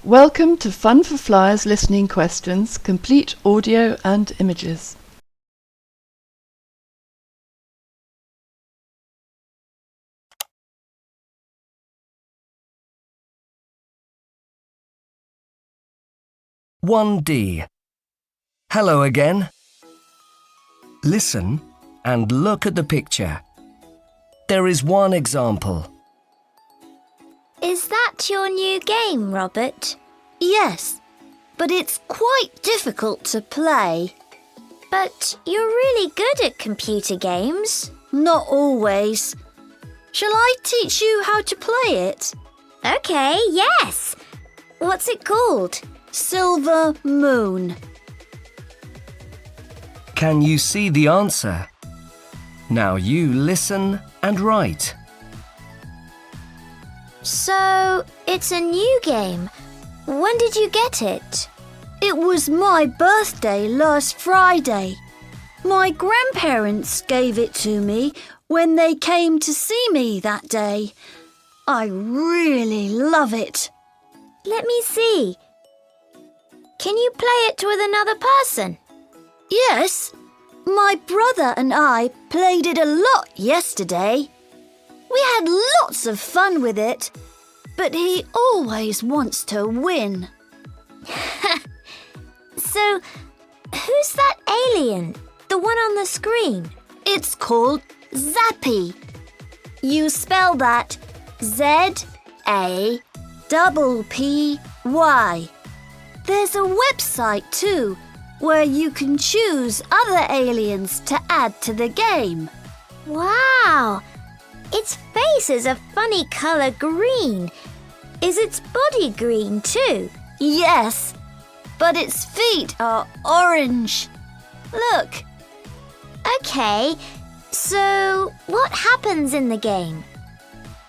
Welcome to Fun for Flyers Listening Questions, complete audio and images. (1D). Hello again. Listen and look at the picture. There is one example. Is that your new game, Robert? Yes, but it's quite difficult to play. But you're really good at computer games. Not always. Shall I teach you how to play it? Okay, yes. What's it called? Silver Moon. Can you see the answer? Now you listen and write. So, it's a new game. When did you get it? It was my birthday last Friday. My grandparents gave it to me when they came to see me that day. I really love it. Let me see. Can you play it with another person? Yes, my brother and I played it a lot yesterday. We had lots of fun with it, but he always wants to win. So, who's that alien? The one on the screen? It's called Zappy. You spell that Z-A-P-P-Y. There's a website too, where you can choose other aliens to add to the game. Wow! Its face is a funny colour green. Is its body green too? Yes, but its feet are orange. Look. Okay, so what happens in the game?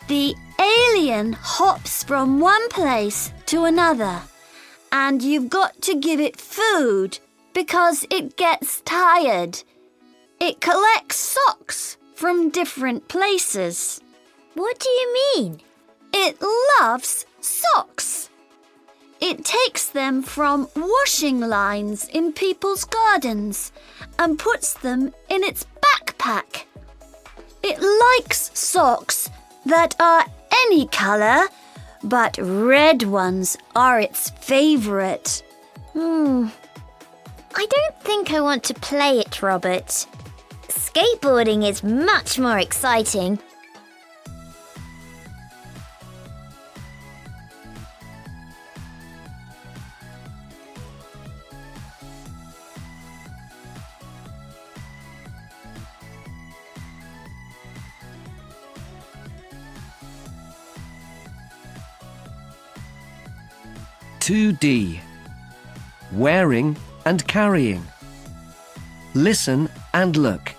The alien hops from one place to another, and you've got to give it food because it gets tired. It collects socks from different places. What do you mean? It loves socks. It takes them from washing lines in people's gardens and puts them in its backpack. It likes socks that are any colour, but red ones are its favourite. I don't think I want to play it, Robert. Skateboarding is much more exciting. (2D). Wearing and carrying. Listen and look.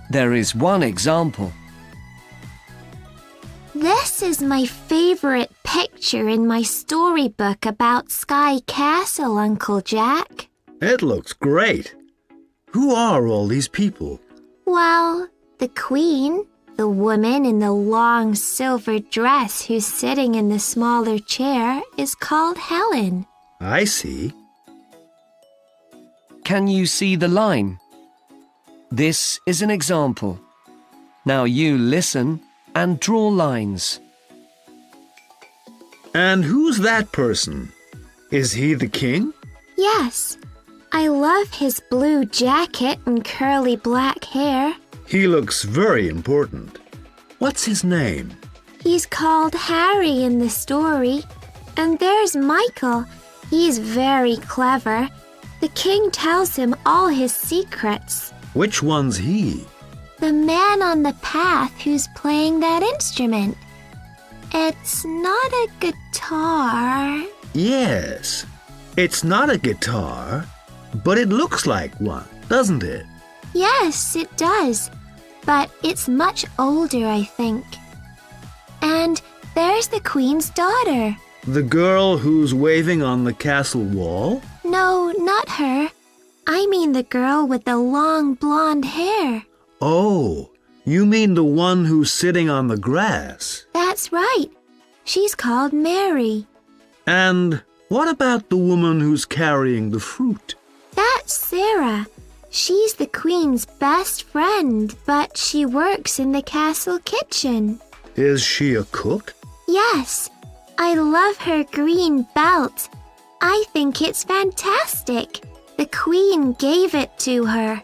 There is one example. This is my favourite picture in my storybook about Sky Castle, Uncle Jack. It looks great. Who are all these people? Well, the Queen, the woman in the long silver dress who's sitting in the smaller chair, is called Helen. I see. Can you see the line? This is an example. Now you listen and draw lines. And who's that person? Is he the king? Yes, I love his blue jacket and curly black hair. He looks very important. What's his name? He's called Harry in the story. And there's Michael. He's very clever. The king tells him all his secrets. Which one's he? The man on the path who's playing that instrument. It's not a guitar. Yes. It's not a guitar, but it looks like one, doesn't it? Yes, it does. But it's much older, I think. And there's the Queen's daughter. The girl who's waving on the castle wall? No, not her. I mean the girl with the long blonde hair. Oh, you mean the one who's sitting on the grass? That's right. She's called Mary. And what about the woman who's carrying the fruit? That's Sarah. She's the Queen's best friend, but she works in the castle kitchen. Is she a cook? Yes, I love her green belt. I think it's fantastic. The Queen gave it to her.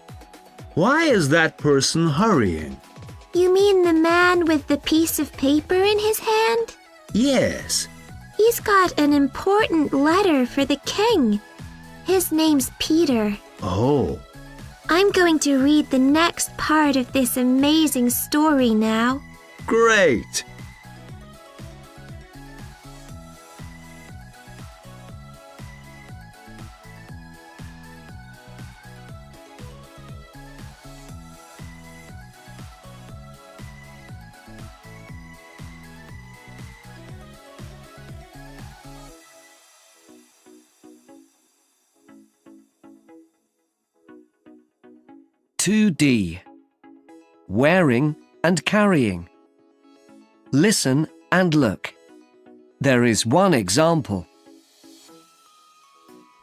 Why is that person hurrying? You mean the man with the piece of paper in his hand? Yes. He's got an important letter for the king. His name's Peter. Oh. I'm going to read the next part of this amazing story now. Great. (2D) Wearing and carrying. Listen and look. There is one example.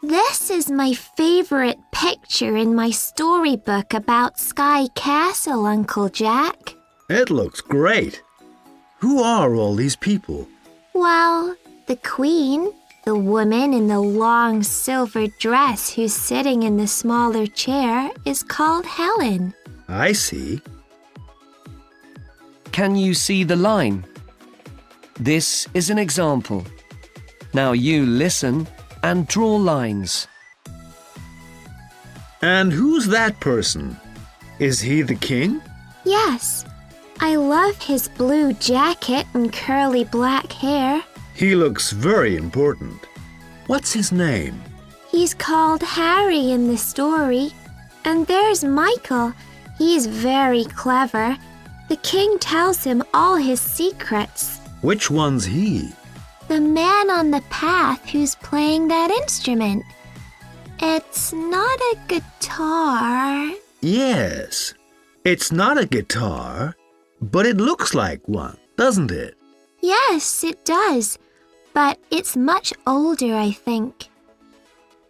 This is my favorite picture in my storybook about Sky Castle, Uncle Jack. It looks great. Who are all these people? Well, the Queen, the woman in the long silver dress who's sitting in the smaller chair, is called Helen. I see. Can you see the line? This is an example. Now you listen and draw lines. And who's that person? Is he the king? Yes, I love his blue jacket and curly black hair. He looks very important. What's his name? He's called Harry in the story. And there's Michael. He's very clever. The king tells him all his secrets. Which one's he? The man on the path who's playing that instrument. It's not a guitar. Yes. It's not a guitar, but it looks like one, doesn't it? Yes, it does. But it's much older, I think.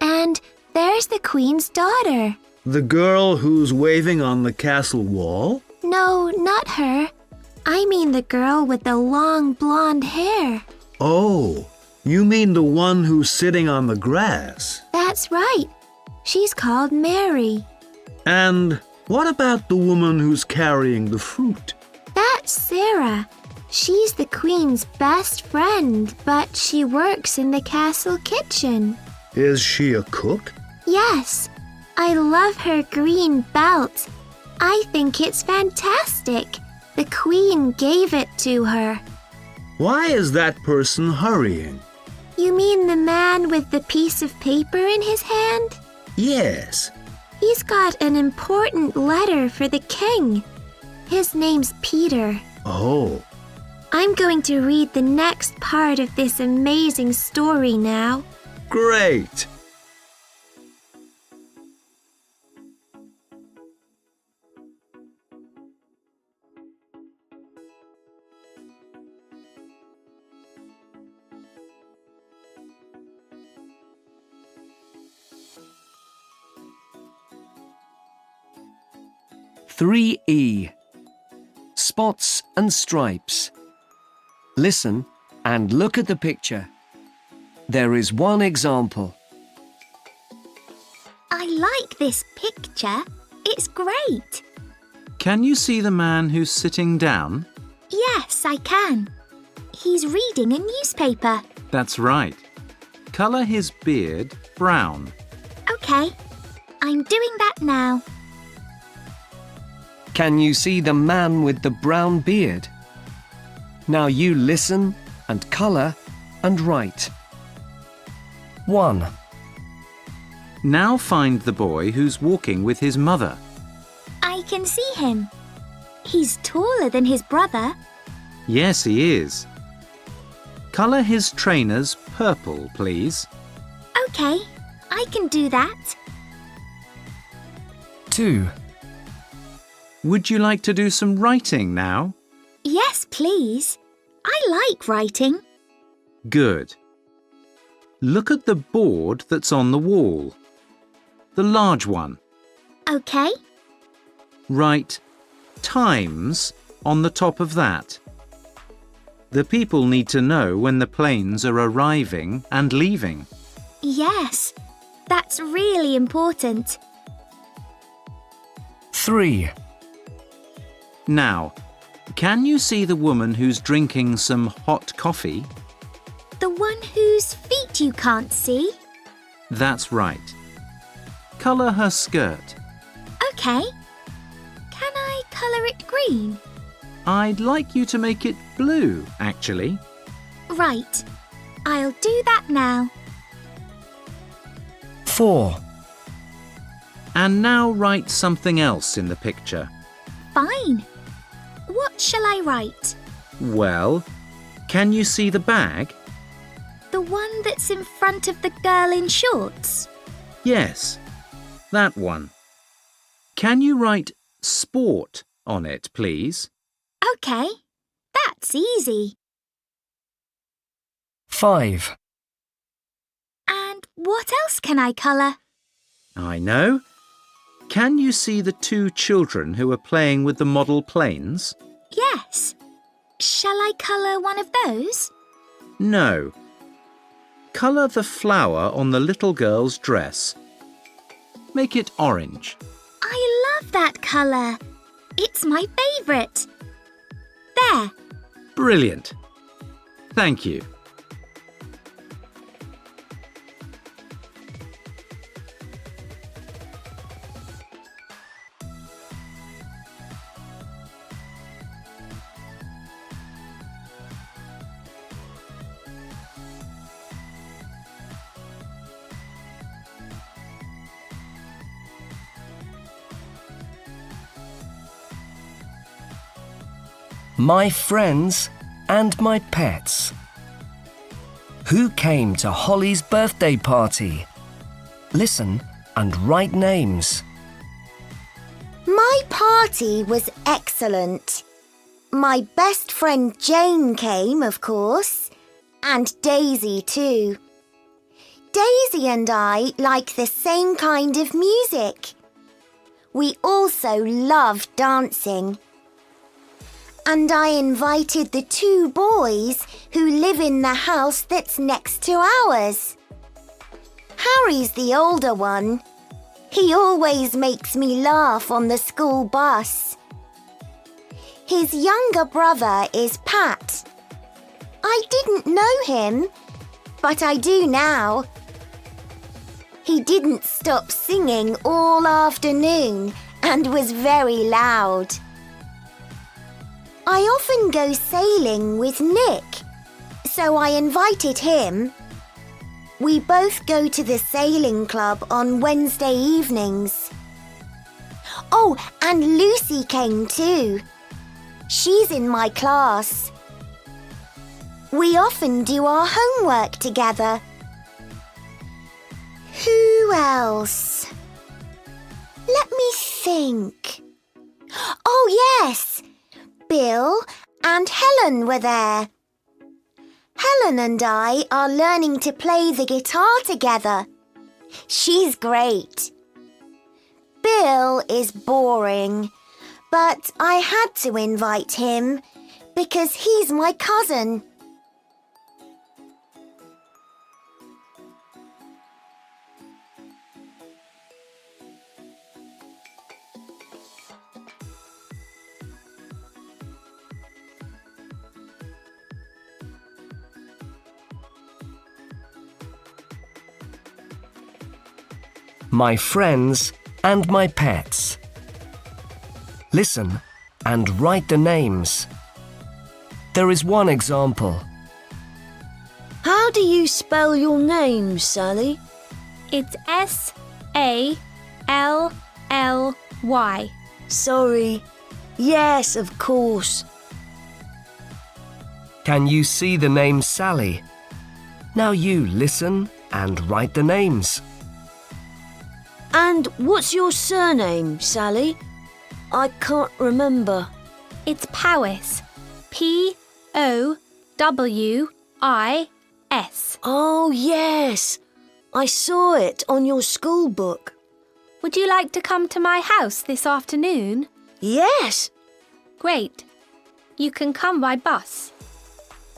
And there's the Queen's daughter. The girl who's waving on the castle wall? No, not her. I mean the girl with the long blonde hair. Oh, you mean the one who's sitting on the grass? That's right. She's called Mary. And what about the woman who's carrying the fruit? That's Sarah. She's the Queen's best friend, but she works in the castle kitchen. Is she a cook? Yes, I love her green belt. I think it's fantastic. The Queen gave it to her. Why is that person hurrying? You mean the man with the piece of paper in his hand? Yes. He's got an important letter for the king. His name's Peter. Oh. I'm going to read the next part of this amazing story now. Great. (3E) Spots and stripes. Listen and look at the picture. There is one example. I like this picture. It's great. Can you see the man who's sitting down? Yes, I can. He's reading a newspaper. That's right. Colour his beard brown. Okay, I'm doing that now. Can you see the man with the brown beard? Now you listen and colour and write. 1. Now find the boy who's walking with his mother. I can see him. He's taller than his brother. Yes, he is. Colour his trainers purple, please. Okay, I can do that. 2. Would you like to do some writing now? Yes, please. I like writing. Good. Look at the board that's on the wall. The large one. Okay. Write times on the top of that. The people need to know when the planes are arriving and leaving. Yes, that's really important. 3. Now, can you see the woman who's drinking some hot coffee? The one whose feet you can't see? That's right. Colour her skirt. Okay. Can I colour it green? I'd like you to make it blue, actually. Right. I'll do that now. 4. And now write something else in the picture. Fine. What shall I write? Well, can you see the bag? The one that's in front of the girl in shorts? Yes, that one. Can you write sport on it, please? Okay. That's easy. 5. And what else can I colour? I know. Can you see the 2 children who are playing with the model planes? Yes. Shall I colour one of those? No. Colour the flower on the little girl's dress. Make it orange. I love that colour. It's my favourite. There. Brilliant. Thank you. My friends and my pets. Who came to Holly's birthday party? Listen and write names. My party was excellent. My best friend Jane came, of course, and Daisy too. Daisy and I like the same kind of music. We also love dancing. And I invited the 2 boys who live in the house that's next to ours. Harry's the older one. He always makes me laugh on the school bus. His younger brother is Pat. I didn't know him, but I do now. He didn't stop singing all afternoon and was very loud. I often go sailing with Nick, so I invited him. We both go to the sailing club on Wednesday evenings. Oh, and Lucy came too. She's in my class. We often do our homework together. Who else? Let me think. Oh, yes! Bill and Helen were there. Helen and I are learning to play the guitar together. She's great. Bill is boring, but I had to invite him because he's my cousin. My friends and my pets. Listen and write the names. There is one example. How do you spell your name, Sally? It's S-A-L-L-Y. Sorry. Yes, of course. Can you see the name Sally? Now you listen and write the names. And what's your surname, Sally? I can't remember. It's Powys. P-O-W-I-S. S. Oh, yes. I saw it on your school book. Would you like to come to my house this afternoon? Yes. Great. You can come by bus.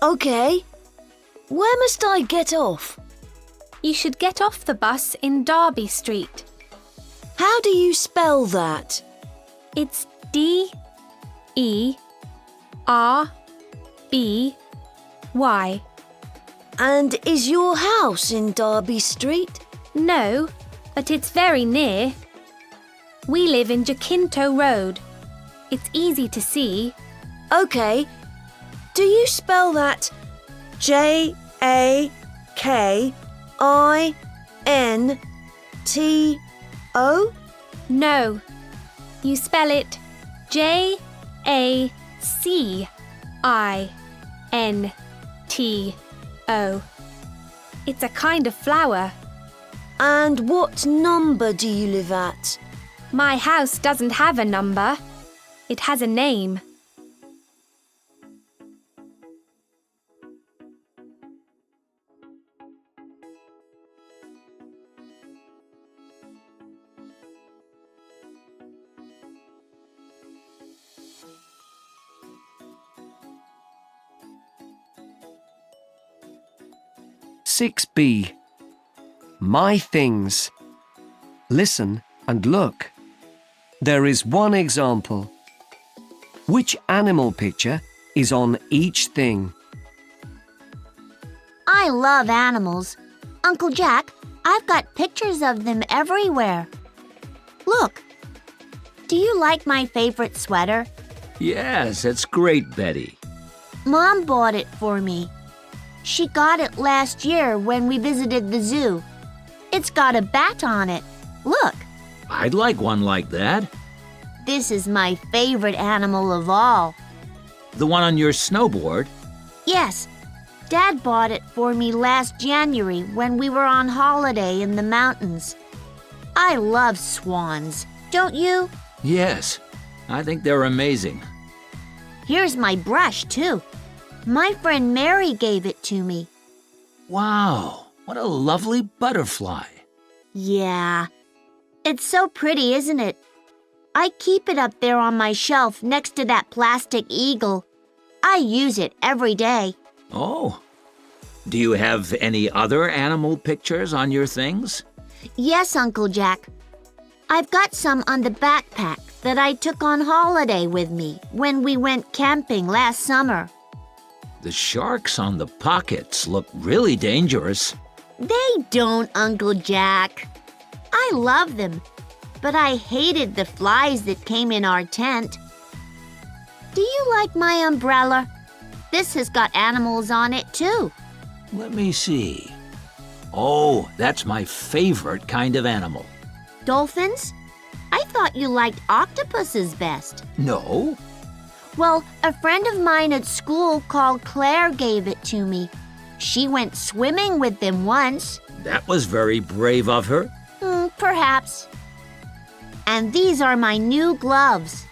OK. Where must I get off? You should get off the bus in Derby Street. How do you spell that? It's D-E-R-B-Y. And is your house in Derby Street? No, but it's very near. We live in Jacinto Road. It's easy to see. OK. Do you spell that Jakinto? No, you spell it Jacinto. It's a kind of flower. And what number do you live at? My house doesn't have a number. It has a name. Six B. My things. Listen and look. There is one example. Which animal picture is on each thing? I love animals. Uncle Jack, I've got pictures of them everywhere. Look. Do you like my favorite sweater? Yes, it's great, Betty. Mom bought it for me. She got it last year when we visited the zoo. It's got a bat on it. Look. I'd like one like that. This is my favorite animal of all. The one on your snowboard? Yes. Dad bought it for me last January when we were on holiday in the mountains. I love swans, don't you? Yes, I think they're amazing. Here's my brush, too. My friend Mary gave it to me. Wow, what a lovely butterfly. Yeah. It's so pretty, isn't it? I keep it up there on my shelf next to that plastic eagle. I use it every day. Oh, do you have any other animal pictures on your things? Yes, Uncle Jack. I've got some on the backpack that I took on holiday with me when we went camping last summer. The sharks on the pockets look really dangerous. They don't, Uncle Jack. I love them, but I hated the flies that came in our tent. Do you like my umbrella? This has got animals on it, too. Let me see. Oh, that's my favorite kind of animal. Dolphins? I thought you liked octopuses best. No. Well, a friend of mine at school called Claire gave it to me. She went swimming with them once. That was very brave of her. Perhaps. And these are my new gloves.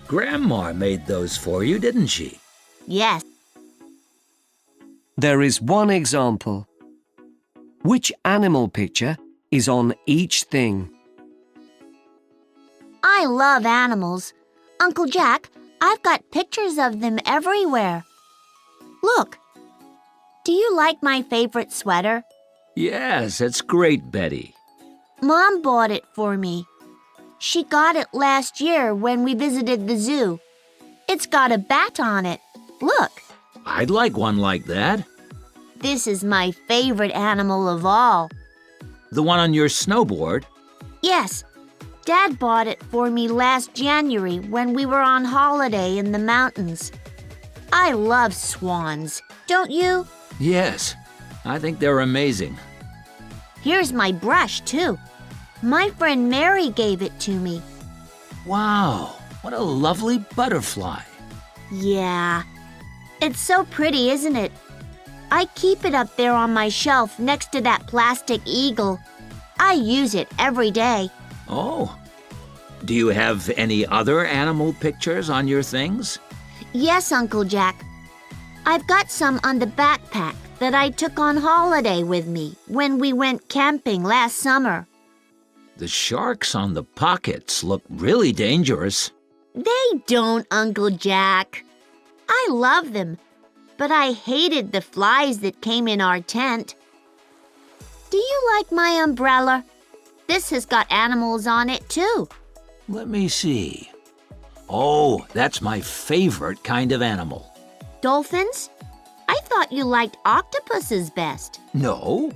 Grandma made those for you, didn't she? Yes. There is one example. Which animal picture is on each thing? I love animals. Uncle Jack, I've got pictures of them everywhere. Look. Do you like my favorite sweater? Yes, it's great, Betty. Mom bought it for me. She got it last year when we visited the zoo. It's got a bat on it. Look. I'd like one like that. This is my favorite animal of all. The one on your snowboard? Yes. Dad bought it for me last January when we were on holiday in the mountains. I love swans, don't you? Yes, I think they're amazing. Here's my brush, too. My friend Mary gave it to me. Wow, what a lovely butterfly. Yeah. It's so pretty, isn't it? I keep it up there on my shelf next to that plastic eagle. I use it every day. Oh, do you have any other animal pictures on your things? Yes, Uncle Jack. I've got some on the backpack that I took on holiday with me when we went camping last summer. The sharks on the pockets look really dangerous. They don't, Uncle Jack. I love them, but I hated the flies that came in our tent. Do you like my umbrella? This has got animals on it too. Let me see. Oh, that's my favorite kind of animal. Dolphins? I thought you liked octopuses best. No.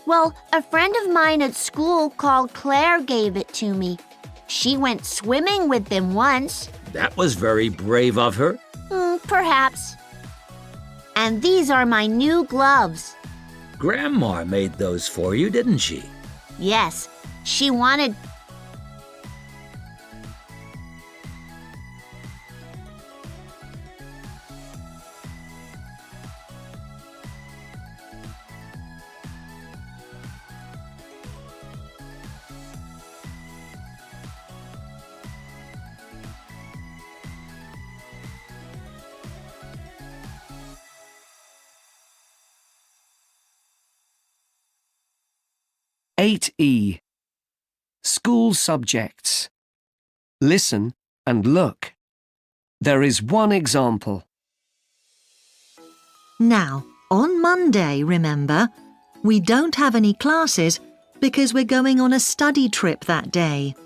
Well, a friend of mine at school called Claire gave it to me. She went swimming with them once. That was very brave of her. Perhaps. And these are my new gloves. Grandma made those for you, didn't she? Yes, she wanted... (8E). School subjects. Listen and look. There is one example. Now, on Monday, remember, we don't have any classes because we're going on a study trip that day.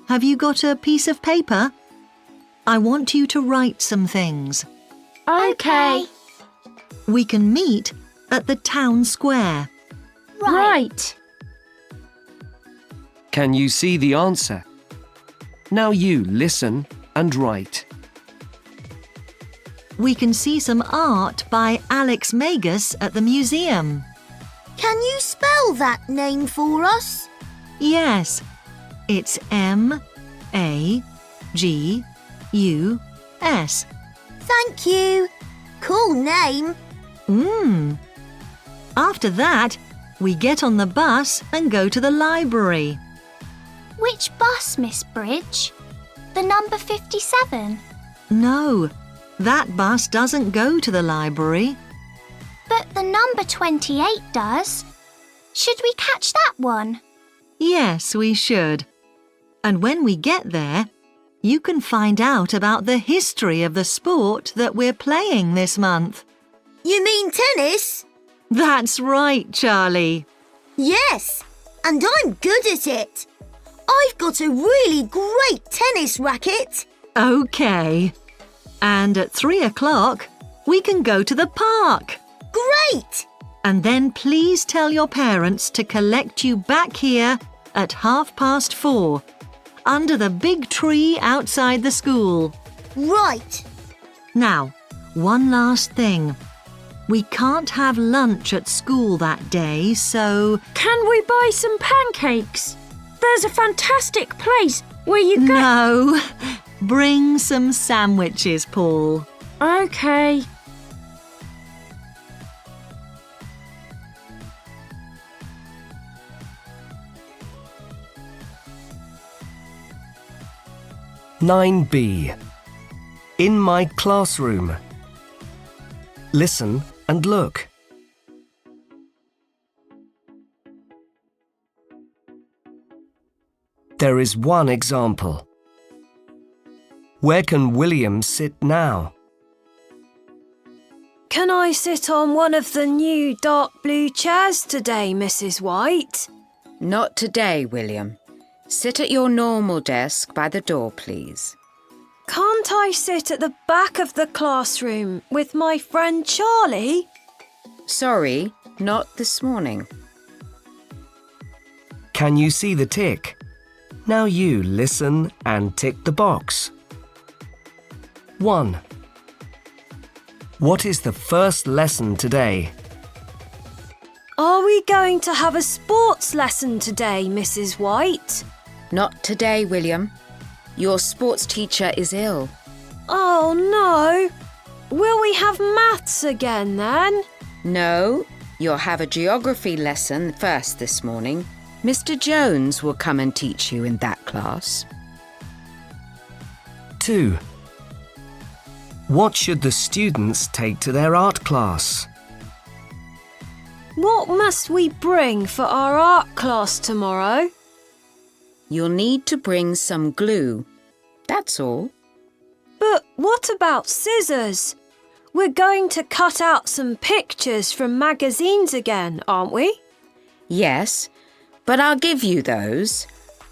Have you got a piece of paper? I want you to write some things. Okay. We can meet at the town square. Right. Can you see the answer? Now you listen and write. We can see some art by Alex Magus at the museum. Can you spell that name for us? Yes, it's M-A-G-U-S. Thank you. Cool name. After that, we get on the bus and go to the library. Which bus, Miss Bridge? The number 57? No, that bus doesn't go to the library. But the number 28 does. Should we catch that one? Yes, we should. And when we get there, you can find out about the history of the sport that we're playing this month. You mean tennis? That's right, Charlie. Yes, and I'm good at it. I've got a really great tennis racket. OK. And at 3 o'clock, we can go to the park. Great! And then please tell your parents to collect you back here at 4:30, under the big tree outside the school. Right. Now, one last thing. We can't have lunch at school that day, so... Can we buy some pancakes? There's a fantastic place where you go... No. Bring some sandwiches, Paul. OK. (9B). In my classroom. Listen and look. There is one example. Where can William sit now? Can I sit on one of the new dark blue chairs today, Mrs. White? Not today, William. Sit at your normal desk by the door, please. Can't I sit at the back of the classroom with my friend Charlie? Sorry, not this morning. Can you see the tick? Now you listen and tick the box. 1. What is the first lesson today? Are we going to have a sports lesson today, Mrs. White? Not today, William. Your sports teacher is ill. Oh, no. Will we have maths again then? No, you'll have a geography lesson first this morning. Mr. Jones will come and teach you in that class. 2. What should the students take to their art class? What must we bring for our art class tomorrow? You'll need to bring some glue. That's all. But what about scissors? We're going to cut out some pictures from magazines again, aren't we? Yes, but I'll give you those.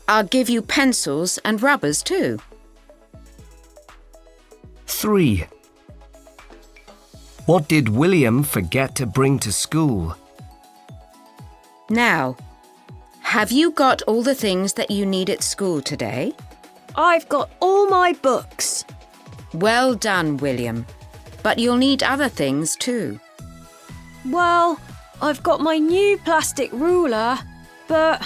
I'll give you pencils and rubbers too. 3. What did William forget to bring to school? Now, have you got all the things that you need at school today? I've got all my books. Well done, William. But you'll need other things too. Well, I've got my new plastic ruler, but...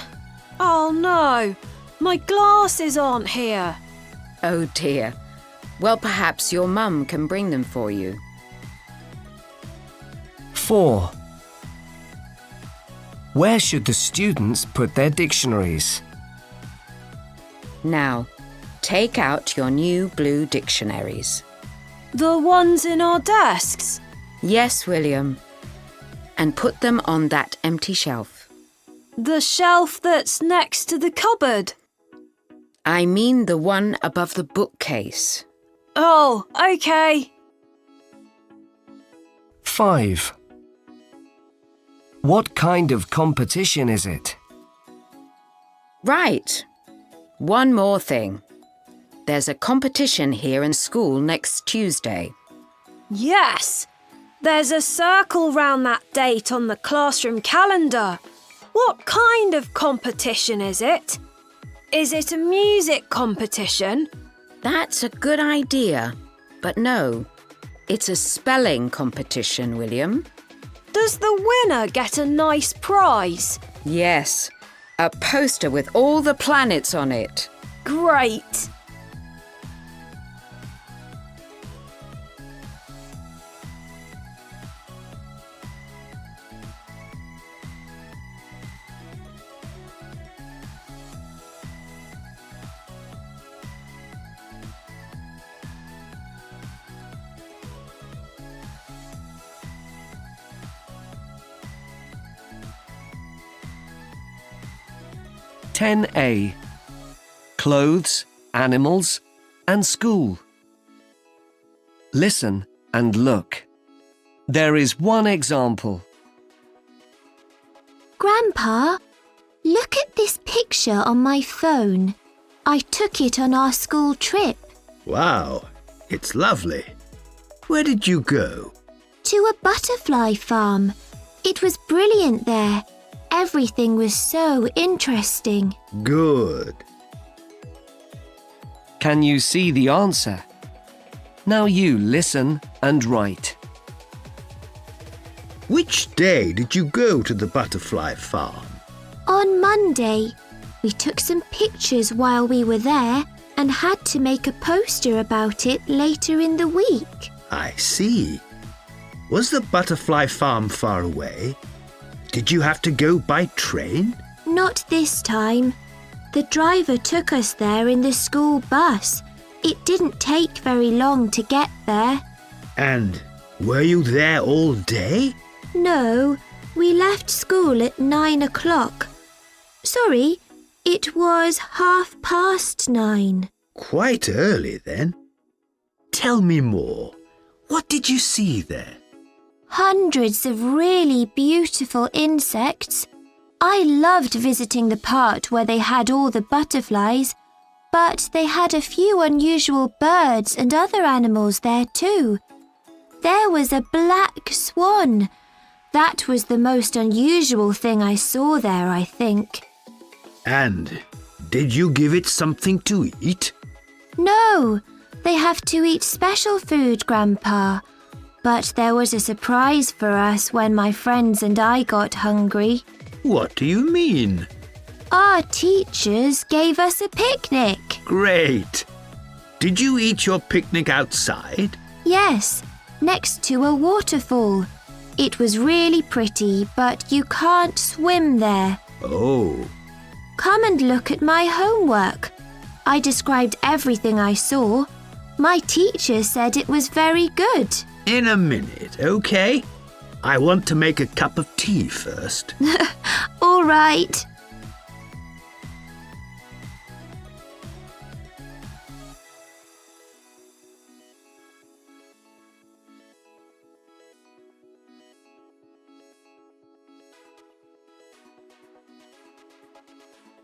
oh no, my glasses aren't here. Oh dear. Well, perhaps your mum can bring them for you. 4. Where should the students put their dictionaries? Now, take out your new blue dictionaries. The ones in our desks? Yes, William. And put them on that empty shelf. The shelf that's next to the cupboard? I mean the one above the bookcase. Oh, OK. 5. What kind of competition is it? Right. One more thing. There's a competition here in school next Tuesday. Yes! There's a circle round that date on the classroom calendar. What kind of competition is it? Is it a music competition? That's a good idea. But no, it's a spelling competition, William. Does the winner get a nice prize? Yes, a poster with all the planets on it. Great! (10A) Clothes, animals, and school. Listen and look. There is one example. Grandpa, look at this picture on my phone. I took it on our school trip. Wow, it's lovely. Where did you go? To a butterfly farm. It was brilliant there. Everything was so interesting. Good. Can you see the answer? Now you listen and write. Which day did you go to the butterfly farm? On Monday, we took some pictures while we were there and had to make a poster about it later in the week. I see. Was the butterfly farm far away? Did you have to go by train? Not this time. The driver took us there in the school bus. It didn't take very long to get there. And were you there all day? No, we left school at 9 o'clock. Sorry, it was 9:30. Quite early then. Tell me more. What did you see there? Hundreds of really beautiful insects. I loved visiting the part where they had all the butterflies, but they had a few unusual birds and other animals there too. There was a black swan. That was the most unusual thing I saw there, I think. And did you give it something to eat? No, they have to eat special food, Grandpa. But there was a surprise for us when my friends and I got hungry. What do you mean? Our teachers gave us a picnic. Great. Did you eat your picnic outside? Yes, next to a waterfall. It was really pretty, but you can't swim there. Oh. Come and look at my homework. I described everything I saw. My teacher said it was very good. In a minute, okay? I want to make a cup of tea first. All right.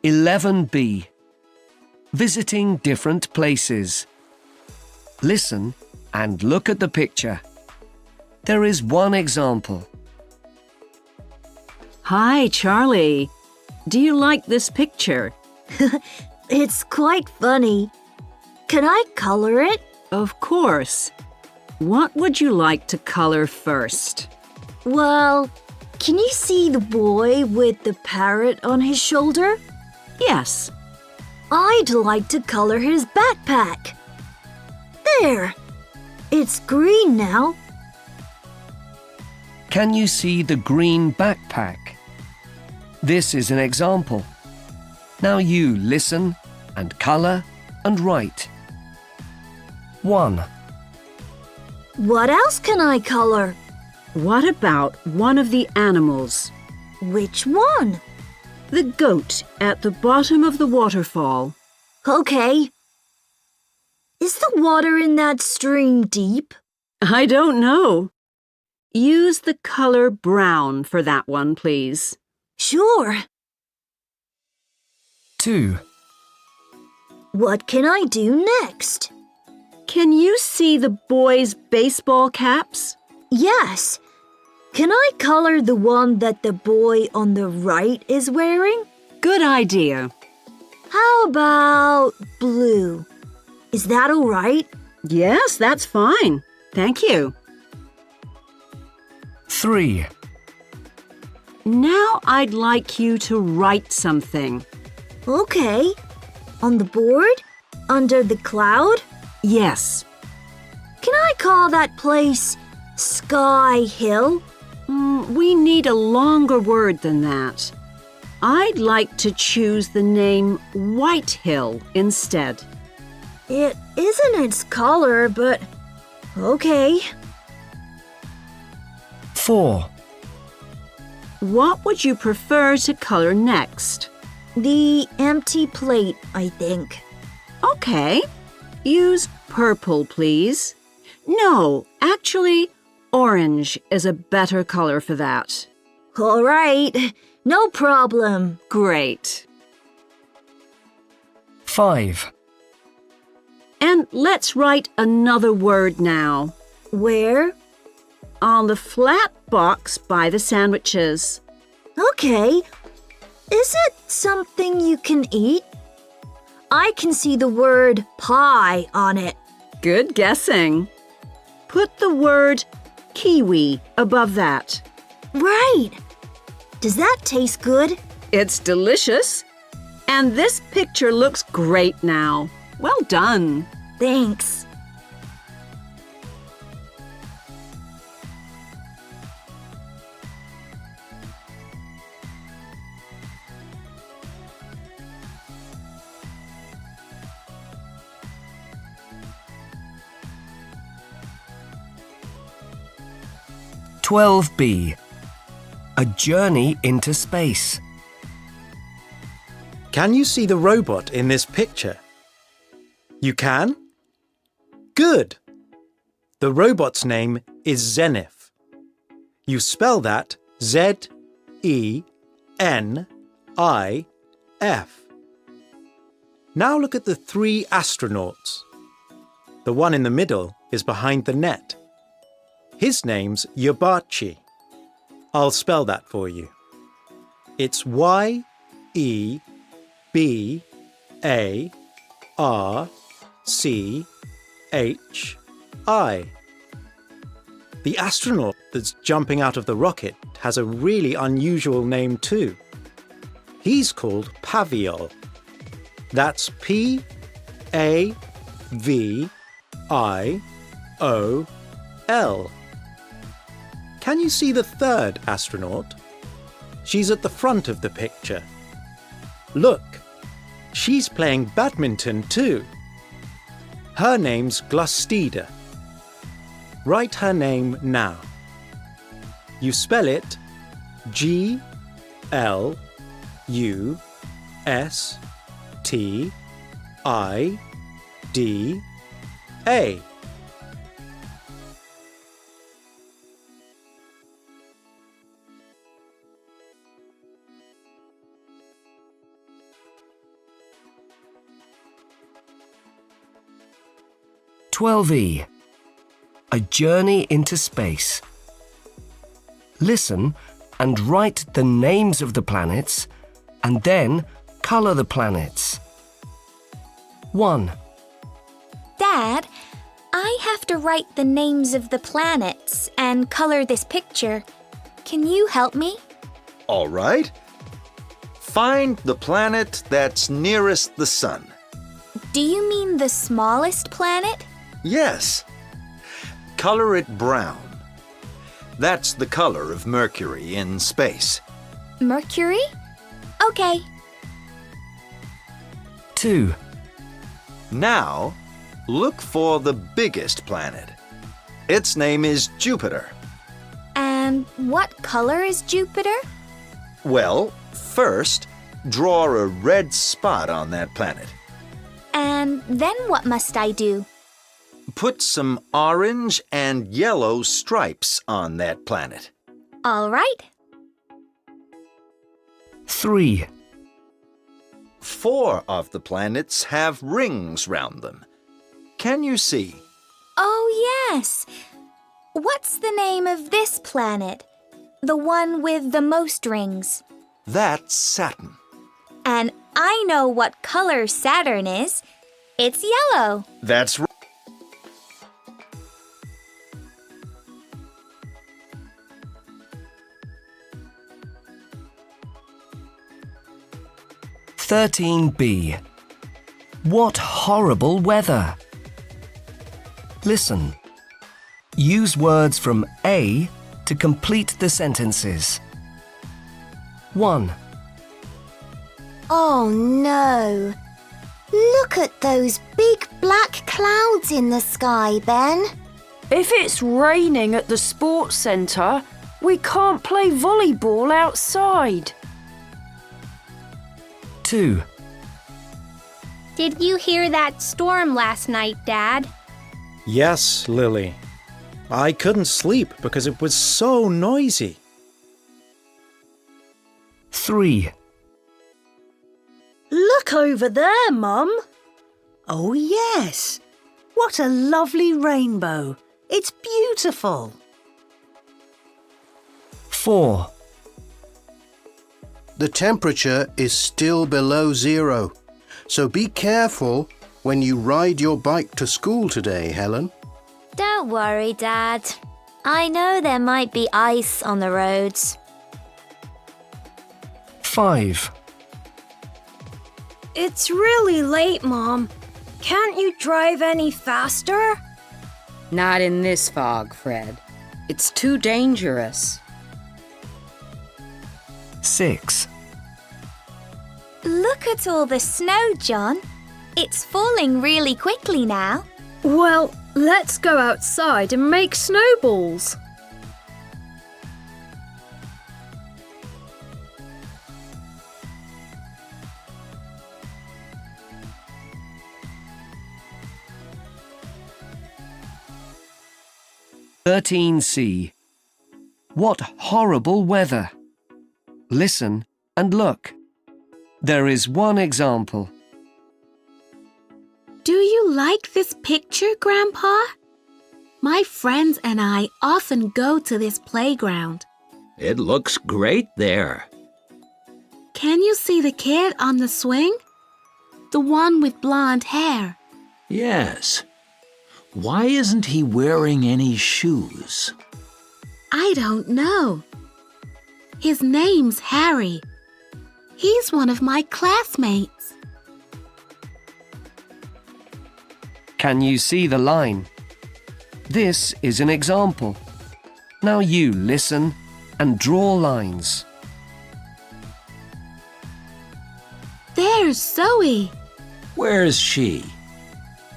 (11B). Visiting different places. Listen and look at the picture. There is one example. Hi, Charlie. Do you like this picture? It's quite funny. Can I colour it? Of course. What would you like to color first? Well, can you see the boy with the parrot on his shoulder? Yes. I'd like to colour his backpack. There! It's green now. Can you see the green backpack? This is an example. Now you listen and colour and write. 1. What else can I colour? What about one of the animals? Which one? The goat at the bottom of the waterfall. Okay. Is the water in that stream deep? I don't know. Use the color brown for that one, please. Sure. 2. What can I do next? Can you see the boys' baseball caps? Yes. Can I colour the one that the boy on the right is wearing? Good idea. How about blue? Is that all right? Yes, that's fine. Thank you. 3. Now I'd like you to write something. Okay. On the board? Under the cloud? Yes. Can I call that place Sky Hill? We need a longer word than that. I'd like to choose the name White Hill instead. It isn't its color, but okay. 4. What would you prefer to color next? The empty plate, I think. Okay. Use purple, please. No, actually, orange is a better color for that. All right. No problem. Great. 5. And let's write another word now. Where? On the flat box by the sandwiches. Okay. Is it something you can eat? I can see the word pie on it. Good guessing. Put the word kiwi above that. Right. Does that taste good? It's delicious. And this picture looks great now. Well done. Thanks. (12B). A journey into space. Can you see the robot in this picture? You can? Good! The robot's name is Zenith. You spell that Z-E-N-I-F. Now look at the 3 astronauts. The one in the middle is behind the net. His name's Yabachi. I'll spell that for you. It's Y-E-B-A-R-C-H-I. The astronaut that's jumping out of the rocket has a really unusual name too. He's called Paviol. That's P-A-V-I-O-L. Can you see the 3rd astronaut? She's at the front of the picture. Look, she's playing badminton too. Her name's Glustida. Write her name now. You spell it Glustida. 12E. A journey into space. Listen and write the names of the planets and then colour the planets. 1. Dad, I have to write the names of the planets and color this picture. Can you help me? All right. Find the planet that's nearest the sun. Do you mean the smallest planet? Yes. Color it brown. That's the color of Mercury in space. Mercury? Okay. 2. Now, look for the biggest planet. Its name is Jupiter. And what color is Jupiter? Well, first, draw a red spot on that planet. And then what must I do? Put some orange and yellow stripes on that planet. All right. 3. 4 of the planets have rings round them. Can you see? Oh, yes. What's the name of this planet? The one with the most rings. That's Saturn. And I know what color Saturn is. It's yellow. That's right. B. What horrible weather! Listen. Use words from A to complete the sentences. 1. Oh no! Look at those big black clouds in the sky, Ben. If it's raining at the sports centre, we can't play volleyball outside. 2. Did you hear that storm last night, Dad? Yes, Lily. I couldn't sleep because it was so noisy. 3. Look over there, Mum. Oh, yes. What a lovely rainbow. It's beautiful. 4. The temperature is still below 0, so be careful when you ride your bike to school today, Helen. Don't worry, Dad. I know there might be ice on the roads. 5. It's really late, Mom. Can't you drive any faster? Not in this fog, Fred. It's too dangerous. 6. Look at all the snow, John. It's falling really quickly now. Well, let's go outside and make snowballs. C. What horrible weather! Listen and look. There is one example. Do you like this picture, Grandpa? My friends and I often go to this playground. It looks great there. Can you see the kid on the swing? The one with blonde hair. Yes. Why isn't he wearing any shoes? I don't know. His name's Harry. He's one of my classmates. Can you see the line? This is an example. Now you listen and draw lines. There's Zoe. Where's she?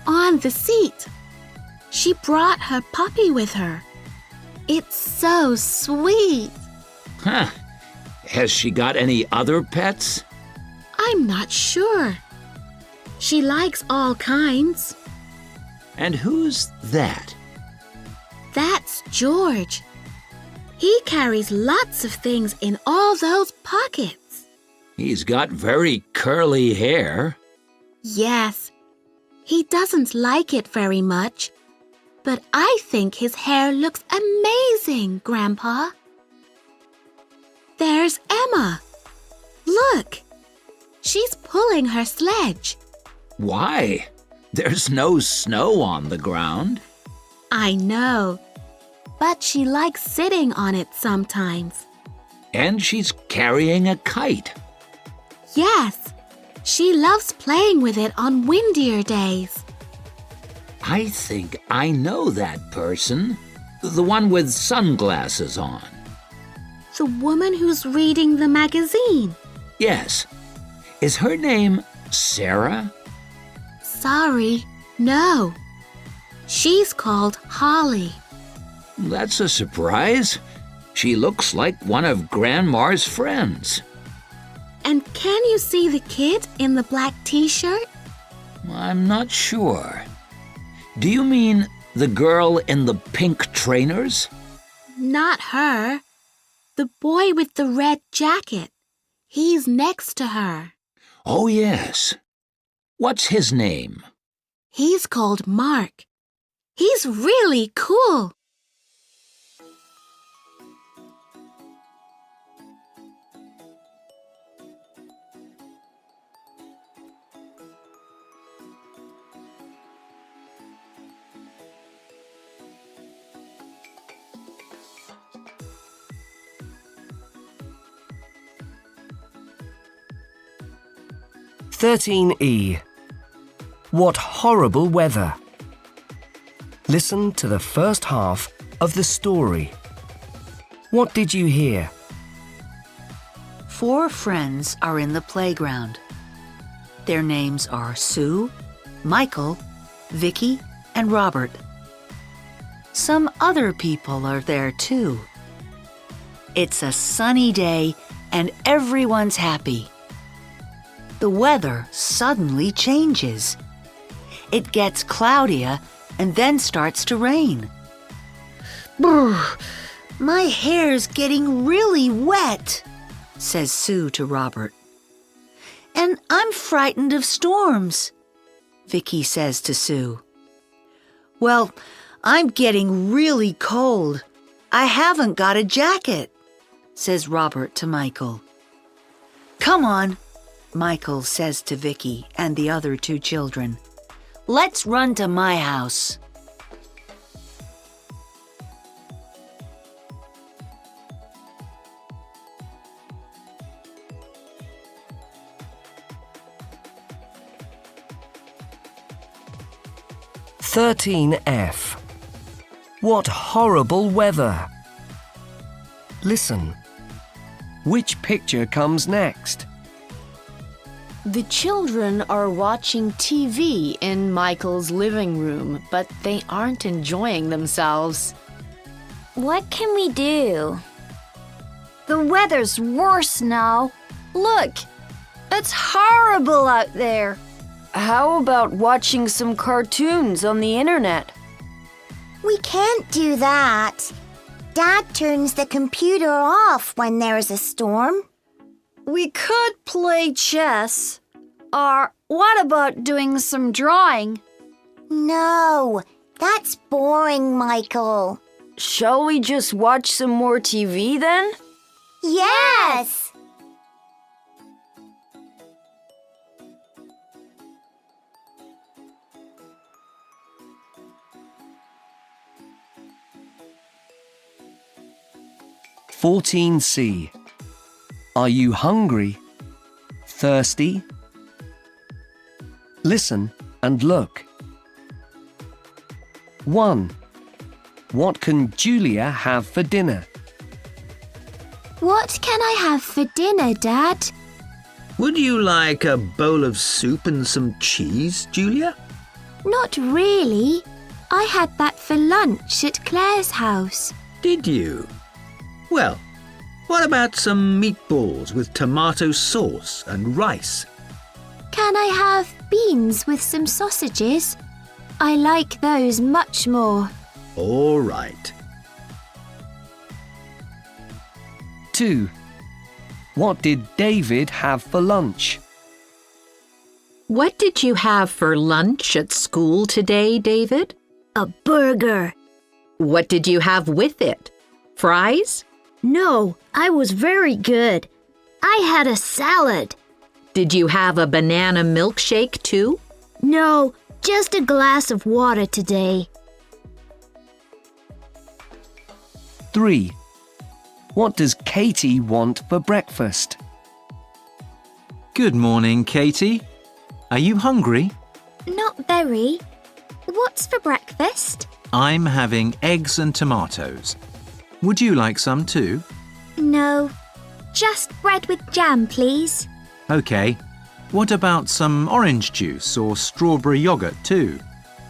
On the seat. She brought her puppy with her. It's so sweet. Huh. Has she got any other pets? I'm not sure. She likes all kinds. And who's that? That's George. He carries lots of things in all those pockets. He's got very curly hair. Yes. He doesn't like it very much. But I think his hair looks amazing, Grandpa. There's Emma. Look. She's pulling her sledge. Why? There's no snow on the ground. I know. But she likes sitting on it sometimes. And she's carrying a kite. Yes. She loves playing with it on windier days. I think I know that person. The one with sunglasses on. The woman who's reading the magazine. Yes. Is her name Sarah? Sorry, no. She's called Holly. That's a surprise. She looks like one of Grandma's friends. And can you see the kid in the black t-shirt? I'm not sure. Do you mean the girl in the pink trainers? Not her. The boy with the red jacket. He's next to her. Oh, yes. What's his name? He's called Mark. He's really cool. E. What horrible weather. Listen to the first half of the story. What did you hear? 4 friends are in the playground. Their names are Sue, Michael, Vicky, and Robert. Some other people are there too. It's a sunny day and everyone's happy. The weather suddenly changes. It gets cloudier and then starts to rain. Brr, my hair's getting really wet, says Sue to Robert. And I'm frightened of storms, Vicky says to Sue. Well, I'm getting really cold. I haven't got a jacket, says Robert to Michael. Come on, Michael says to Vicky and the other 2 children. Let's run to my house. F. What horrible weather. Listen. Which picture comes next? The children are watching TV in Michael's living room, but they aren't enjoying themselves. What can we do? The weather's worse now. Look, it's horrible out there. How about watching some cartoons on the internet? We can't do that. Dad turns the computer off when there is a storm. We could play chess. Or what about doing some drawing? No, that's boring, Michael. Shall we just watch some more TV then? Yes! C. Are you hungry? Thirsty? Listen and look. 1. What can Julia have for dinner? What can I have for dinner, Dad? Would you like a bowl of soup and some cheese, Julia? Not really. I had that for lunch at Claire's house. Did you? Well, what about some meatballs with tomato sauce and rice? Can I have beans with some sausages? I like those much more. All right. 2. What did David have for lunch? What did you have for lunch at school today, David? A burger. What did you have with it? Fries? No, I was very good. I had a salad. Did you have a banana milkshake too? No, just a glass of water today. 3. What does Katie want for breakfast? Good morning, Katie. Are you hungry? Not very. What's for breakfast? I'm having eggs and tomatoes. Would you like some too? No, just bread with jam, please. Okay. What about some orange juice or strawberry yogurt too?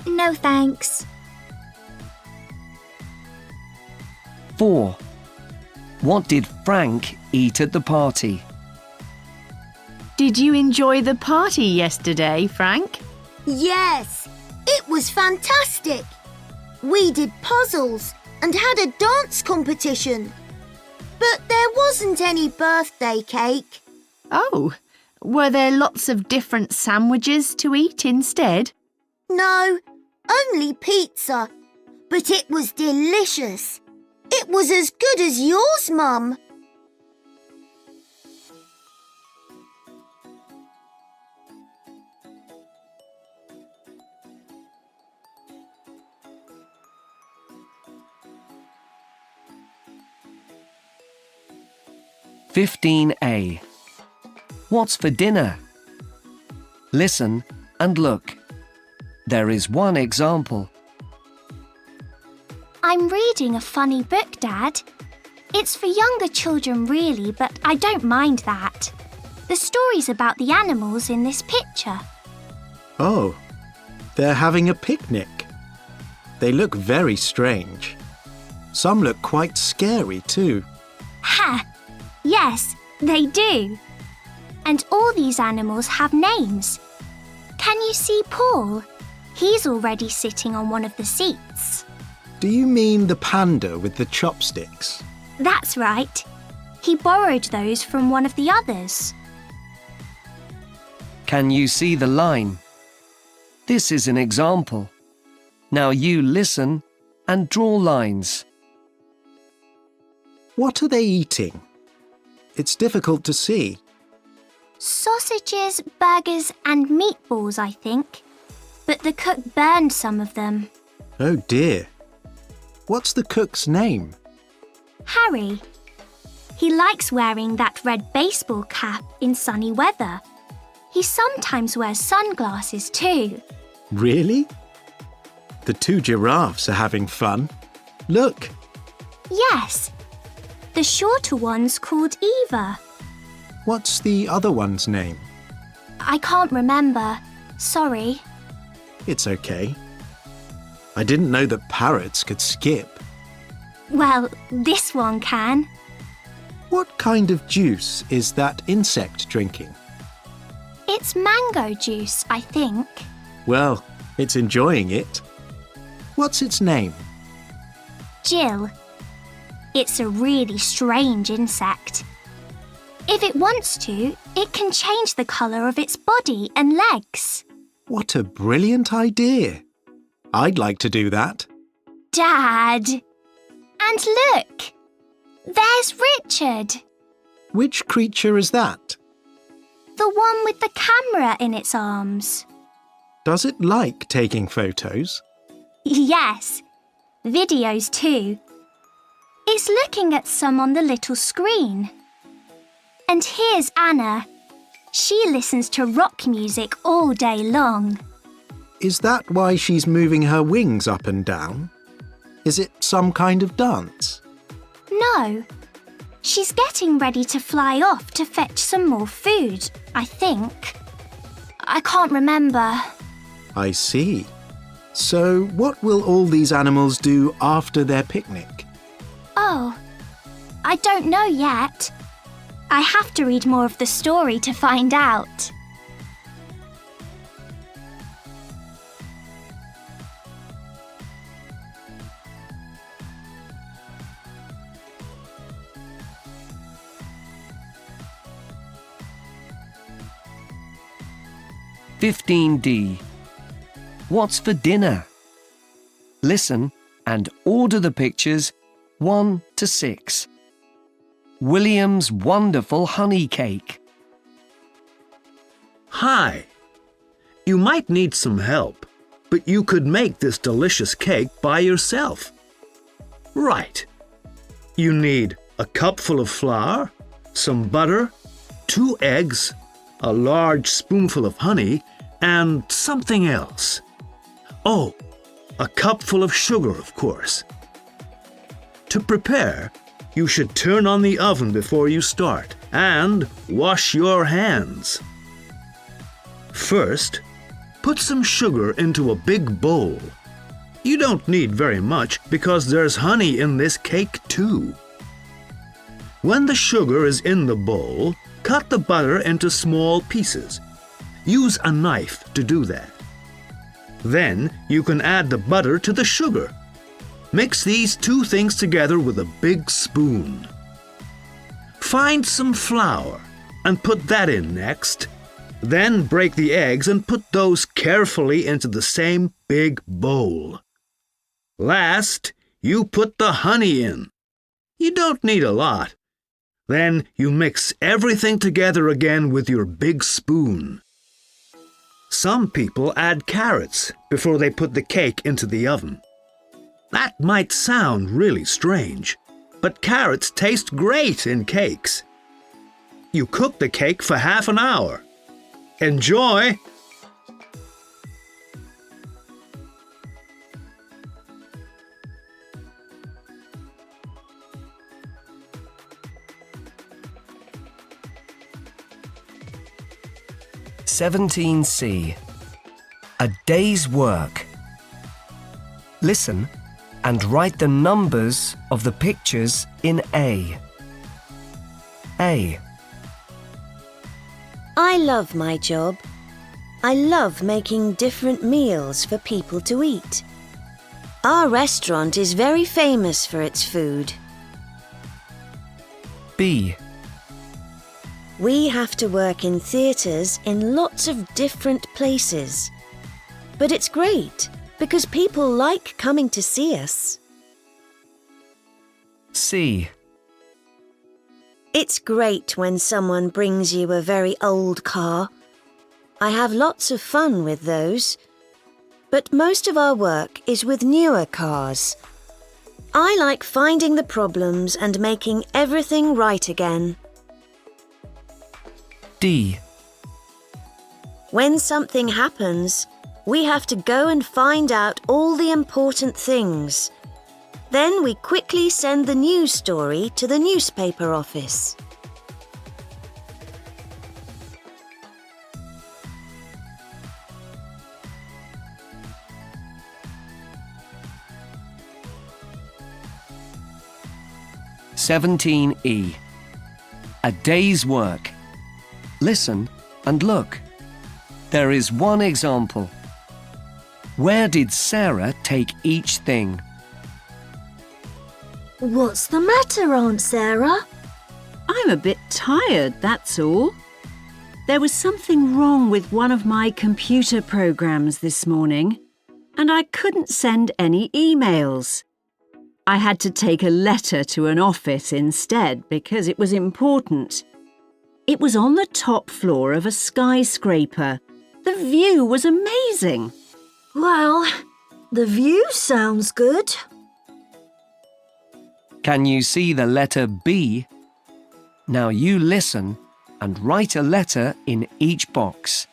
No thanks. 4. What did Frank eat at the party? Did you enjoy the party yesterday, Frank? Yes, it was fantastic. We did puzzles and had a dance competition. But there wasn't any birthday cake. Oh, were there lots of different sandwiches to eat instead? No, only pizza. But it was delicious. It was as good as yours, Mum. (15a) What's for dinner? Listen and look. There is one example. I'm reading a funny book, Dad. It's for younger children, really, but I don't mind that. The story's about the animals in this picture. Oh, they're having a picnic. They look very strange. Some look quite scary too. Ha! Yes, they do. And all these animals have names. Can you see Paul? He's already sitting on one of the seats. Do you mean the panda with the chopsticks? That's right. He borrowed those from one of the others. Can you see the line? This is an example. Now you listen and draw lines. What are they eating? It's difficult to see. Sausages, burgers and meatballs, I think. But the cook burned some of them. Oh dear. What's the cook's name? Harry. He likes wearing that red baseball cap in sunny weather. He sometimes wears sunglasses too. Really? The two giraffes are having fun. Look. Yes. The shorter one's called Eva. What's the other one's name? I can't remember. Sorry. It's okay. I didn't know that parrots could skip. Well, this one can. What kind of juice is that insect drinking? It's mango juice, I think. Well, it's enjoying it. What's its name? Jill. It's a really strange insect. If it wants to, it can change the colour of its body and legs. What a brilliant idea. I'd like to do that. Dad! And look! There's Richard. Which creature is that? The one with the camera in its arms. Does it like taking photos? Yes. Videos too. It's looking at some on the little screen. And here's Anna. She listens to rock music all day long. Is that why she's moving her wings up and down? Is it some kind of dance? No. She's getting ready to fly off to fetch some more food, I think. I can't remember. I see. So what will all these animals do after their picnic? Oh, I don't know yet. I have to read more of the story to find out. D. What's for dinner? Listen and order the pictures 1 to 6. William's wonderful honey cake. Hi. You might need some help, but you could make this delicious cake by yourself. Right. You need a cupful of flour, some butter, 2 eggs, a large spoonful of honey, and something else. Oh, a cupful of sugar, of course. To prepare, you should turn on the oven before you start and wash your hands. First, put some sugar into a big bowl. You don't need very much because there's honey in this cake too. When the sugar is in the bowl, cut the butter into small pieces. Use a knife to do that. Then you can add the butter to the sugar. Mix these 2 things together with a big spoon. Find some flour and put that in next. Then break the eggs and put those carefully into the same big bowl. Last, you put the honey in. You don't need a lot. Then you mix everything together again with your big spoon. Some people add carrots before they put the cake into the oven. That might sound really strange, but carrots taste great in cakes. You cook the cake for half an hour. Enjoy! C. A day's work. Listen and write the numbers of the pictures in A. A. I love my job. I love making different meals for people to eat. Our restaurant is very famous for its food. B. We have to work in theatres in lots of different places. But it's great because people like coming to see us. C. It's great when someone brings you a very old car. I have lots of fun with those. But most of our work is with newer cars. I like finding the problems and making everything right again. D. When something happens, we have to go and find out all the important things. Then we quickly send the news story to the newspaper office. E. A day's work. Listen and look. There is one example. Where did Sarah take each thing? What's the matter, Aunt Sarah? I'm a bit tired, that's all. There was something wrong with one of my computer programs this morning, and I couldn't send any emails. I had to take a letter to an office instead because it was important. It was on the top floor of a skyscraper. The view was amazing. Well, the view sounds good. Can you see the letter B? Now you listen and write a letter in each box.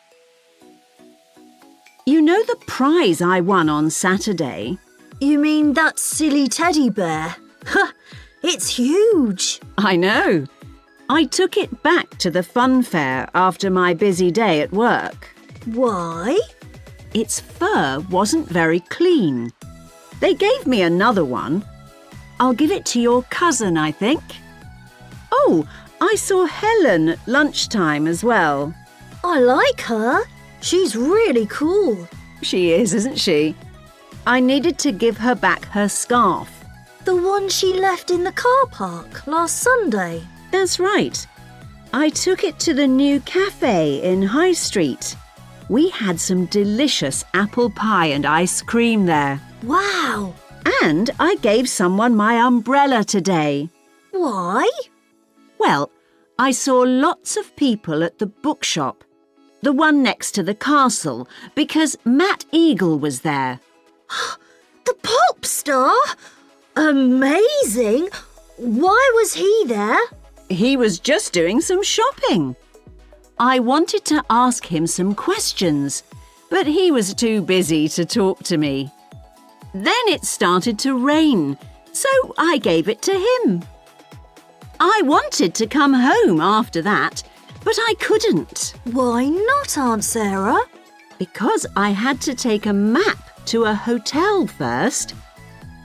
You know the prize I won on Saturday? You mean that silly teddy bear? It's huge. I know. I took it back to the fun fair after my busy day at work. Why? Its fur wasn't very clean. They gave me another one. I'll give it to your cousin, I think. Oh, I saw Helen at lunchtime as well. I like her. She's really cool. She is, isn't she? I needed to give her back her scarf. The one she left in the car park last Sunday. That's right. I took it to the new cafe in High Street. We had some delicious apple pie and ice cream there. Wow! And I gave someone my umbrella today. Why? Well, I saw lots of people at the bookshop, the one next to the castle, because Matt Eagle was there. The pop star? Amazing! Why was he there? He was just doing some shopping. I wanted to ask him some questions, but he was too busy to talk to me. Then it started to rain, so I gave it to him. I wanted to come home after that, but I couldn't. Why not, Aunt Sarah? Because I had to take a map to a hotel first.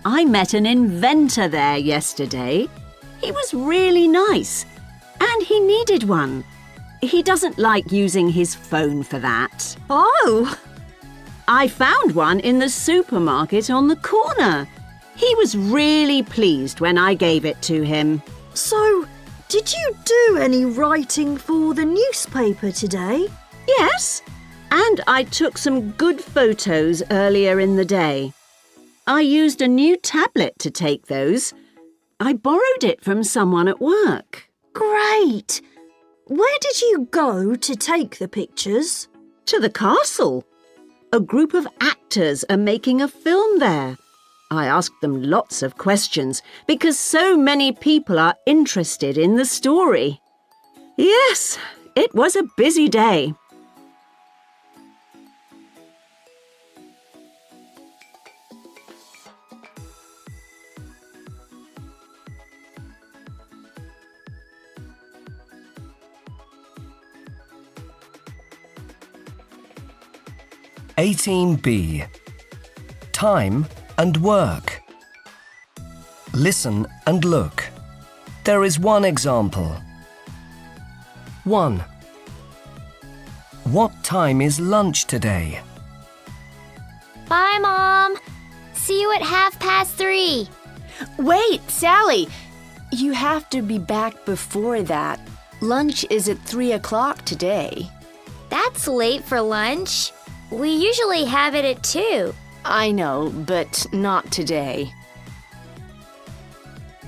I met an inventor there yesterday. He was really nice, and he needed one. He doesn't like using his phone for that. Oh! I found one in the supermarket on the corner. He was really pleased when I gave it to him. So, did you do any writing for the newspaper today? Yes, and I took some good photos earlier in the day. I used a new tablet to take those. I borrowed it from someone at work. Great! Where did you go to take the pictures? To the castle. A group of actors are making a film there. I asked them lots of questions because so many people are interested in the story. Yes, it was a busy day. (18B) Time and work. Listen and look. There is one example. 1. What time is lunch today? Bye, Mom. See you at 3:30. Wait, Sally. You have to be back before that. Lunch is at 3 o'clock today. That's late for lunch. We usually have it at 2. I know, but not today.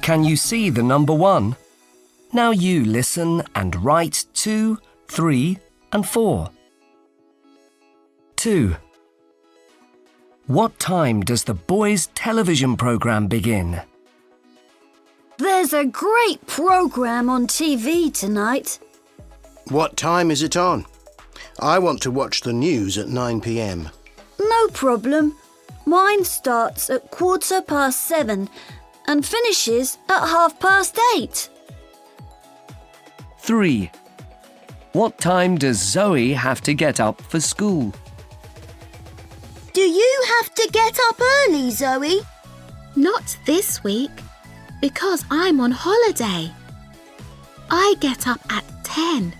Can you see the number 1? Now you listen and write 2, 3 and 4. 2. What time does the boys' television program begin? There's a great program on TV tonight. What time is it on? I want to watch the news at 9 p.m. No problem. Mine starts at 7:15 and finishes at 8:30. 3. What time does Zoe have to get up for school? Do you have to get up early, Zoe? Not this week, because I'm on holiday. I get up at 10.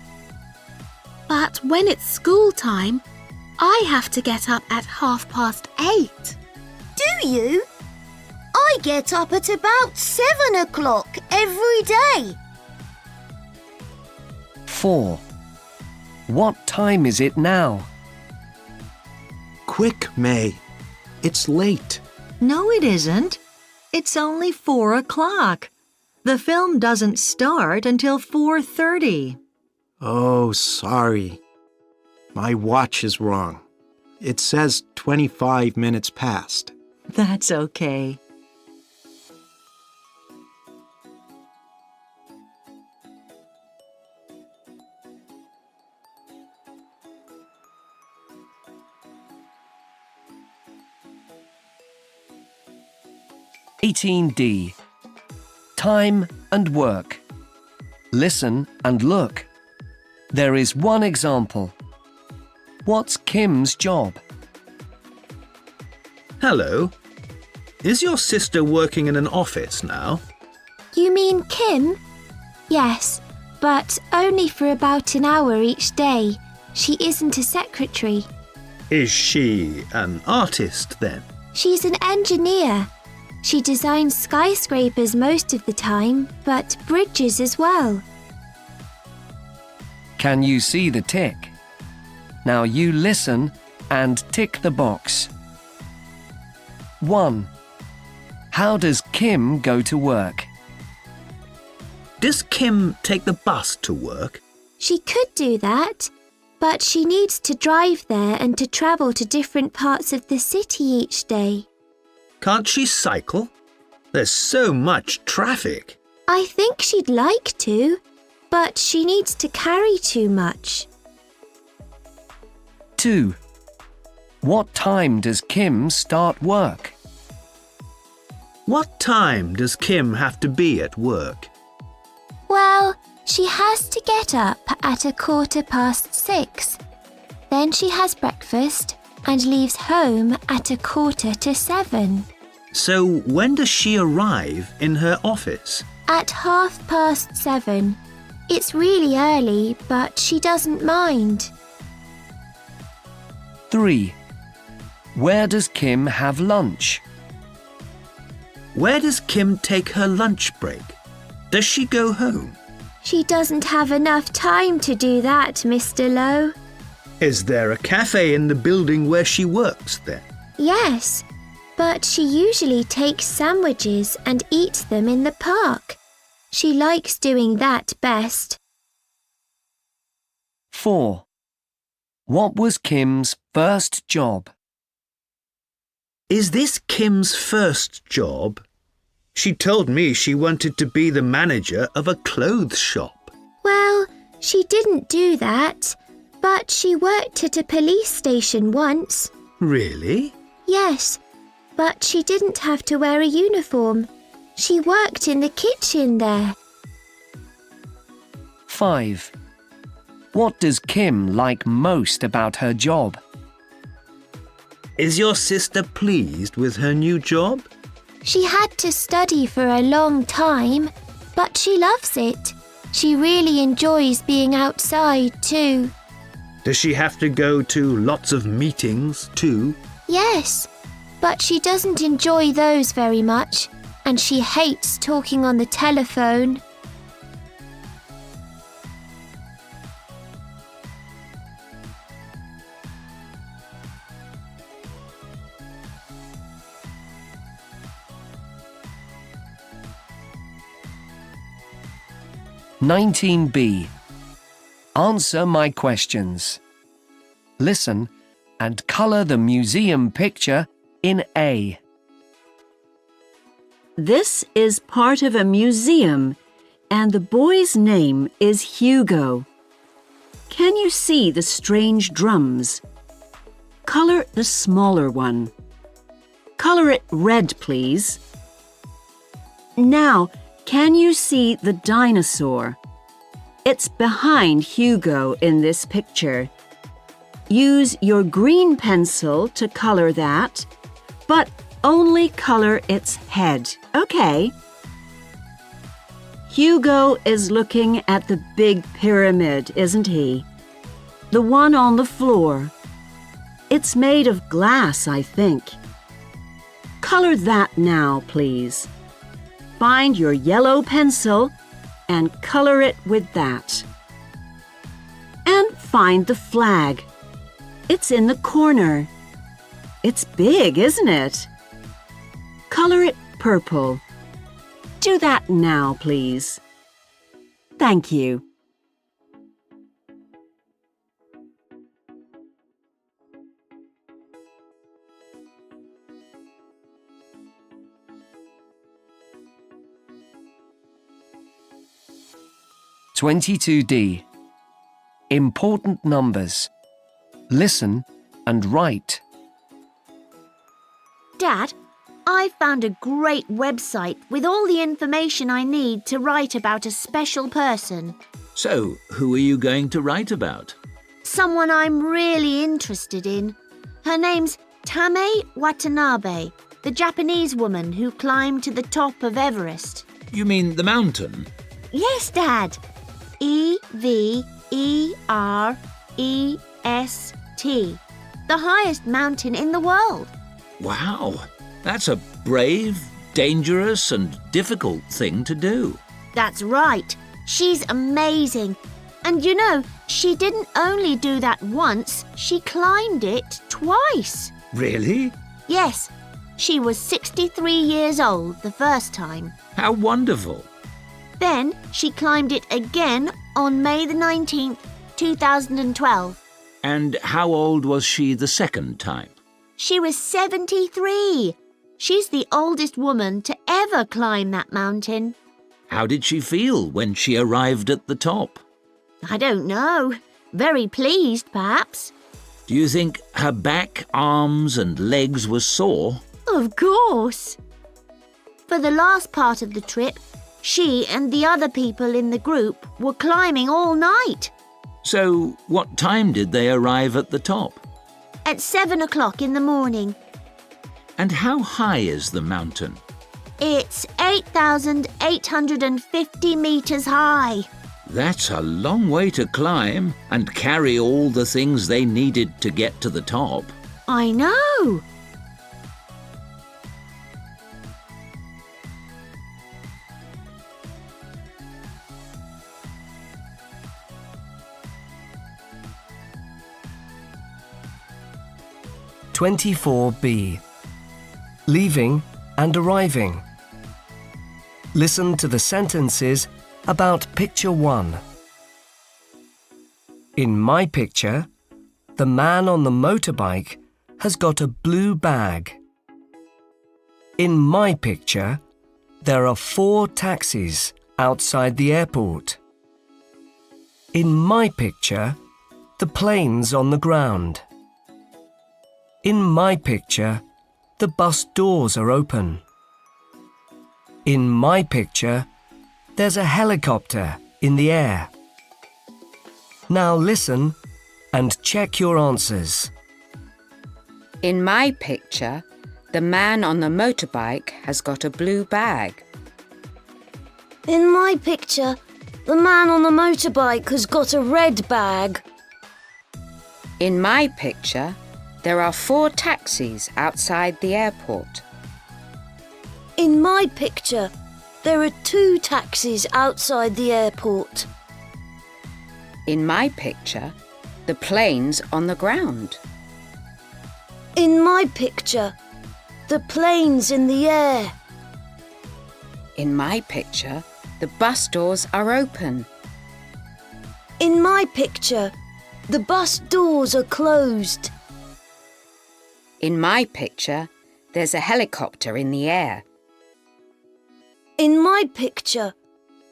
But when it's school time, I have to get up at 8:30. Do you? I get up at about 7 o'clock every day. 4. What time is it now? Quick, May. It's late. No, it isn't. It's only 4 o'clock. The film doesn't start until 4:30. Oh, sorry. My watch is wrong. It says 25 minutes past. That's okay. (18D) Time and work. Listen and look. There is one example. What's Kim's job? Hello. Is your sister working in an office now? You mean Kim? Yes, but only for about an hour each day. She isn't a secretary. Is she an artist then? She's an engineer. She designs skyscrapers most of the time, but bridges as well. Can you see the tick? Now you listen and tick the box. 1. How does Kim go to work? Does Kim take the bus to work? She could do that, but she needs to drive there and to travel to different parts of the city each day. Can't she cycle? There's so much traffic. I think she'd like to, but she needs to carry too much. 2. What time does Kim start work? What time does Kim have to be at work? Well, she has to get up at 6:15. Then she has breakfast and leaves home at 6:45. So when does she arrive in her office? At 7:30. It's really early, but she doesn't mind. 3. Where does Kim have lunch? Where does Kim take her lunch break? Does she go home? She doesn't have enough time to do that, Mr. Lowe. Is there a cafe in the building where she works then? Yes, but she usually takes sandwiches and eats them in the park. She likes doing that best. 4. What was Kim's first job? Is this Kim's first job? She told me she wanted to be the manager of a clothes shop. Well, she didn't do that, but she worked at a police station once. Really? Yes, but she didn't have to wear a uniform. She worked in the kitchen there. 5. What does Kim like most about her job? Is your sister pleased with her new job? She had to study for a long time, but she loves it. She really enjoys being outside too. Does she have to go to lots of meetings too? Yes, but she doesn't enjoy those very much, and she hates talking on the telephone. (19B). Answer my questions. Listen and colour the museum picture in A. This is part of a museum, and the boy's name is Hugo. Can you see the strange drums? Colour the smaller one. Colour it red, please. Now, can you see the dinosaur? It's behind Hugo in this picture. Use your green pencil to colour that, but only colour its head, okay? Hugo is looking at the big pyramid, isn't he? The one on the floor. It's made of glass, I think. Colour that now, please. Find your yellow pencil and colour it with that. And find the flag. It's in the corner. It's big, isn't it? Colour it purple. Do that now, please. Thank you. (22D). Important numbers. Listen and write. Dad, I found a great website with all the information I need to write about a special person. So, who are you going to write about? Someone I'm really interested in. Her name's Tame Watanabe. the Japanese woman who climbed to the top of Everest. You mean the mountain? Yes, Dad. Everest. The highest mountain in the world. Wow, that's a brave, dangerous and difficult thing to do. That's right. She's amazing. And you know, she didn't only do that once, she climbed it twice. Really? Yes, she was 63 years old the first time. How wonderful. Then she climbed it again on May the 19th, 2012. And how old was she the second time? She was 73. She's the oldest woman to ever climb that mountain. How did she feel when she arrived at the top? I don't know. Very pleased, perhaps. Do you think her back, arms and legs were sore? Of course. For the last part of the trip, she and the other people in the group were climbing all night. So, what time did they arrive at the top? At 7 o'clock in the morning. And how high is the mountain? It's 8,850 meters high. That's a long way to climb and carry all the things they needed to get to the top. I know. (24B) Leaving and arriving. Listen to the sentences about picture 1. In my picture, the man on the motorbike has got a blue bag. In my picture, there are 4 taxis outside the airport. In my picture, the plane's on the ground. In my picture, the bus doors are open. In my picture, there's a helicopter in the air. Now listen and check your answers. In my picture, the man on the motorbike has got a blue bag. In my picture, the man on the motorbike has got a red bag. In my picture, there are 4 taxis outside the airport. In my picture, there are 2 taxis outside the airport. In my picture, the plane's on the ground. In my picture, the plane's in the air. In my picture, the bus doors are open. In my picture, the bus doors are closed. In my picture, there's a helicopter in the air. In my picture,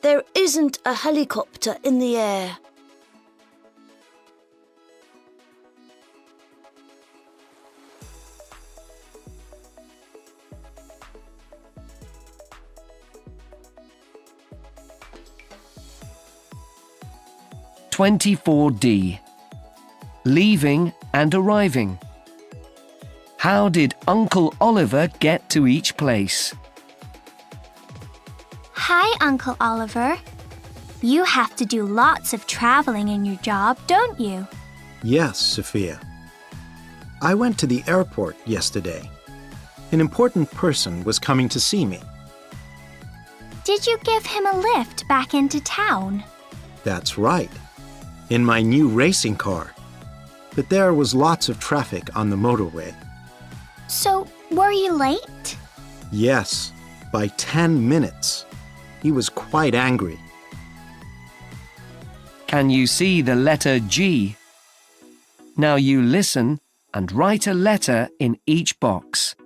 there isn't a helicopter in the air. (24D) Leaving and arriving. How did Uncle Oliver get to each place? Hi, Uncle Oliver. You have to do lots of traveling in your job, don't you? Yes, Sophia. I went to the airport yesterday. An important person was coming to see me. Did you give him a lift back into town? That's right. In my new racing car. But there was lots of traffic on the motorway. So, were you late? Yes, by 10 minutes. He was quite angry. Can you see the letter G? Now you listen and write a letter in each box.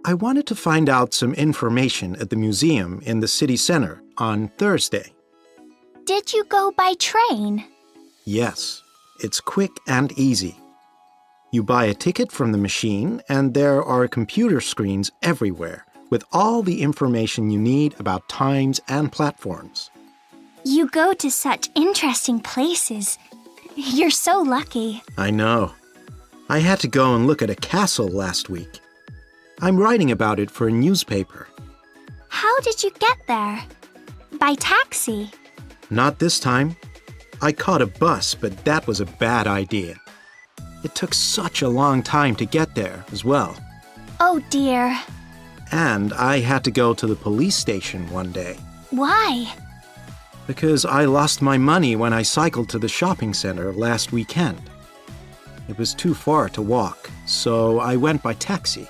I wanted to find out some information at the museum in the city center on Thursday. Did you go by train? Yes, it's quick and easy. You buy a ticket from the machine and there are computer screens everywhere with all the information you need about times and platforms. You go to such interesting places. You're so lucky. I know. I had to go and look at a castle last week. I'm writing about it for a newspaper. How did you get there? By taxi? Not this time. I caught a bus, but that was a bad idea. It took such a long time to get there as well. Oh dear. And I had to go to the police station one day. Why? Because I lost my money when I cycled to the shopping center last weekend. It was too far to walk, so I went by taxi.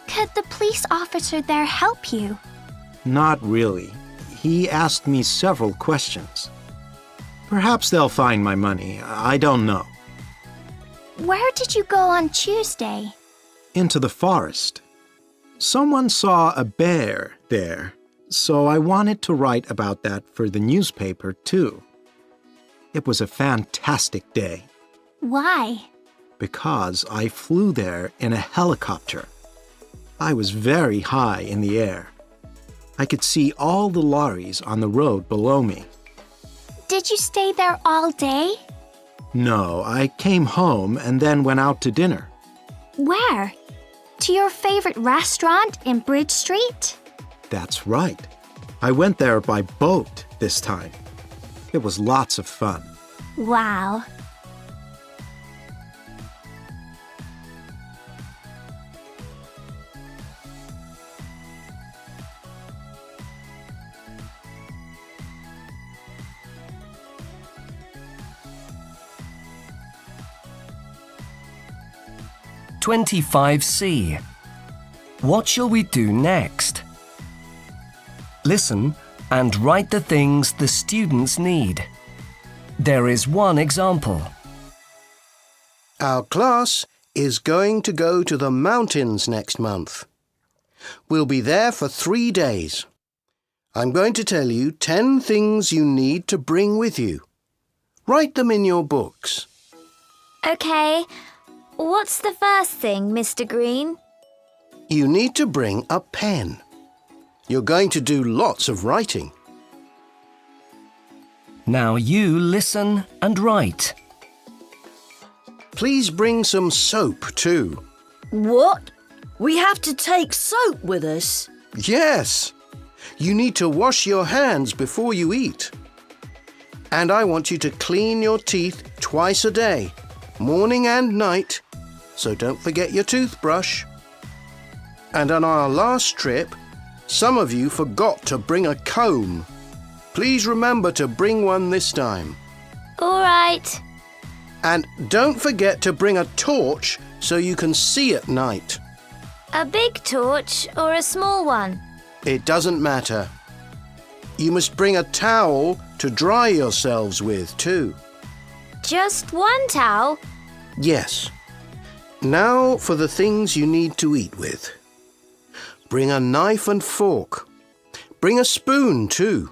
Could the police officer there help you? Not really. He asked me several questions. Perhaps they'll find my money. I don't know. Where did you go on Tuesday? Into the forest. Someone saw a bear there, so I wanted to write about that for the newspaper too. It was a fantastic day. Why? Because I flew there in a helicopter. I was very high in the air. I could see all the lorries on the road below me. Did you stay there all day? No, I came home and then went out to dinner. Where? To your favorite restaurant in Bridge Street? That's right. I went there by boat this time. It was lots of fun. Wow. "25C. What shall we do next?" Listen and write the things the students need. There is one example. Our class is going to go to the mountains next month. We'll be there for 3 days. I'm going to tell you 10 things you need to bring with you. Write them in your books. Okay. What's the first thing, Mr. Green? You need to bring a pen. You're going to do lots of writing. Now you listen and write. Please bring some soap too. What? We have to take soap with us? Yes. You need to wash your hands before you eat. And I want you to clean your teeth twice a day, morning and night, so don't forget your toothbrush. And on our last trip, some of you forgot to bring a comb. Please remember to bring one this time. All right. And don't forget to bring a torch so you can see at night. A big torch or a small one? It doesn't matter. You must bring a towel to dry yourselves with too. Just one towel? Yes. Now for the things you need to eat with. Bring a knife and fork. Bring a spoon too.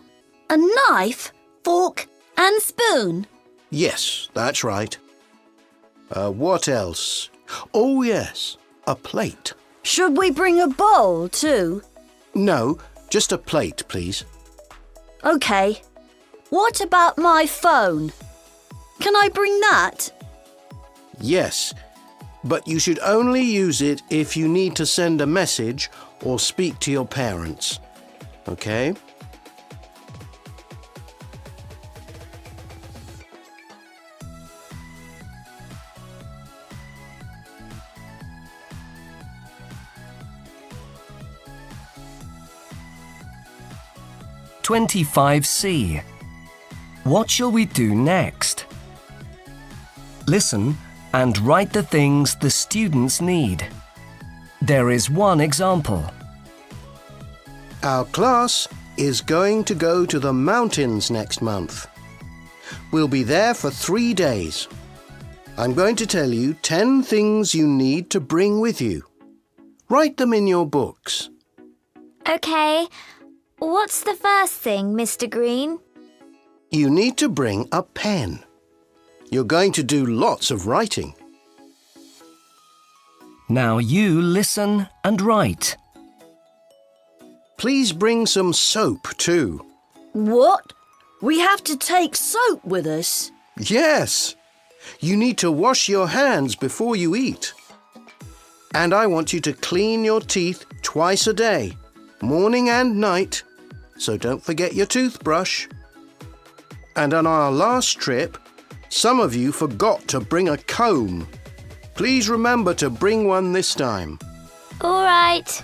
A knife, fork and spoon? Yes, that's right. What else? Oh yes, a plate. Should we bring a bowl too? No, just a plate, please. Okay. What about my phone? Can I bring that? Yes, but you should only use it if you need to send a message or speak to your parents. Okay? "25C. What shall we do next?" Listen and write the things the students need. There is one example. Our class is going to go to the mountains next month. We'll be there for 3 days. I'm going to tell you 10 things you need to bring with you. Write them in your books. Okay. What's the first thing, Mr. Green? You need to bring a pen. You're going to do lots of writing. Now you listen and write. Please bring some soap too. What? We have to take soap with us? Yes. You need to wash your hands before you eat. And I want you to clean your teeth twice a day, morning and night, so don't forget your toothbrush. And on our last trip, some of you forgot to bring a comb. Please remember to bring one this time. All right.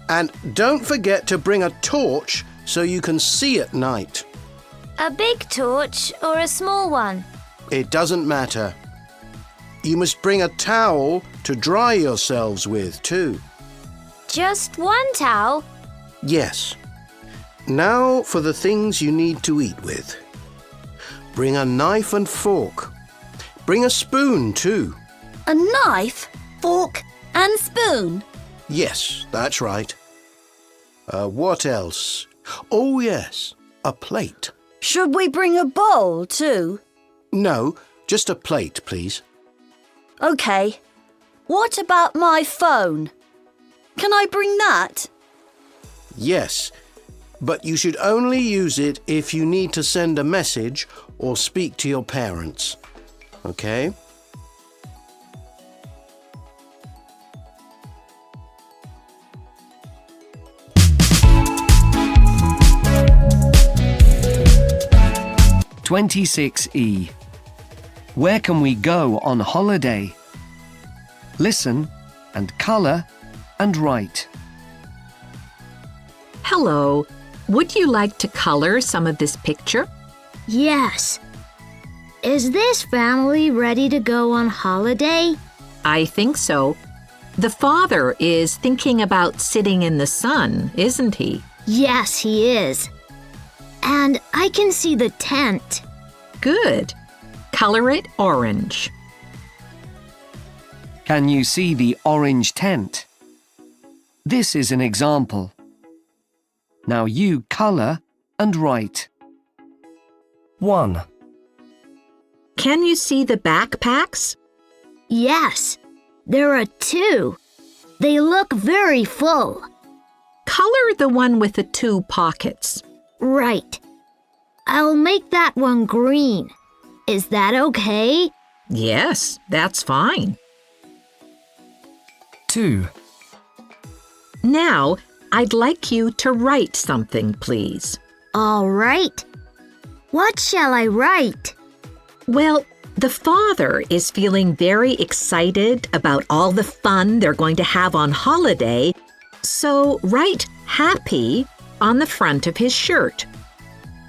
And don't forget to bring a torch so you can see at night. A big torch or a small one? It doesn't matter. You must bring a towel to dry yourselves with too. Just one towel? Yes. Now for the things you need to eat with. Bring a knife and fork. Bring a spoon too. A knife, fork, and spoon? Yes, that's right. What else? Oh yes, a plate. Should we bring a bowl too? No, just a plate, please. OK. What about my phone? Can I bring that? Yes, but you should only use it if you need to send a message or speak to your parents. OK? (26E). Where can we go on holiday? Listen and colour and write. Hello. Would you like to color some of this picture? Yes. Is this family ready to go on holiday? I think so. The father is thinking about sitting in the sun, isn't he? Yes, he is. And I can see the tent. Good. Color it orange. Can you see the orange tent? This is an example. Now you colour and write. 1. Can you see the backpacks? Yes, there are 2. They look very full. Color the one with the 2 pockets. Right. I'll make that one green. Is that okay? Yes, that's fine. 2. Now, I'd like you to write something, please. All right. What shall I write? Well, the father is feeling very excited about all the fun they're going to have on holiday, so write happy on the front of his shirt.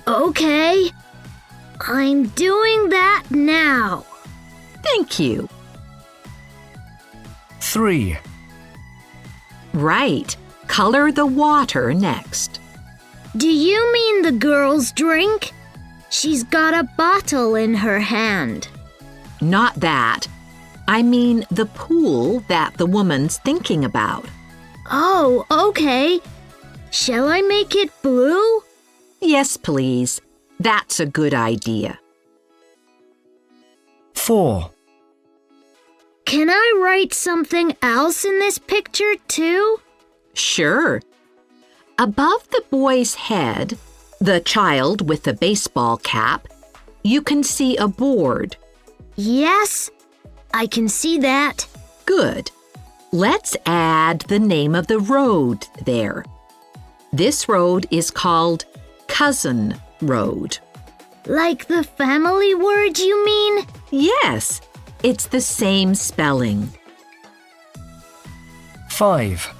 Okay. I'm doing that now. Thank you. 3. Right. Color the water next. Do you mean the girl's drink? She's got a bottle in her hand. Not that. I mean the pool that the woman's thinking about. Oh, okay. Shall I make it blue? Yes, please. That's a good idea. 4. Can I write something else in this picture too? Sure. Above the boy's head, the child with the baseball cap, you can see a board. Yes, I can see that. Good. Let's add the name of the road there. This road is called Cousin Road. Like the family word, you mean? Yes, it's the same spelling. 5.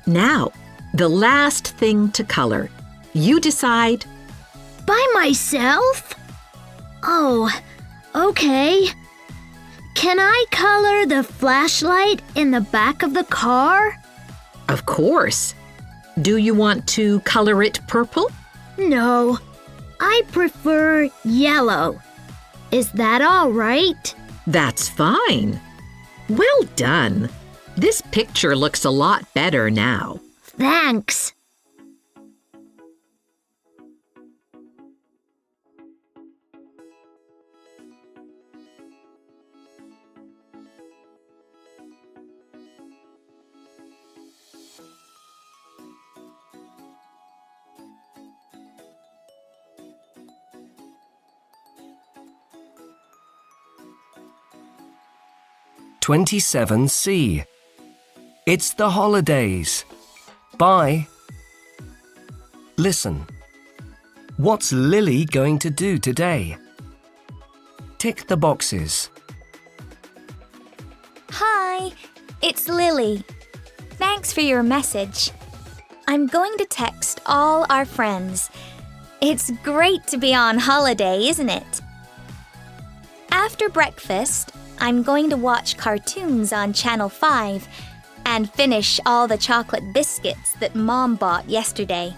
Now, the last thing to color. You decide. By myself? Oh, okay. Can I color the flashlight in the back of the car? Of course. Do you want to color it purple? No, I prefer yellow. Is that all right? That's fine. Well done. This picture looks a lot better now. Thanks. 27C. It's the holidays. Bye. Listen. What's Lily going to do today? Tick the boxes. Hi, it's Lily. Thanks for your message. I'm going to text all our friends. It's great to be on holiday, isn't it? After breakfast, I'm going to watch cartoons on Channel 5 and finish all the chocolate biscuits that Mom bought yesterday.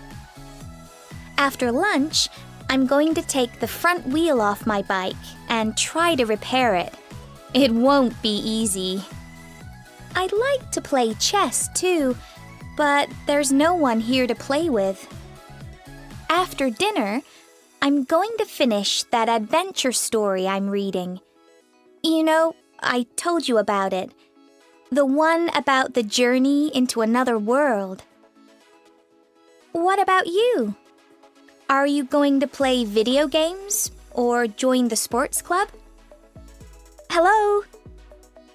After lunch, I'm going to take the front wheel off my bike and try to repair it. It won't be easy. I'd like to play chess too, but there's no one here to play with. After dinner, I'm going to finish that adventure story I'm reading. You know, I told you about it. The one about the journey into another world. What about you? Are you going to play video games or join the sports club? Hello?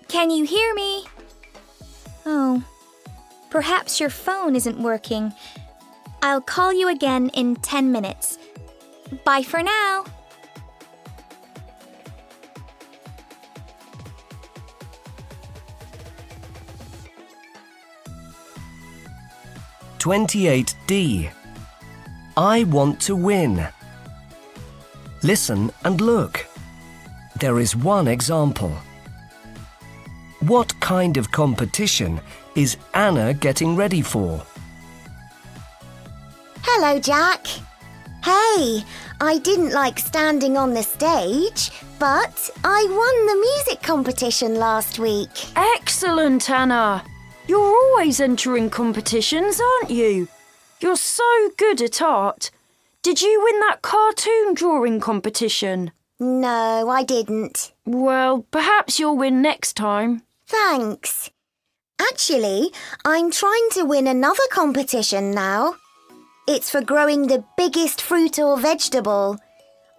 Can you hear me? Oh, perhaps your phone isn't working. I'll call you again in 10 minutes. Bye for now. D. I want to win. Listen and look. There is one example. What kind of competition is Anna getting ready for? Hello, Jack. Hey, I didn't like standing on the stage, but I won the music competition last week. Excellent, Anna. You're always entering competitions, aren't you? You're so good at art. Did you win that cartoon drawing competition? No, I didn't. Well, perhaps you'll win next time. Thanks. Actually, I'm trying to win another competition now. It's for growing the biggest fruit or vegetable.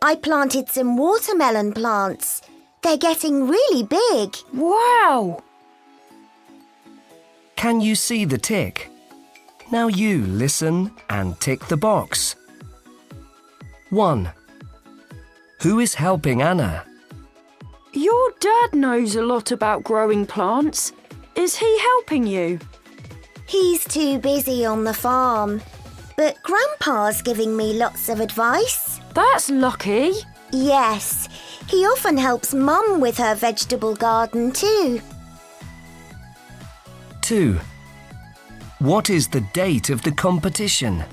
I planted some watermelon plants. They're getting really big. Wow! Can you see the tick? Now you listen and tick the box. 1. Who is helping Anna? Your dad knows a lot about growing plants. Is he helping you? He's too busy on the farm. But Grandpa's giving me lots of advice. That's lucky. Yes, he often helps Mum with her vegetable garden too. 2. What is the date of the competition?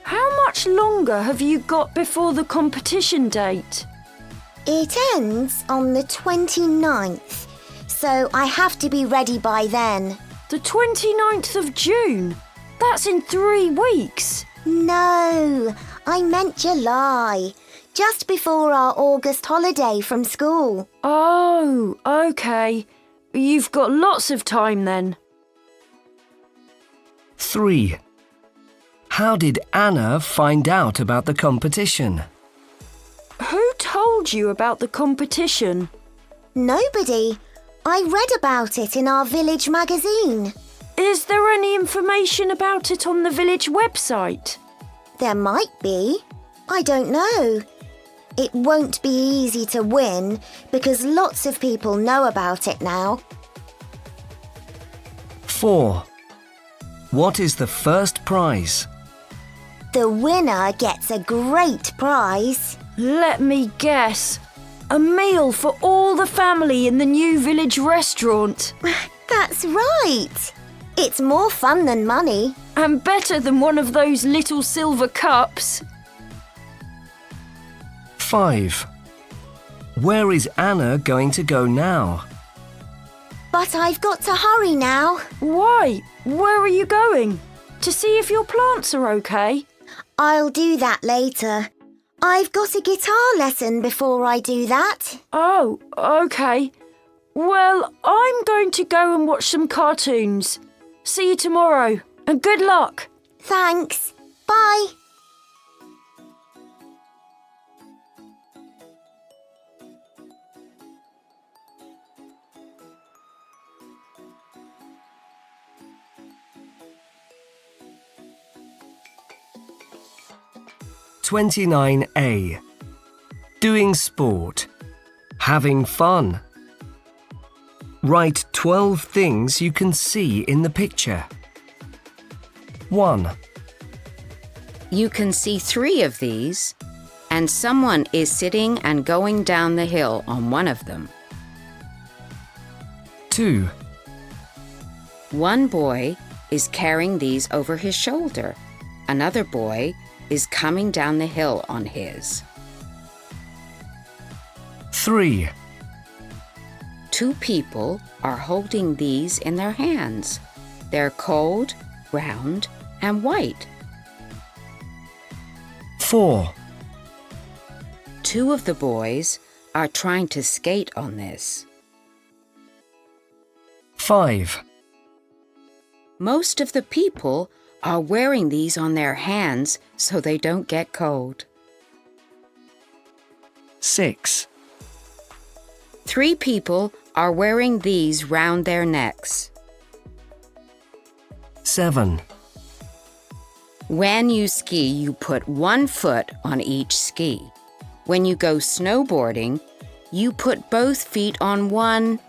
How much longer have you got before the competition date? It ends on the 29th, so I have to be ready by then. The 29th of June? That's in 3 weeks. No, I meant July, just before our August holiday from school. Oh, OK. You've got lots of time then. 3. How did Anna find out about the competition? Who told you about the competition? Nobody. I read about it in our village magazine. Is there any information about it on the village website? There might be. I don't know. It won't be easy to win because lots of people know about it now. 4. What is the first prize? The winner gets a great prize. Let me guess. A meal for all the family in the new village restaurant. That's right. It's more fun than money. And better than one of those little silver cups. 5. Where is Anna going to go now? But I've got to hurry now. Why? Where are you going? To see if your plants are okay? I'll do that later. I've got a guitar lesson before I do that. Oh, OK. Well, I'm going to go and watch some cartoons. See you tomorrow, and good luck. Thanks. Bye. 29A. Doing sport. Having fun. Write 12 things you can see in the picture. 1. You can see 3 of these, and someone is sitting and going down the hill on one of them. 2. One boy is carrying these over his shoulder. Another boy is coming down the hill on his. 3. 2 people are holding these in their hands. They're cold, round, and white. 4. 2 of the boys are trying to skate on this. 5. Most of the people are wearing these on their hands so they don't get cold. 6. 3 people are wearing these round their necks. 7. When you ski, you put 1 foot on each ski. When you go snowboarding, you put both feet on one.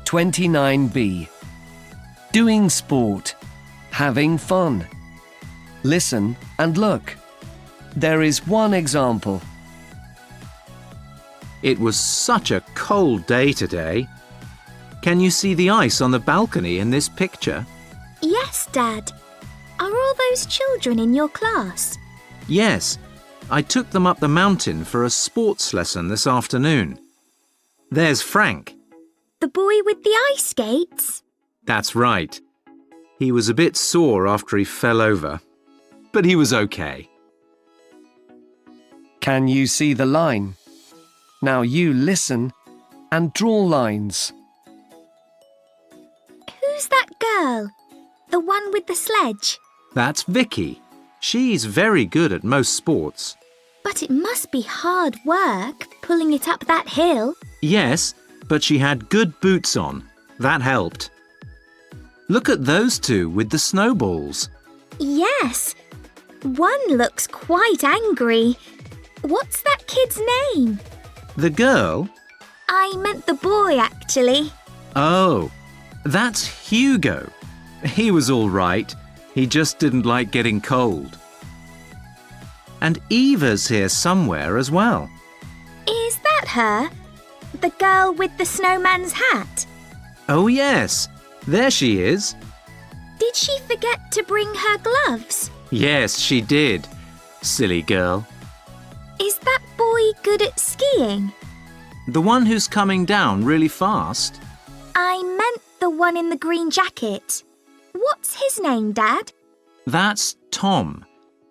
(29B). Doing sport. Having fun. Listen and look. There is one example. It was such a cold day today. Can you see the ice on the balcony in this picture? Yes, Dad. Are all those children in your class? Yes, I took them up the mountain for a sports lesson this afternoon. There's Frank. The boy with the ice skates? That's right. He was a bit sore after he fell over, but he was okay. Can you see the line? Now you listen and draw lines. Who's that girl? The one with the sledge? That's Vicky. She's very good at most sports. But it must be hard work pulling it up that hill. Yes, but she had good boots on. That helped. Look at those 2 with the snowballs. Yes. One looks quite angry. What's that kid's name? The girl? I meant the boy, actually. Oh, that's Hugo. He was all right. He just didn't like getting cold. And Eva's here somewhere as well. Is that her? The girl with the snowman's hat? Oh, yes. There she is. Did she forget to bring her gloves? Yes, she did. Silly girl. Is that boy good at skiing? The one who's coming down really fast? I meant the one in the green jacket. What's his name, Dad? That's Tom.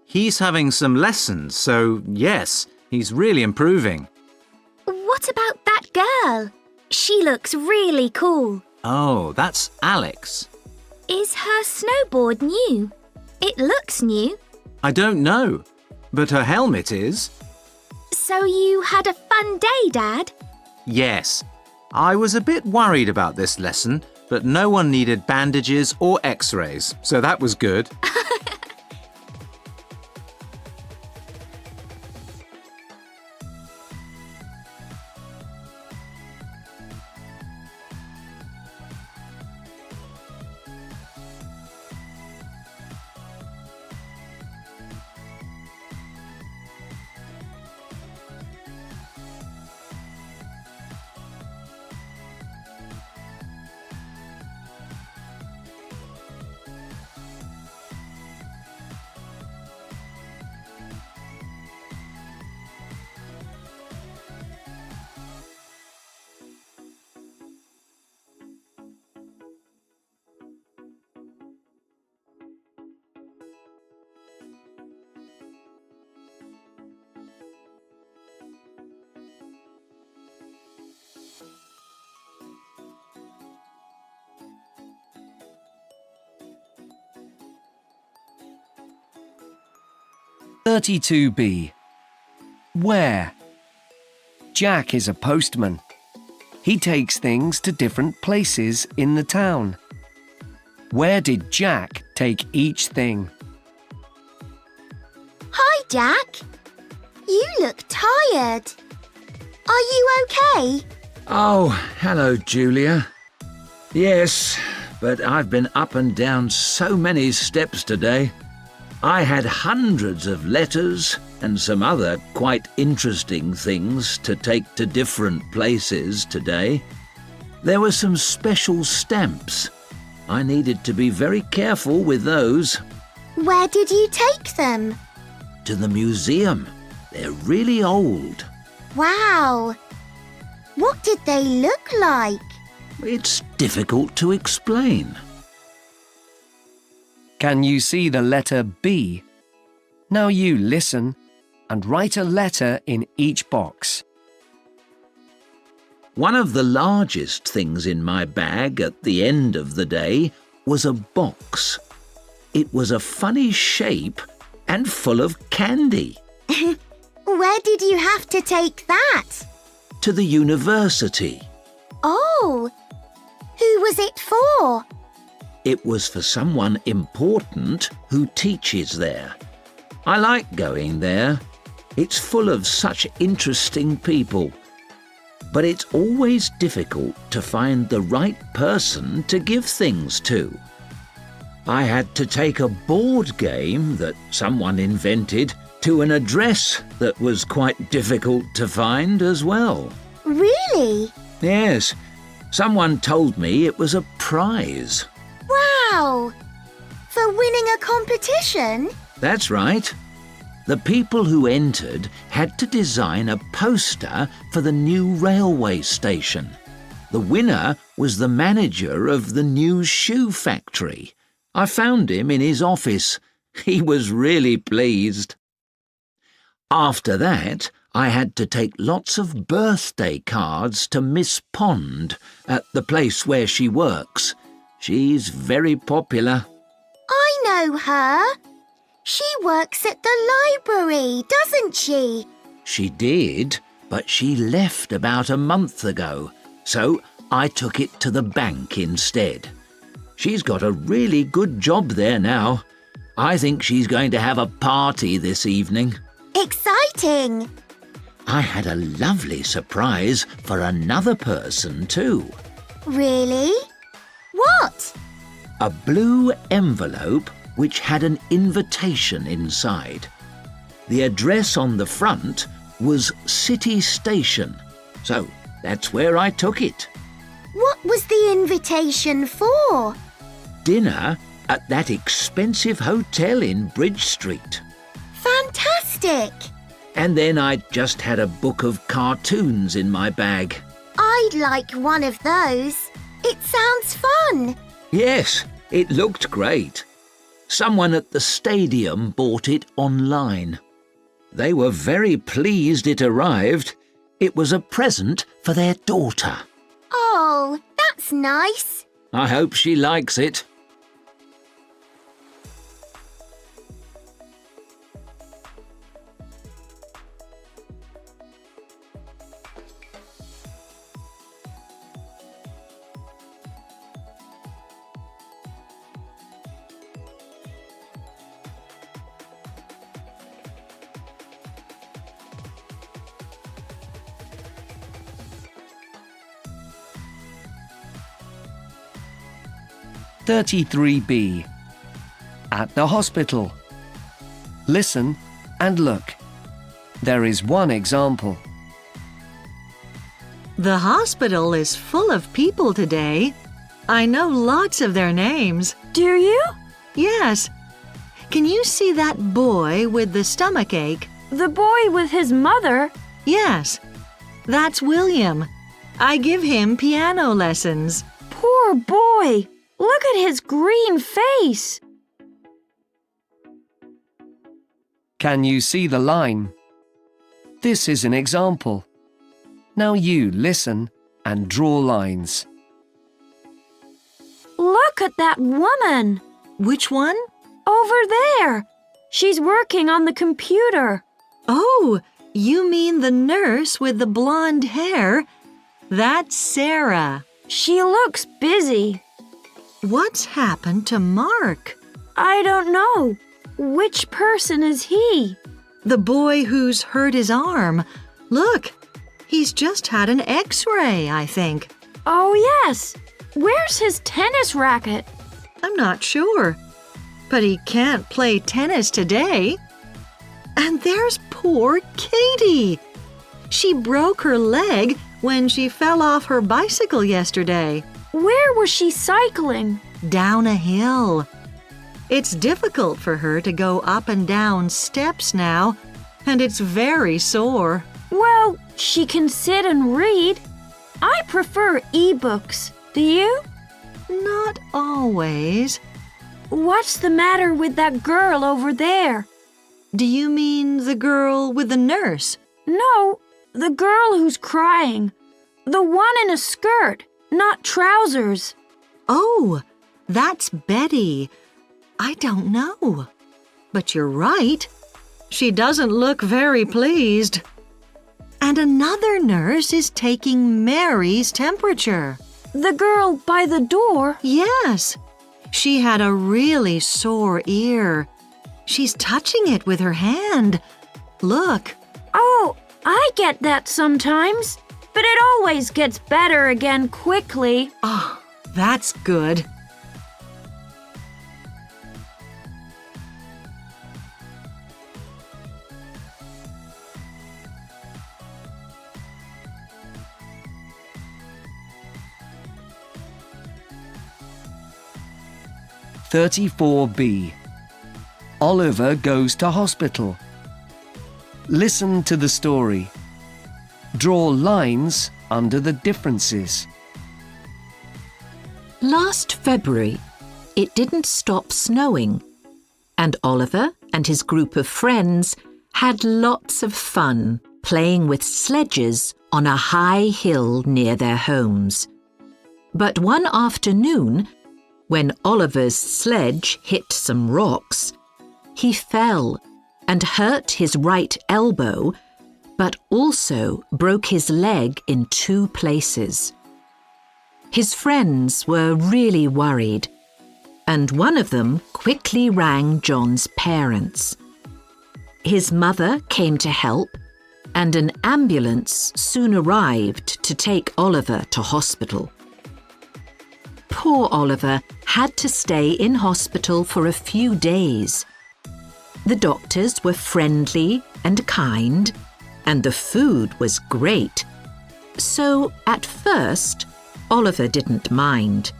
He's having some lessons, so yes, he's really improving. What about that girl? She looks really cool. Oh, that's Alex. Is her snowboard new? It looks new. I don't know, but her helmet is. So you had a fun day, Dad? Yes. I was a bit worried about this lesson, but no one needed bandages or x-rays, so that was good. 32B. Where? Jack is a postman. He takes things to different places in the town. Where did Jack take each thing? Hi, Jack. You look tired. Are you okay? Oh, hello, Julia. Yes, but I've been up and down so many steps today. I had hundreds of letters and some other quite interesting things to take to different places today. There were some special stamps. I needed to be very careful with those. Where did you take them? To the museum. They're really old. Wow. What did they look like? It's difficult to explain. Can you see the letter B? Now you listen and write a letter in each box. One of the largest things in my bag at the end of the day was a box. It was a funny shape and full of candy. Where did you have to take that? To the university. Oh, who was it for? It was for someone important who teaches there. I like going there. It's full of such interesting people. But it's always difficult to find the right person to give things to. I had to take a board game that someone invented to an address that was quite difficult to find as well. Really? Yes, someone told me it was a prize. Wow! For winning a competition? That's right. The people who entered had to design a poster for the new railway station. The winner was the manager of the new shoe factory. I found him in his office. He was really pleased. After that, I had to take lots of birthday cards to Miss Pond at the place where she works. She's very popular. I know her. She works at the library, doesn't she? She did, but she left about a month ago, so I took it to the bank instead. She's got a really good job there now. I think she's going to have a party this evening. Exciting! I had a lovely surprise for another person too. Really? What? A blue envelope which had an invitation inside. The address on the front was City Station, so that's where I took it. What was the invitation for? Dinner at that expensive hotel in Bridge Street. Fantastic! And then I just had a book of cartoons in my bag. I'd like one of those. It sounds fun. Yes, it looked great. Someone at the stadium bought it online. They were very pleased it arrived. It was a present for their daughter. Oh, that's nice. I hope she likes it. (33B) At the hospital. Listen and look. There is one example. The hospital is full of people today. I know lots of their names. Do you? Yes. Can you see that boy with the stomachache? The boy with his mother? Yes. That's William. I give him piano lessons. Poor boy! Look at his green face. Can you see the line? This is an example. Now you listen and draw lines. Look at that woman. Which one? Over there. She's working on the computer. Oh, You mean the nurse with the blonde hair? That's Sarah. She looks busy. What's happened to Mark? I don't know. Which person is he? The boy who's hurt his arm. Look, he's just had an X-ray, I think. Oh, yes. Where's his tennis racket? I'm not sure, but he can't play tennis today. And there's poor Katie. She broke her leg when she fell off her bicycle yesterday. Where was she cycling? Down a hill. It's difficult for her to go up and down steps now, and it's very sore. Well, she can sit and read. I prefer e-books. Do you? Not always. What's the matter with that girl over there? Do you mean the girl with the nurse? No, the girl who's crying. The one in a skirt, not trousers. Oh, that's Betty. I don't know. But you're right. She doesn't look very pleased. And another nurse is taking Mary's temperature. The girl by the door? Yes. She had a really sore ear. She's touching it with her hand. Look. Oh, I get that sometimes, but it always gets better again quickly. Oh, that's good. (34B). Oliver goes to hospital. Listen to the story. Draw lines under the differences. Last February, it didn't stop snowing, and Oliver and his group of friends had lots of fun playing with sledges on a high hill near their homes. But one afternoon, when Oliver's sledge hit some rocks, he fell and hurt his right elbow, but also broke his leg in 2 places. His friends were really worried, and one of them quickly rang John's parents. His mother came to help, and an ambulance soon arrived to take Oliver to hospital. Poor Oliver had to stay in hospital for a few days. The doctors were friendly and kind, and the food was great. So at first, Oliver didn't mind.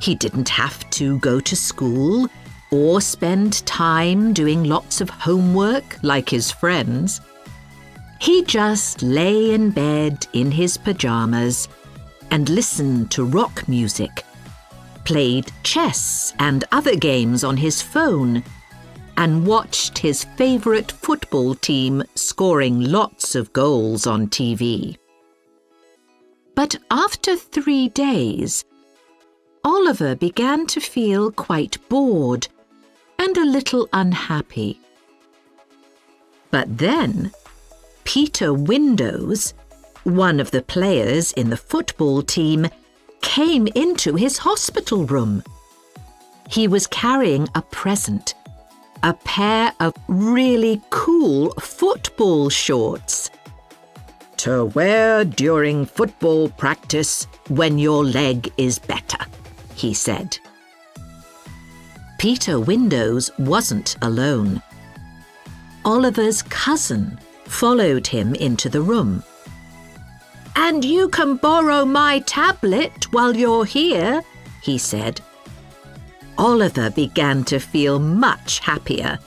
He didn't have to go to school or spend time doing lots of homework like his friends. He just lay in bed in his pajamas and listened to rock music, played chess and other games on his phone, and watched his favourite football team scoring lots of goals on TV. But after 3 days, Oliver began to feel quite bored and a little unhappy. But then, Peter Windows, one of the players in the football team, came into his hospital room. He was carrying a present, a pair of really cool football shorts to wear during football practice when your leg is better, he said. Peter Windows wasn't alone. Oliver's cousin followed him into the room. "And you can borrow my tablet while you're here," he said. Oliver began to feel much happier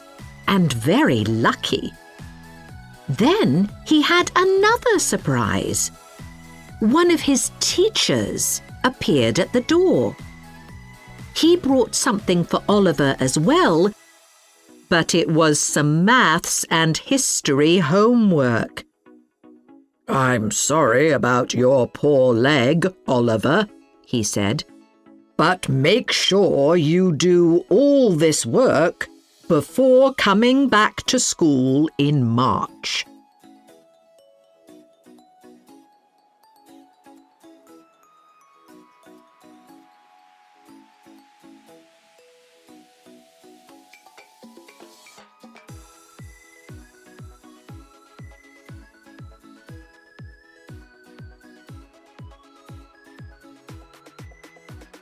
and very lucky. Then he had another surprise. One of his teachers appeared at the door. He brought something for Oliver as well, but it was some maths and history homework. "I'm sorry about your poor leg, Oliver," he said, "but make sure you do all this work before coming back to school in March."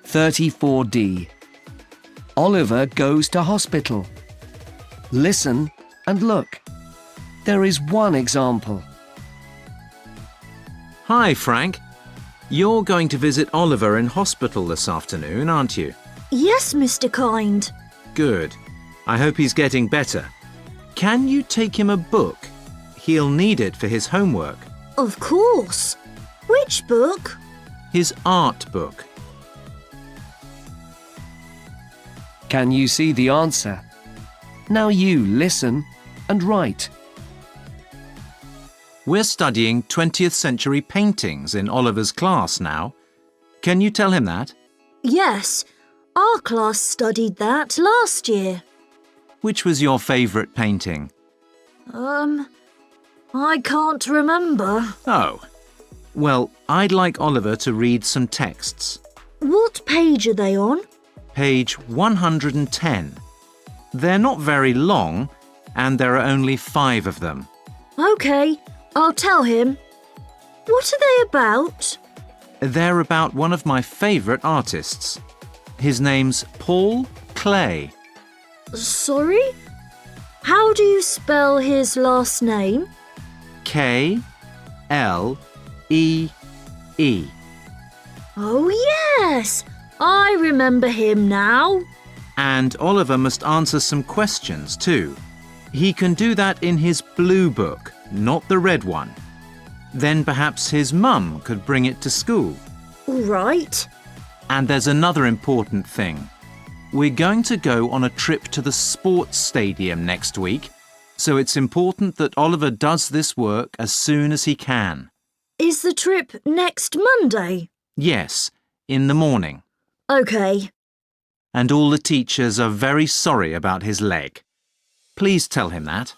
34D. Oliver goes to hospital. Listen and look. There is one example. Hi, Frank. You're going to visit Oliver in hospital this afternoon, aren't you? Yes, Mr. Kind. Good. I hope he's getting better. Can you take him a book? He'll need it for his homework. Of course. Which book? His art book. Can you see the answer? Now you listen and write. We're studying 20th century paintings in Oliver's class now. Can you tell him that? Yes, our class studied that last year. Which was your favourite painting? I can't remember. Oh. Well, I'd like Oliver to read some texts. What page are they on? Page 110. They're not very long, and there are only 5 of them. OK, I'll tell him. What are they about? They're about one of my favourite artists. His name's Paul Klee. Sorry? How do you spell his last name? K-L-E-E. Oh, yes! I remember him now. And Oliver must answer some questions too. He can do that in his blue book, not the red one. Then perhaps his mum could bring it to school. All right. And there's another important thing. We're going to go on a trip to the sports stadium next week, so it's important that Oliver does this work as soon as he can. Is the trip next Monday? Yes, in the morning. OK. And all the teachers are very sorry about his leg. Please tell him that.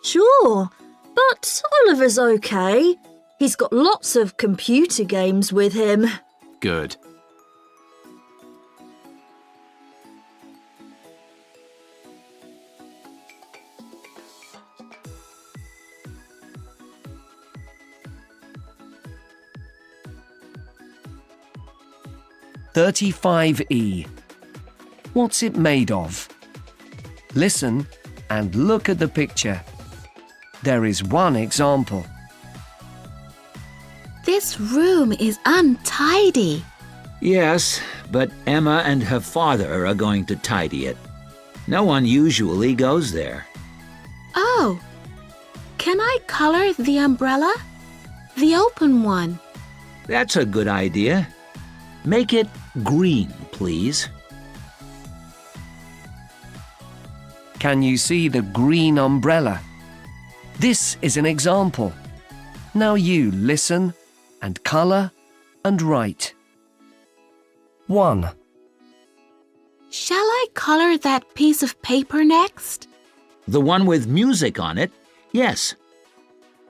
Sure, but Oliver's OK. He's got lots of computer games with him. Good. (35E). What's it made of? Listen and look at the picture. There is one example. This room is untidy. Yes, but Emma and her father are going to tidy it. No one usually goes there. Oh, can I color the umbrella? The open one. That's a good idea. Make it green, please. Can you see the green umbrella? This is an example. Now you listen and colour and write. 1. Shall I color that piece of paper next? The one with music on it? Yes.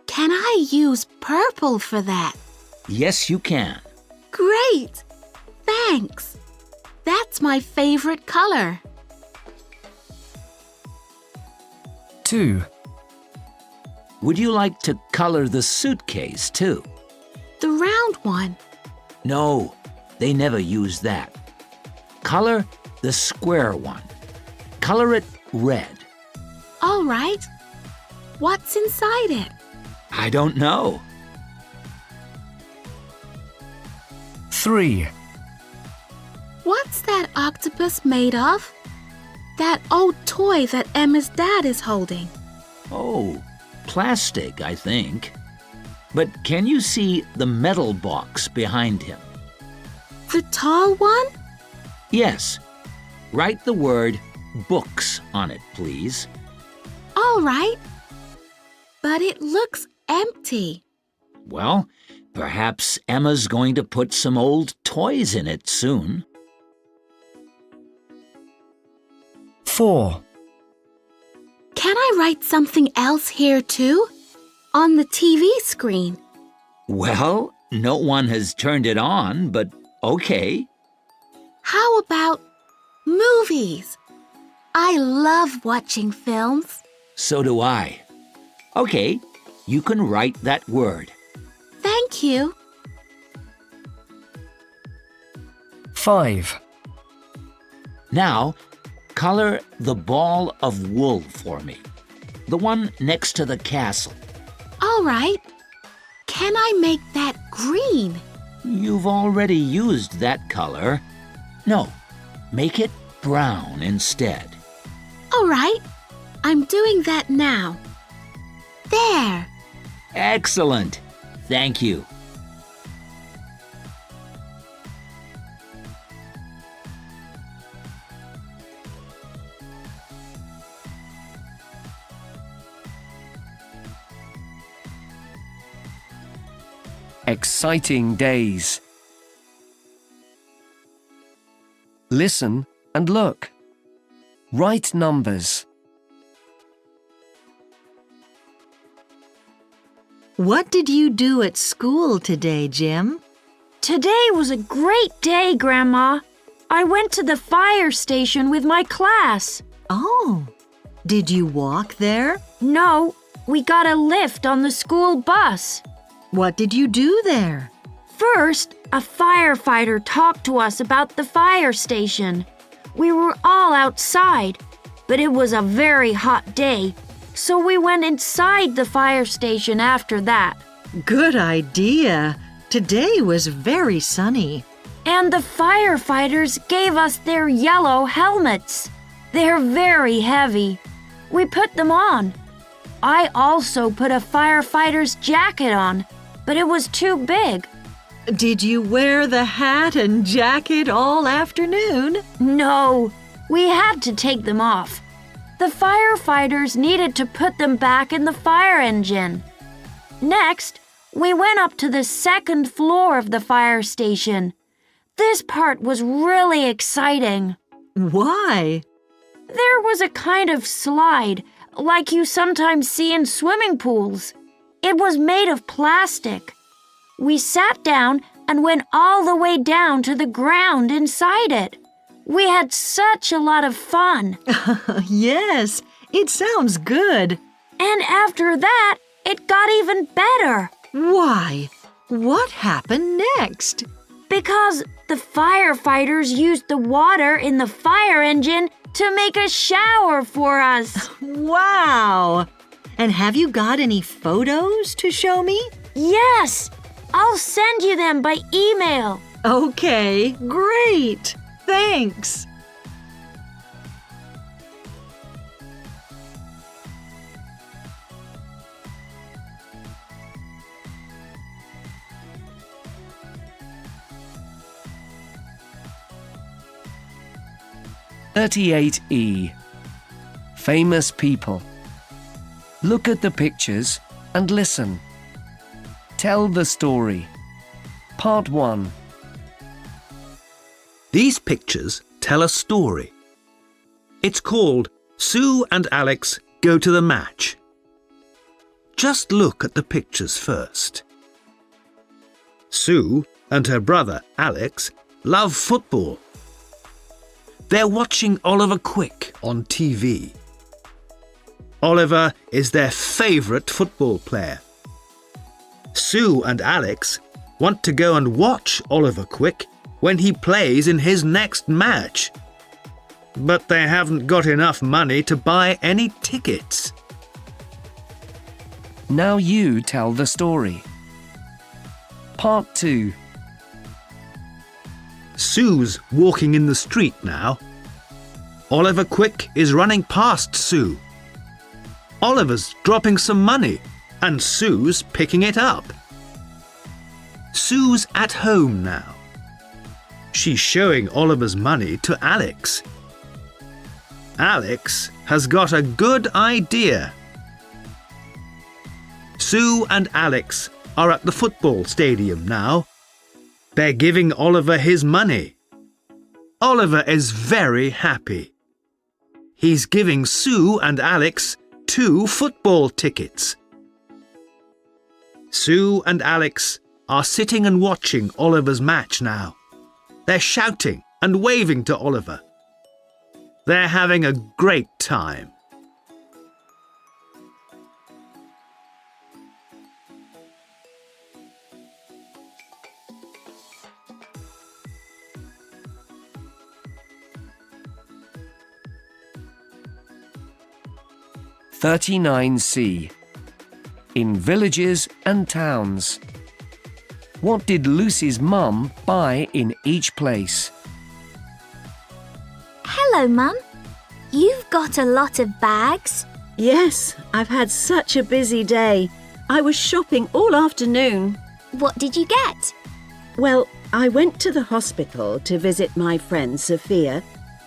Can I use purple for that? Yes, you can. Great! Thanks. That's my favorite color. 2. Would you like to color the suitcase, too? The round one. No, they never use that. Color the square one. Color it red. All right. What's inside it? I don't know. 3. What's that octopus made of? That old toy that Emma's dad is holding. Oh, plastic, I think. But can you see the metal box behind him? The tall one? Yes. Write the word books on it, please. All right. But it looks empty. Well, perhaps Emma's going to put some old toys in it soon. 4. Can I write something else here too? On the TV screen. Well, no one has turned it on, but okay. How about movies? I love watching films. So do I. Okay, you can write that word. Thank you. 5. Now, color the ball of wool for me. The one next to the castle. All right. Can I make that green? You've already used that color. No, make it brown instead. All right. I'm doing that now. There. Excellent. Thank you. Exciting days. Listen and look. Write numbers. What did you do at school today, Jim? Today was a great day, Grandma. I went to the fire station with my class. Oh, did you walk there? No, we got a lift on the school bus. What did you do there? First, a firefighter talked to us about the fire station. We were all outside, but it was a very hot day, so we went inside the fire station after that. Good idea. Today was very sunny. And the firefighters gave us their yellow helmets. They're very heavy. We put them on. I also put a firefighter's jacket on, but it was too big. Did you wear the hat and jacket all afternoon? No, we had to take them off. The firefighters needed to put them back in the fire engine. Next, we went up to the second floor of the fire station. This part was really exciting. Why? There was a kind of slide, like you sometimes see in swimming pools. It was made of plastic. We sat down and went all the way down to the ground inside it. We had such a lot of fun. Yes, it sounds good. And after that, it got even better. Why? What happened next? Because the firefighters used the water in the fire engine to make a shower for us. Wow! And have you got any photos to show me? Yes! I'll send you them by email. Okay, great! Thanks! E. Famous people. Look at the pictures and listen. Tell the story. Part 1. These pictures tell a story. It's called Sue and Alex Go to the Match. Just look at the pictures first. Sue and her brother Alex love football. They're watching Oliver Quick on TV. Oliver is their favourite football player. Sue and Alex want to go and watch Oliver Quick when he plays in his next match. But they haven't got enough money to buy any tickets. Now you tell the story. Part 2. Sue's walking in the street now. Oliver Quick is running past Sue. Oliver's dropping some money and Sue's picking it up. Sue's at home now. She's showing Oliver's money to Alex. Alex has got a good idea. Sue and Alex are at the football stadium now. They're giving Oliver his money. Oliver is very happy. He's giving Sue and Alex 2 football tickets. Sue and Alex are sitting and watching Oliver's match now. They're shouting and waving to Oliver. They're having a great time. 39C. In villages and towns. What did Lucy's mum buy in each place? Hello, Mum. You've got a lot of bags. Yes, I've had such a busy day. I was shopping all afternoon. What did you get? Well, I went to the hospital to visit my friend Sophia,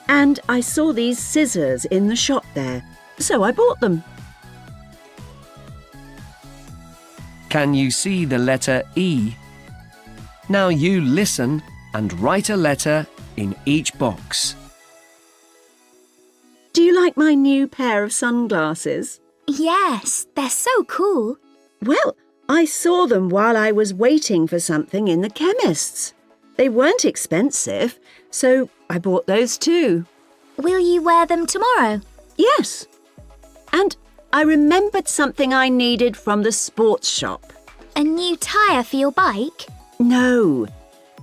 and I saw these scissors in the shop there, so I bought them. Can you see the letter E? Now you listen and write a letter in each box. Do you like my new pair of sunglasses? Yes, they're so cool. Well, I saw them while I was waiting for something in the chemist's. They weren't expensive, so I bought those too. Will you wear them tomorrow? Yes. And I remembered something I needed from the sports shop. A new tyre for your bike? No.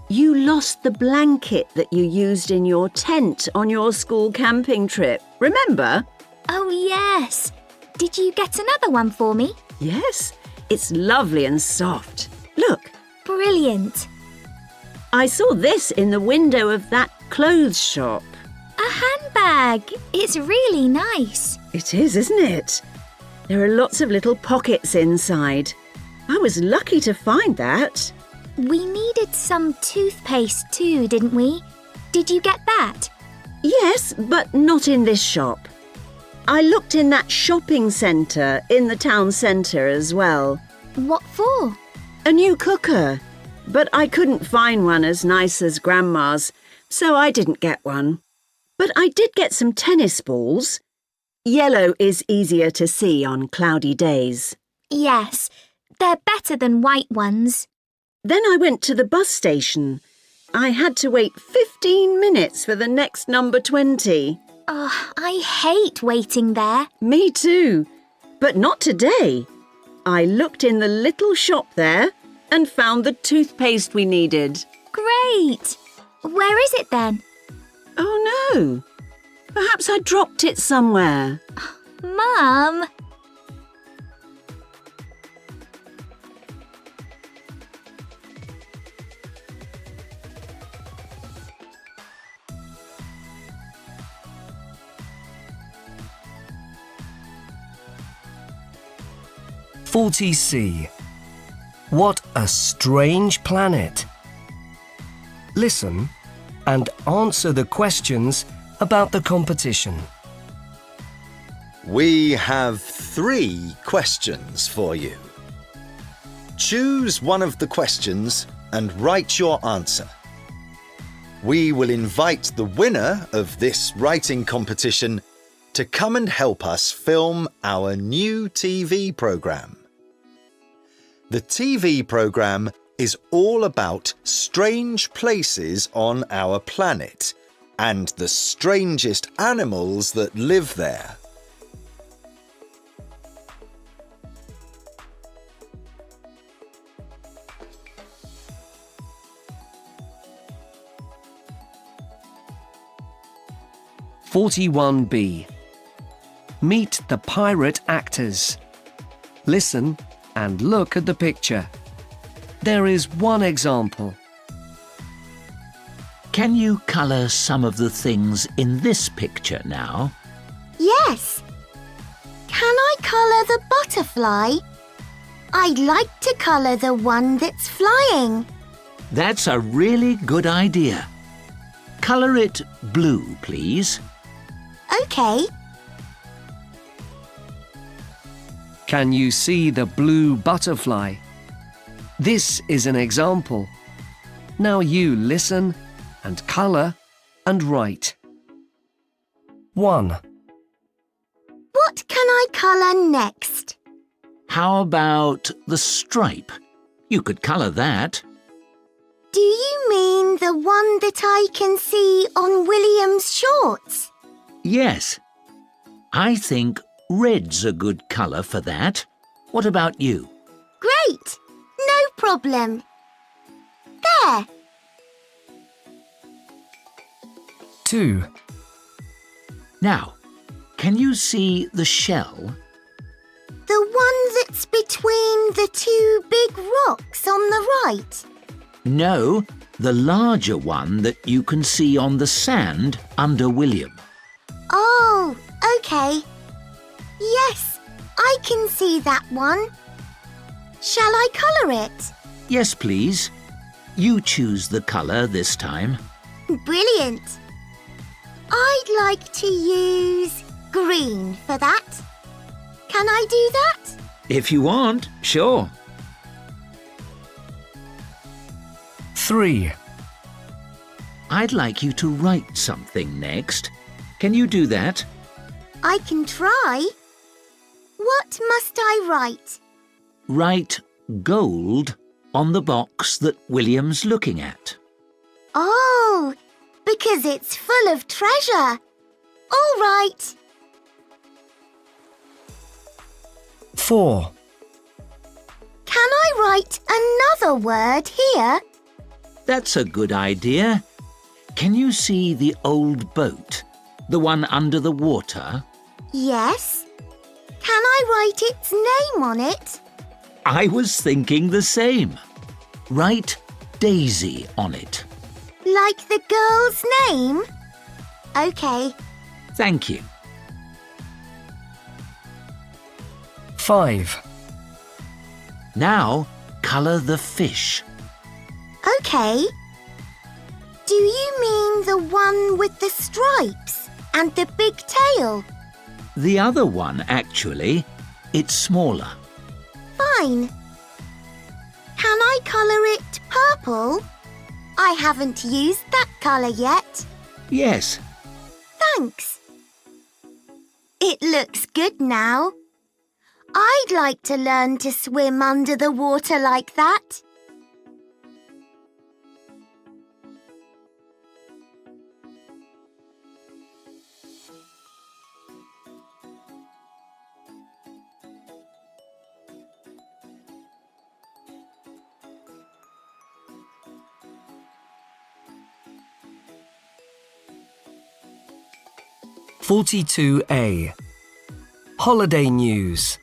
You lost the blanket that you used in your tent on your school camping trip. Remember? Oh, yes. Did you get another one for me? Yes. It's lovely and soft. Look. Brilliant. I saw this in the window of that clothes shop. A handbag. It's really nice. It is, isn't it? There are lots of little pockets inside. I was lucky to find that. We needed some toothpaste too, didn't we? Did you get that? Yes, but not in this shop. I looked in that shopping centre in the town centre as well. What for? A new cooker. But I couldn't find one as nice as Grandma's, so I didn't get one. But I did get some tennis balls. Yellow is easier to see on cloudy days. Yes, they're better than white ones. Then I went to the bus station. I had to wait 15 minutes for the next number 20. Oh, I hate waiting there. Me too. But not today. I looked in the little shop there and found the toothpaste we needed. Great! Where is it then? Oh no! Perhaps I dropped it somewhere. Mum! C. What a strange planet. Listen and answer the questions about the competition. We have 3 questions for you. Choose one of the questions and write your answer. We will invite the winner of this writing competition to come and help us film our new TV programme. The TV programme is all about strange places on our planet and the strangest animals that live there. B. Meet the pirate actors. Listen and look at the picture. There is one example. Can you colour some of the things in this picture now? Yes. Can I colour the butterfly? I'd like to colour the one that's flying. That's a really good idea. Colour it blue, please. OK. Can you see the blue butterfly? This is an example. Now you listen and colour and write. 1. What can I colour next? How about the stripe? You could colour that. Do you mean the one that I can see on William's shorts? Yes. I think red's a good colour for that. What about you? Great! No problem. There. 2. Now, can you see the shell? It's between the two big rocks on the right. No, the larger one that you can see on the sand under William. Oh, okay. Yes, I can see that one. Shall I colour it? Yes, please. You choose the colour this time. Brilliant. I'd like to use green for that. Can I do that? If you want, sure. 3. I'd like you to write something next. Can you do that? I can try. What must I write? Write gold on the box that William's looking at. Oh, because it's full of treasure. All right. 4. Can I write another word here? That's a good idea. Can you see the old boat? The one under the water? Yes. Can I write its name on it? I was thinking the same. Write Daisy on it. Like the girl's name? Okay. Thank you. 5. Now, colour the fish. Okay. Do you mean the one with the stripes and the big tail? The other one, actually. It's smaller. Fine. Can I colour it purple? I haven't used that colour yet. Yes. Thanks. It looks good now. I'd like to learn to swim under the water like that. (42A) Holiday news.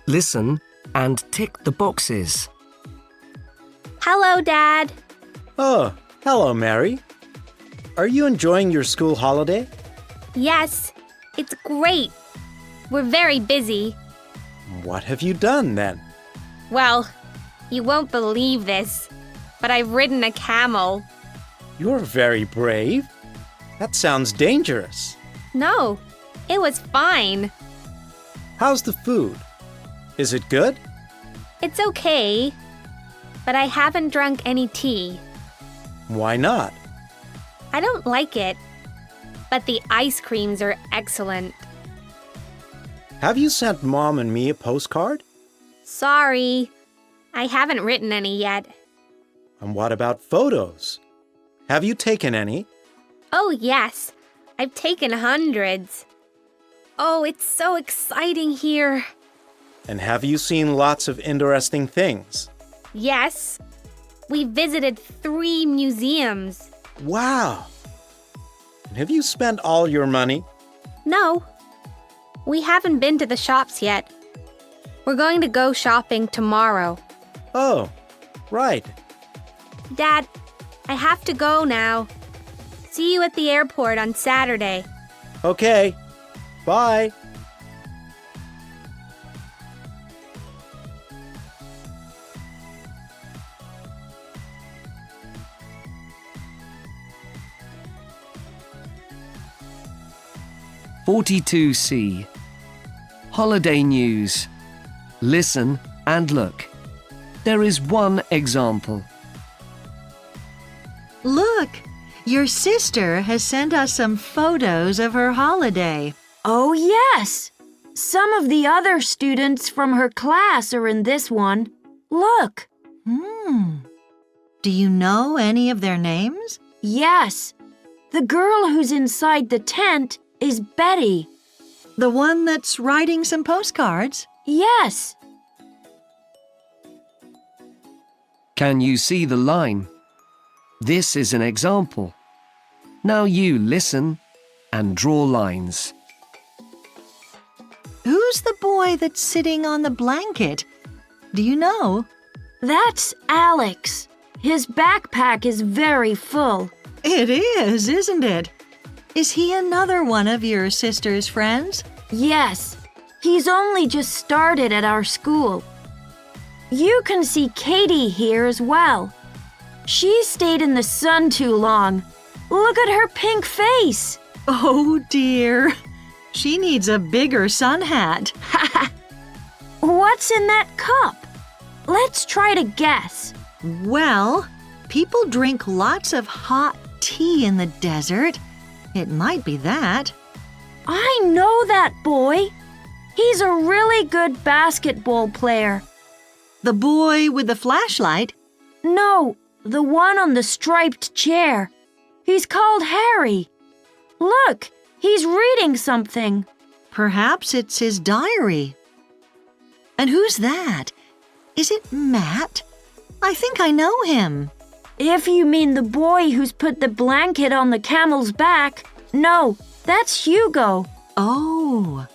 Listen and tick the boxes. Hello, Dad. Oh, hello, Mary. Are you enjoying your school holiday? Yes, it's great. We're very busy. What have you done then? Well, you won't believe this, but I've ridden a camel. You're very brave. That sounds dangerous. No, it was fine. How's the food? Is it good? It's okay, but I haven't drunk any tea. Why not? I don't like it, but the ice creams are excellent. Have you sent Mom and me a postcard? Sorry, I haven't written any yet. And what about photos? Have you taken any? Oh, yes, I've taken hundreds. Oh, it's so exciting here. And have you seen lots of interesting things? Yes, we visited 3 museums. Wow! And have you spent all your money? No, we haven't been to the shops yet. We're going to go shopping tomorrow. Oh, right. Dad, I have to go now. See you at the airport on Saturday. Okay. Bye. (42C) Holiday news. Listen and look. There is one example. Look, your sister has sent us some photos of her holiday. Oh, yes. Some of the other students from her class are in this one. Look. Do you know any of their names? Yes. The girl who's inside the tent is Betty. The one that's writing some postcards? Yes. Can you see the line? This is an example. Now you listen and draw lines. Who Who's the boy that's sitting on the blanket? Do you know? That's Alex. His backpack is very full. It is, isn't it? Is he another one of your sister's friends? Yes. He's only just started at our school. You can see Katie here as well. She stayed in the sun too long. Look at her pink face. Oh dear. She needs a bigger sun hat. What's in that cup? Let's try to guess. Well, people drink lots of hot tea in the desert. It might be that. I know that boy. He's a really good basketball player. The boy with the flashlight? No, the one on the striped chair. He's called Harry. Look, he's reading something. Perhaps it's his diary. And who's that? Is it Matt? I think I know him. If you mean the boy who's put the blanket on the camel's back, no, that's Hugo. Oh,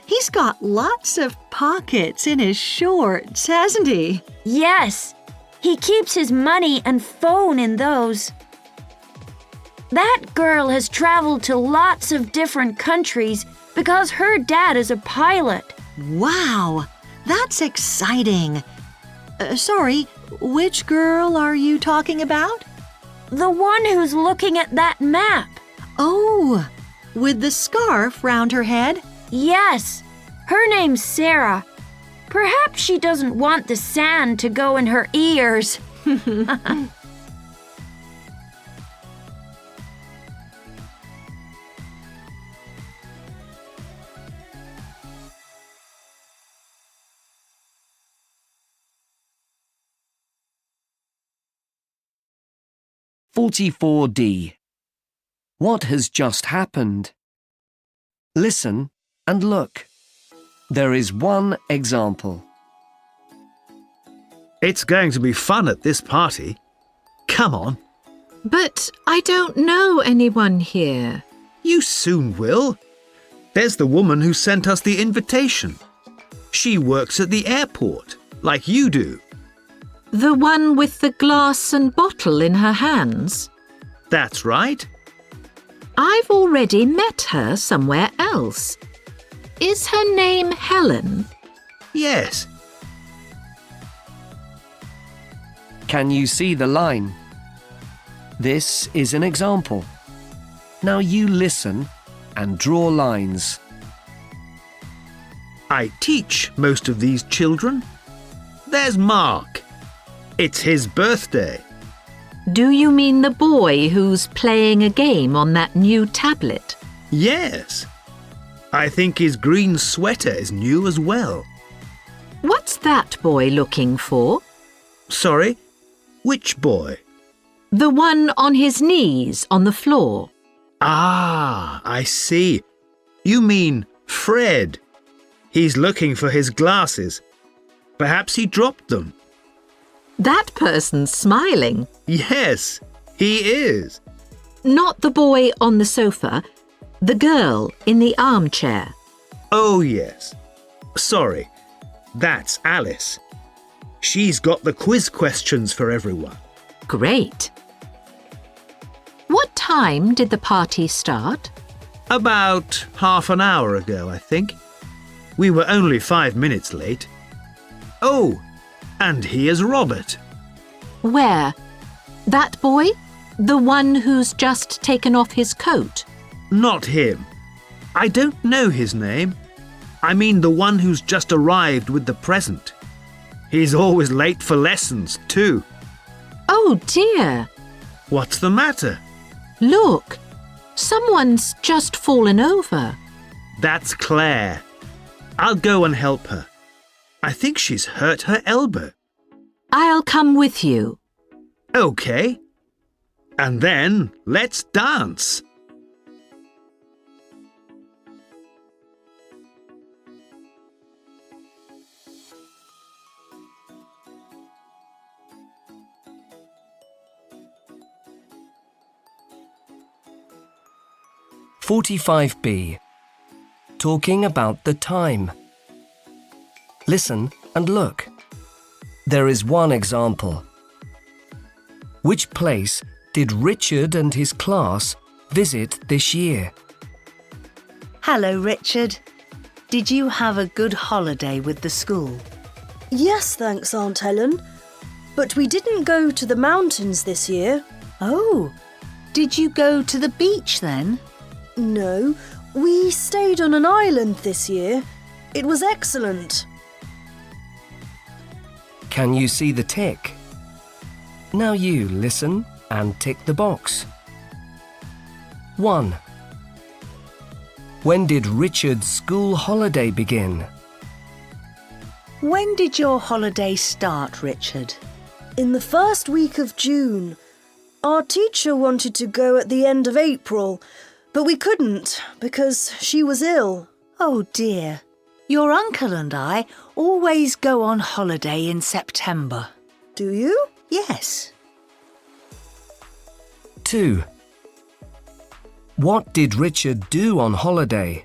he's got lots of pockets in his shorts, hasn't he? Yes, he keeps his money and phone in those. That girl has traveled to lots of different countries because her dad is a pilot. Wow, that's exciting. Sorry, which girl are you talking about? The one who's looking at that map. Oh, with the scarf round her head? Yes, her name's Sarah. Perhaps she doesn't want the sand to go in her ears. 44D. What has just happened? Listen and look. There is one example. It's going to be fun at this party. Come on. But I don't know anyone here. You soon will. There's the woman who sent us the invitation. She works at the airport, like you do. The one with the glass and bottle in her hands? That's right. I've already met her somewhere else. Is her name Helen? Yes. Can you see the line? This is an example. Now you listen and draw lines. I teach most of these children. There's Mark. It's his birthday. Do you mean the boy who's playing a game on that new tablet? Yes. I think his green sweater is new as well. What's that boy looking for? Sorry, which boy? The one on his knees on the floor. Ah, I see. You mean Fred. He's looking for his glasses. Perhaps he dropped them. That person's smiling. Yes, he is. Not the boy on the sofa, the girl in the armchair. Oh, yes. Sorry, that's Alice. She's got the quiz questions for everyone. Great. What time did the party start? About half an hour ago, I think. We were only 5 minutes late. Oh, and here's Robert. Where? That boy? The one who's just taken off his coat? Not him. I don't know his name. I mean the one who's just arrived with the present. He's always late for lessons, too. Oh dear. What's the matter? Look, someone's just fallen over. That's Claire. I'll go and help her. I think she's hurt her elbow. I'll come with you. Okay. And then let's dance. (45B). Talking about the time. Listen and look. There is one example. Which place did Richard and his class visit this year? Hello, Richard. Did you have a good holiday with the school? Yes, thanks, Aunt Helen. But we didn't go to the mountains this year. Oh, did you go to the beach then? No, we stayed on an island this year. It was excellent. Can you see the tick? Now you listen and tick the box. 1. When did Richard's school holiday begin? When did your holiday start, Richard? In the first week of June. Our teacher wanted to go at the end of April, but we couldn't because she was ill. Oh dear. Your uncle and I always go on holiday in September. Do you? Yes. 2. What did Richard do on holiday?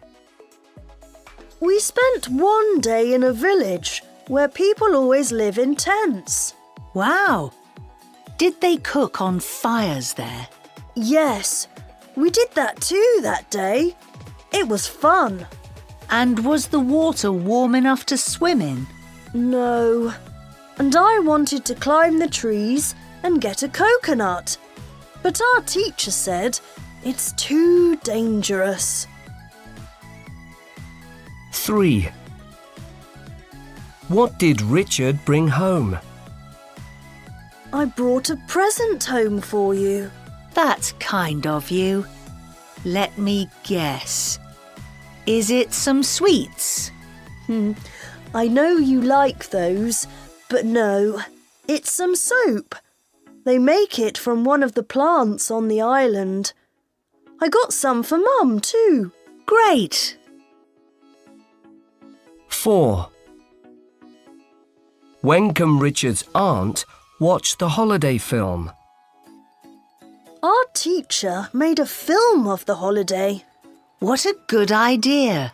We spent one day in a village where people always live in tents. Wow. Did they cook on fires there? Yes, we did that too that day. It was fun. And was the water warm enough to swim in? No. And I wanted to climb the trees and get a coconut. But our teacher said it's too dangerous. 3. What did Richard bring home? I brought a present home for you. That's kind of you. Let me guess. Is it some sweets? I know you like those, but no, it's some soap. They make it from one of the plants on the island. I got some for Mum too. Great. 4. When can Richard's aunt watch the holiday film? Our teacher made a film of the holiday. What a good idea.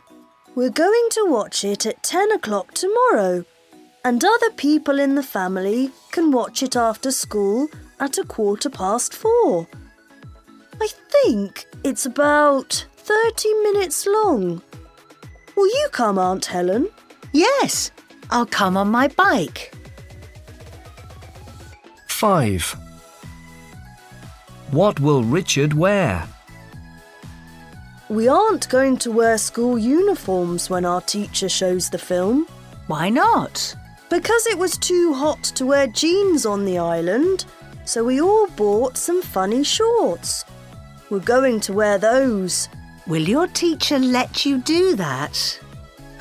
We're going to watch it at 10 o'clock tomorrow, and other people in the family can watch it after school at 4:15. I think it's about 30 minutes long. Will you come, Aunt Helen? Yes, I'll come on my bike. 5. What will Richard wear? We aren't going to wear school uniforms when our teacher shows the film. Why not? Because it was too hot to wear jeans on the island, so we all bought some funny shorts. We're going to wear those. Will your teacher let you do that?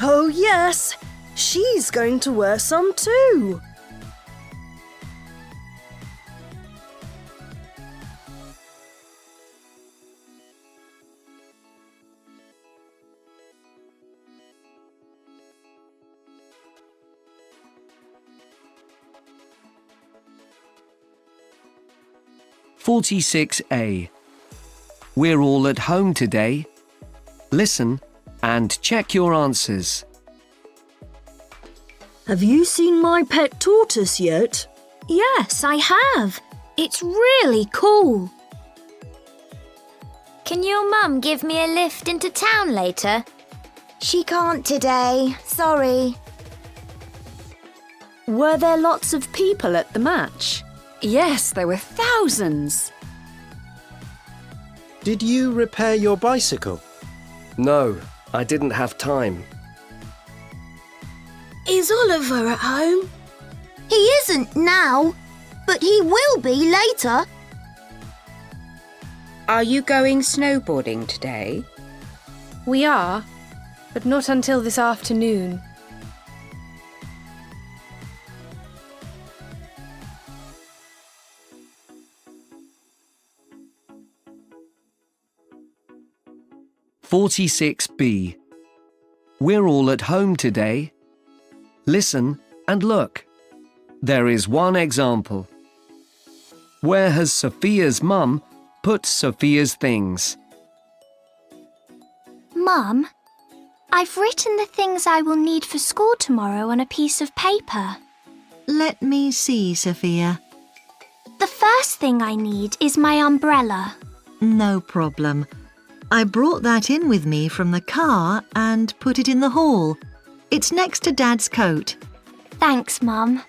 Oh yes, she's going to wear some too. (46A). We're all at home today. Listen and check your answers. Have you seen my pet tortoise yet? Yes, I have. It's really cool. Can your mum give me a lift into town later? She can't today. Sorry. Were there lots of people at the match? Yes, there were thousands. Did you repair your bicycle? No, I didn't have time. Is Oliver at home? He isn't now, but he will be later. Are you going snowboarding today? We are, but not until this afternoon. (46B). We're all at home today. Listen and look. There is one example. Where has Sophia's mum put Sophia's things? Mum, I've written the things I will need for school tomorrow on a piece of paper. Let me see, Sophia. The first thing I need is my umbrella. No problem. I brought that in with me from the car and put it in the hall. It's next to Dad's coat. Thanks, Mum.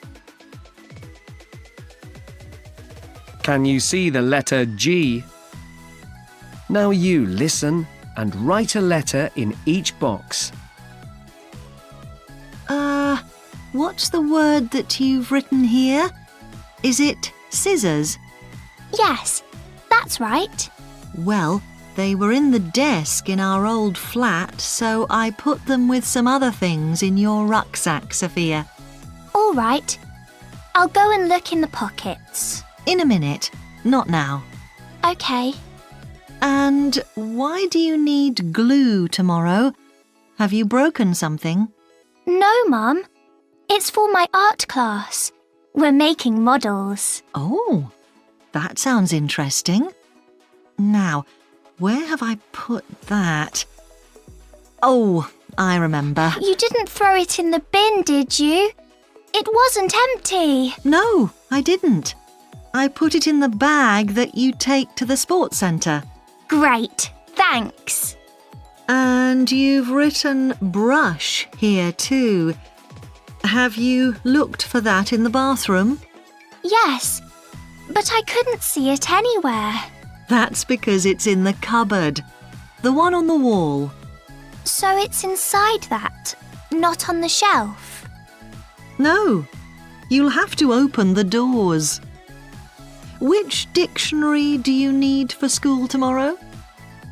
Can you see the letter G? Now you listen and write a letter in each box. What's the word that you've written here? Is it scissors? Yes, that's right. Well, they were in the desk in our old flat, so I put them with some other things in your rucksack, Sophia. All right. I'll go and look in the pockets. In a minute, not now. OK. And why do you need glue tomorrow? Have you broken something? No, Mum. It's for my art class. We're making models. Oh, that sounds interesting. Now, where have I put that? Oh, I remember. You didn't throw it in the bin, did you? It wasn't empty. No, I didn't. I put it in the bag that you take to the sports centre. Great, thanks. And you've written brush here too. Have you looked for that in the bathroom? Yes, but I couldn't see it anywhere. That's because it's in the cupboard, the one on the wall. So it's inside that, not on the shelf? No, you'll have to open the doors. Which dictionary do you need for school tomorrow?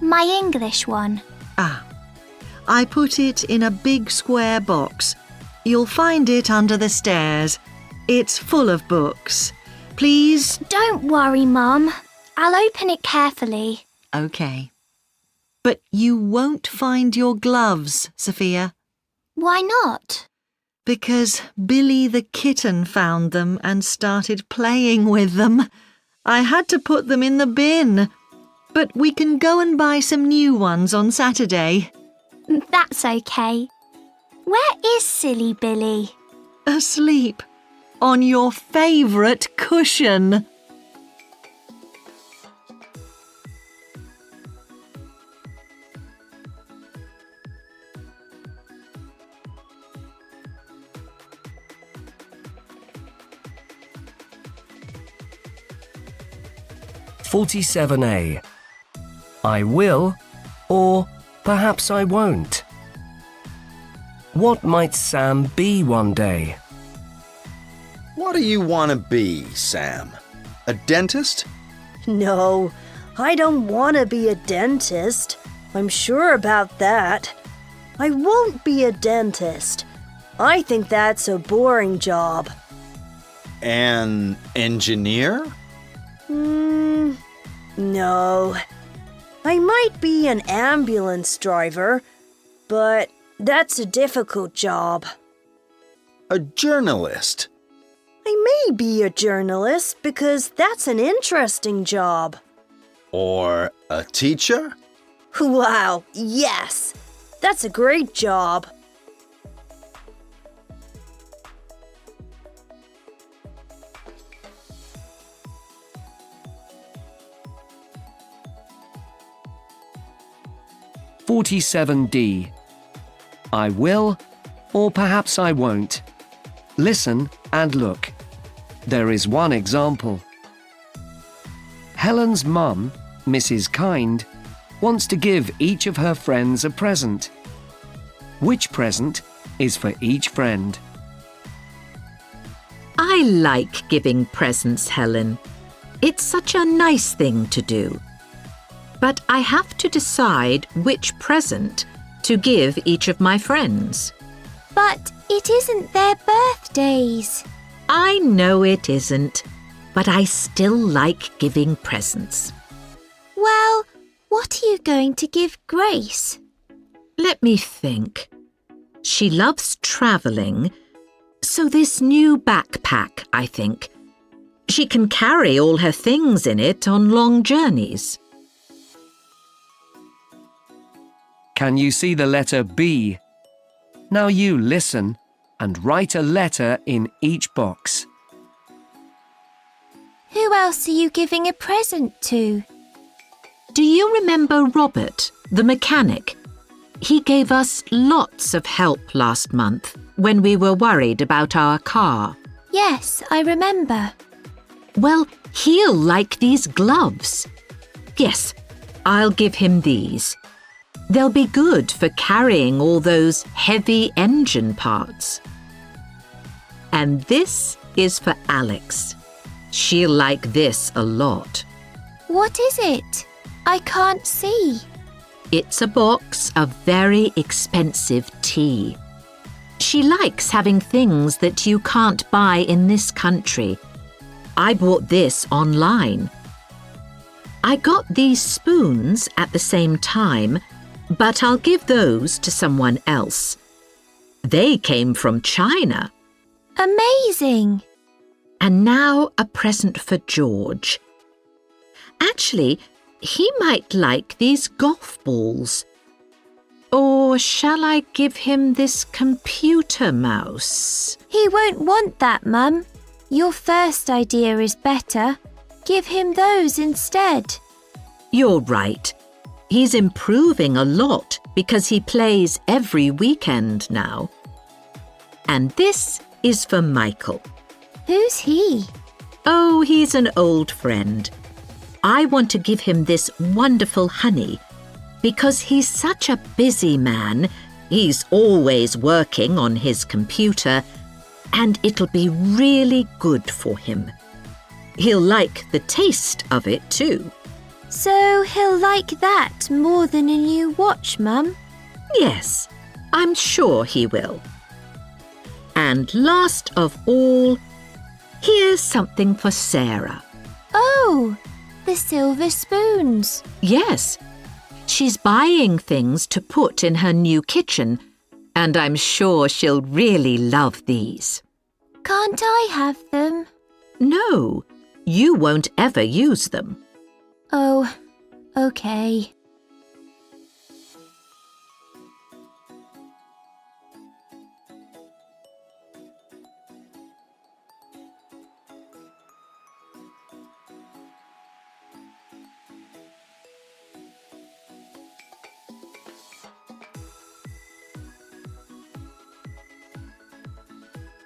My English one. I put it in a big square box. You'll find it under the stairs. It's full of books. Please... Don't worry, Mum. I'll open it carefully. OK. But you won't find your gloves, Sophia. Why not? Because Billy the kitten found them and started playing with them. I had to put them in the bin. But we can go and buy some new ones on Saturday. That's OK. Where is Silly Billy? Asleep on your favourite cushion. (47A). I will, or perhaps I won't. What might Sam be one day? What do you want to be, Sam? A dentist? No, I don't want to be a dentist. I'm sure about that. I won't be a dentist. I think that's a boring job. An engineer? No. I might be an ambulance driver, but that's a difficult job. A journalist? I may be a journalist because that's an interesting job. Or a teacher? Wow, yes! That's a great job. (47D). I will, or perhaps I won't. Listen and look. There is one example. Helen's mum, Mrs. Kind, wants to give each of her friends a present. Which present is for each friend? I like giving presents, Helen. It's such a nice thing to do. But I have to decide which present to give each of my friends. But it isn't their birthdays. I know it isn't, but I still like giving presents. Well, what are you going to give Grace? Let me think. She loves travelling, so this new backpack, I think. She can carry all her things in it on long journeys. Can you see the letter B Now you listen and write a letter in each box. Who else are you giving a present to? Do you remember Robert, the mechanic? He gave us lots of help last month when we were worried about our car. Yes, I remember. Well, he'll like these gloves. Yes, I'll give him these. They'll be good for carrying all those heavy engine parts. And this is for Alex. She'll like this a lot. What is it? I can't see. It's a box of very expensive tea. She likes having things that you can't buy in this country. I bought this online. I got these spoons at the same time, but I'll give those to someone else. They came from China. Amazing! And now a present for George. Actually, he might like these golf balls. Or shall I give him this computer mouse? He won't want that, Mum. Your first idea is better. Give him those instead. You're right. He's improving a lot because he plays every weekend now. And this is for Michael. Who's he? Oh, he's an old friend. I want to give him this wonderful honey because he's such a busy man. He's always working on his computer, and it'll be really good for him. He'll like the taste of it too. So he'll like that more than a new watch, Mum? Yes, I'm sure he will. And last of all, here's something for Sarah. Oh, the silver spoons. Yes, she's buying things to put in her new kitchen, and I'm sure she'll really love these. Can't I have them? No, you won't ever use them. Oh, okay.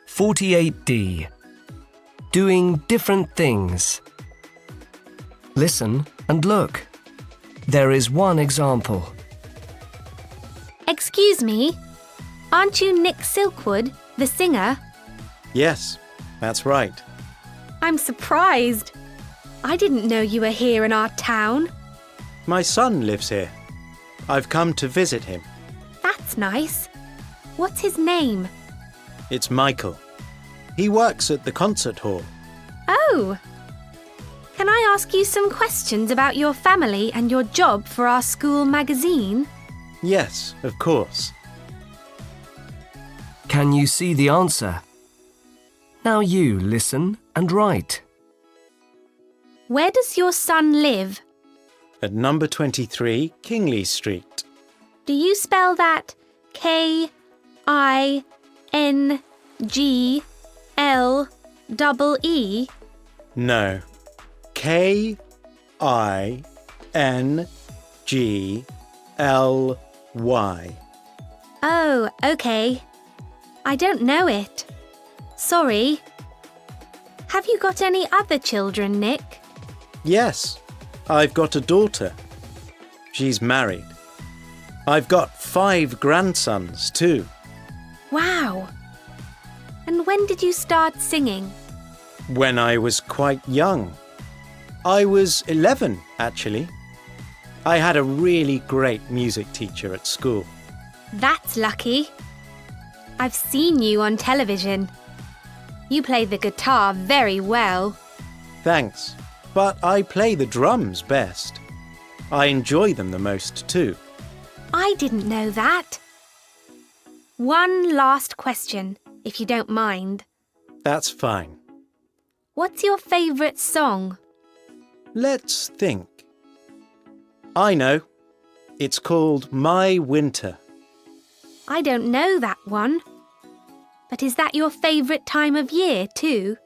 (48D). Doing different things. Listen and look. There is one example. Excuse me, aren't you Nick Silkwood, the singer? Yes, that's right. I'm surprised. I didn't know you were here in our town. My son lives here. I've come to visit him. That's nice. What's his name? It's Michael. He works at the concert hall. Oh! Can I ask you some questions about your family and your job for our school magazine? Yes, of course. Can you see the answer? Now you listen and write. Where does your son live? At number 23 Kingley Street. Do you spell that K-I-N-G-L-E-E? No. K-I-N-G-L-Y. Oh, okay. I don't know it. Sorry. Have you got any other children, Nick? Yes, I've got a daughter. She's married. I've got 5 grandsons too. Wow. And when did you start singing? When I was quite young. I was 11, actually. I had a really great music teacher at school. That's lucky. I've seen you on television. You play the guitar very well. Thanks, but I play the drums best. I enjoy them the most too. I didn't know that. One last question, if you don't mind. That's fine. What's your favourite song? Let's think. I know. It's called My Winter. I don't know that one. But is that your favourite time of year too?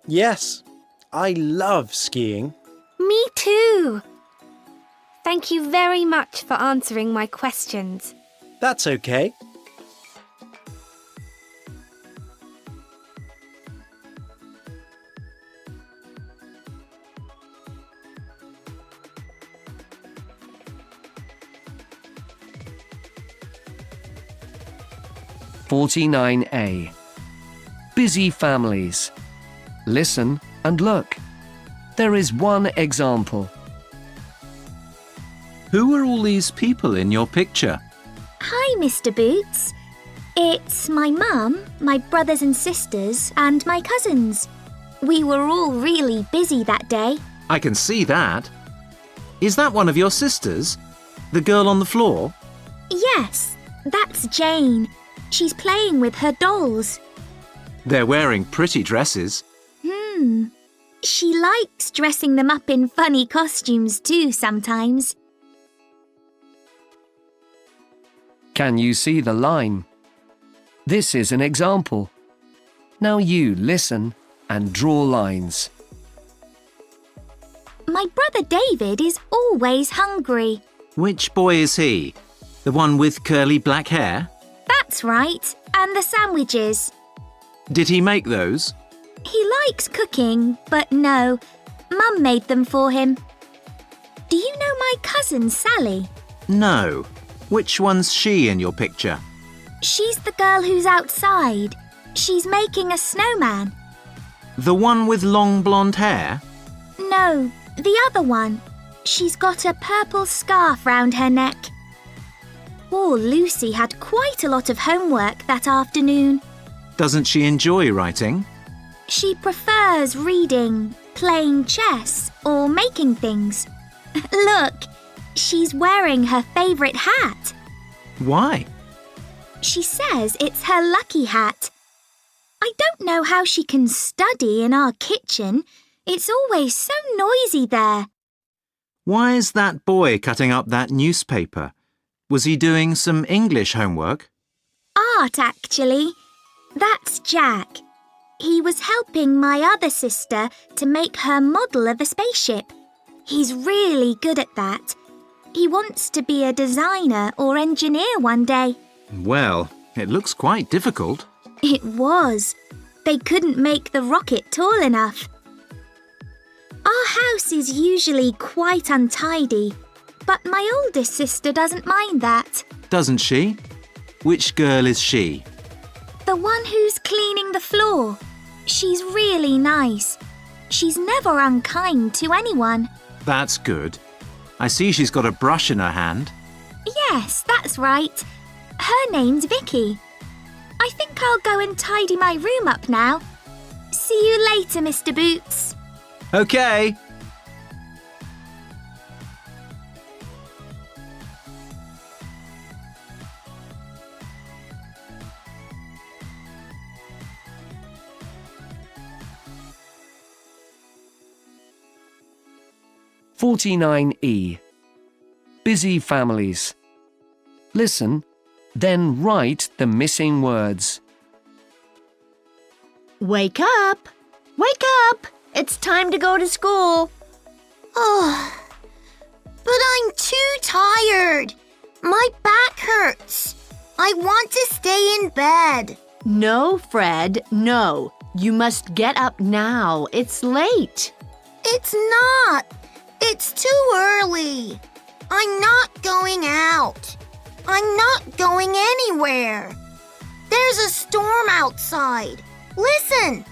Yes, I love skiing. Me too. Thank you very much for answering my questions. That's okay. (49A). Busy families. Listen and look. There is one example. Who are all these people in your picture? Hi, Mr. Boots. It's my mum, my brothers and sisters, and my cousins. We were all really busy that day. I can see that. Is that one of your sisters? The girl on the floor? Yes, that's Jane. She's playing with her dolls. They're wearing pretty dresses. She likes dressing them up in funny costumes too sometimes. Can you see the line? This is an example. Now you listen and draw lines. My brother David is always hungry. Which boy is he? The one with curly black hair? That's right, and the sandwiches. Did he make those? He likes cooking, but no, Mum made them for him. Do you know my cousin Sally? No. Which one's she in your picture? She's the girl who's outside. She's making a snowman. The one with long blonde hair? No, the other one. She's got a purple scarf round her neck. Poor Lucy had quite a lot of homework that afternoon. Doesn't she enjoy writing? She prefers reading, playing chess, or making things. Look, she's wearing her favourite hat. Why? She says it's her lucky hat. I don't know how she can study in our kitchen. It's always so noisy there. Why is that boy cutting up that newspaper? Was he doing some English homework? Art, actually. That's Jack. He was helping my other sister to make her model of a spaceship. He's really good at that. He wants to be a designer or engineer one day. Well, it looks quite difficult. It was. They couldn't make the rocket tall enough. Our house is usually quite untidy, but my oldest sister doesn't mind that. Doesn't she? Which girl is she? The one who's cleaning the floor. She's really nice. She's never unkind to anyone. That's good. I see she's got a brush in her hand. Yes, that's right. Her name's Vicky. I think I'll go and tidy my room up now. See you later, Mr. Boots. Okay. (49E). Busy families. Listen, then write the missing words. Wake up! Wake up! It's time to go to school. Oh, but I'm too tired. My back hurts. I want to stay in bed. No, Fred, no. You must get up now. It's late. It's not. It's too early. I'm not going out. I'm not going anywhere. There's a storm outside. Listen.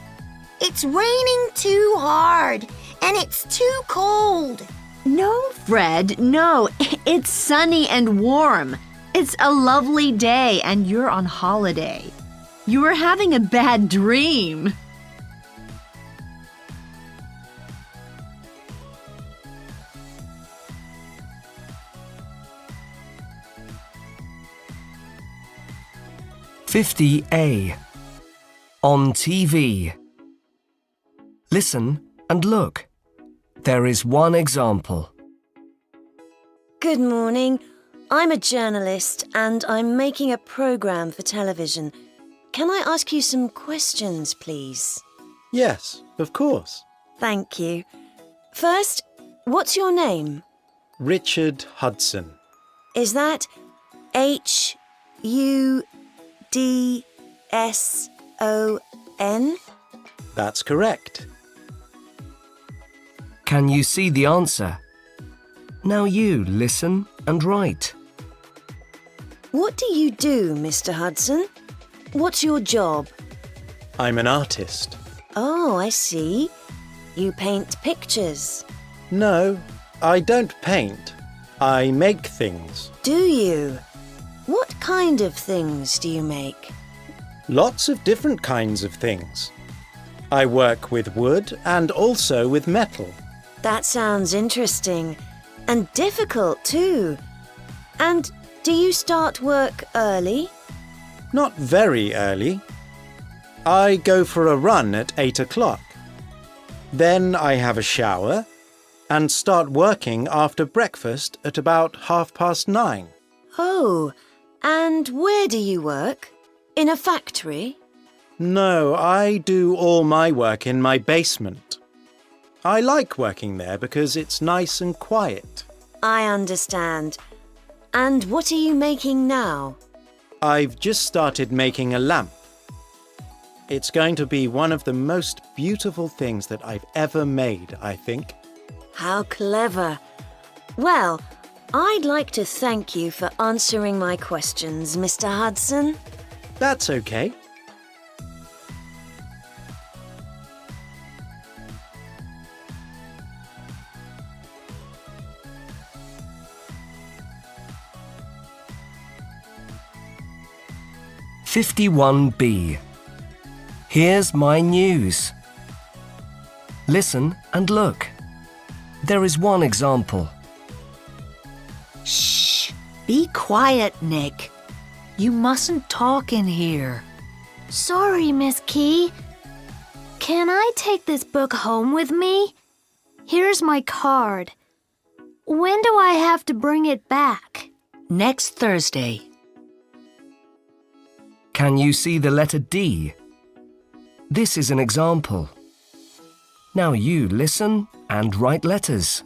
It's raining too hard, and it's too cold. No, Fred, no. It's sunny and warm. It's a lovely day, and you're on holiday. You were having a bad dream. (50A). On TV. Listen and look. There is one example. Good morning. I'm a journalist and I'm making a program for television. Can I ask you some questions, please? Yes, of course. Thank you. First, what's your name? Richard Hudson. Is that Hudson? That's correct. Can you see the answer? Now you listen and write. What do you do, Mr. Hudson? What's your job? I'm an artist. Oh, I see. You paint pictures. No, I don't paint. I make things. Do you? What kind of things do you make? Lots of different kinds of things. I work with wood and also with metal. That sounds interesting. And difficult too. And do you start work early? Not very early. I go for a run at 8 o'clock. Then I have a shower and start working after breakfast at about 9:30. Oh, and where do you work? In a factory? No, I do all my work in my basement. I like working there because it's nice and quiet. I understand. And what are you making now? I've just started making a lamp. It's going to be one of the most beautiful things that I've ever made, I think. How clever. Well, I'd like to thank you for answering my questions, Mr. Hudson. That's okay. (51B). Here's my news. Listen and look. There is one example. Shh! Be quiet, Nick. You mustn't talk in here. Sorry, Miss Key. Can I take this book home with me? Here's my card. When do I have to bring it back? Next Thursday. Can you see the letter D? This is an example. Now you listen and write letters.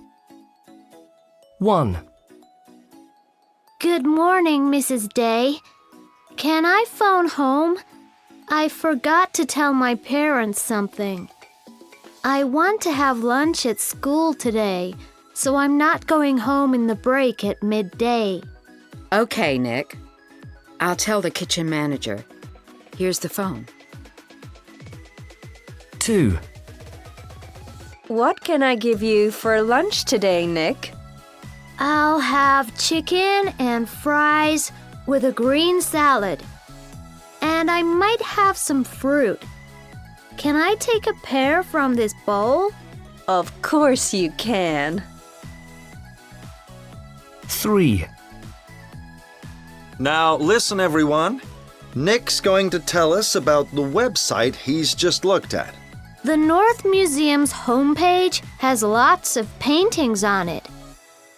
1. Good morning, Mrs. Day. Can I phone home? I forgot to tell my parents something. I want to have lunch at school today, so I'm not going home in the break at midday. Okay, Nick. I'll tell the kitchen manager. Here's the phone. 2. What can I give you for lunch today, Nick? I'll have chicken and fries with a green salad. And I might have some fruit. Can I take a pear from this bowl? Of course you can. 3. Now listen, everyone. Nick's going to tell us about the website he's just looked at. The North Museum's homepage has lots of paintings on it.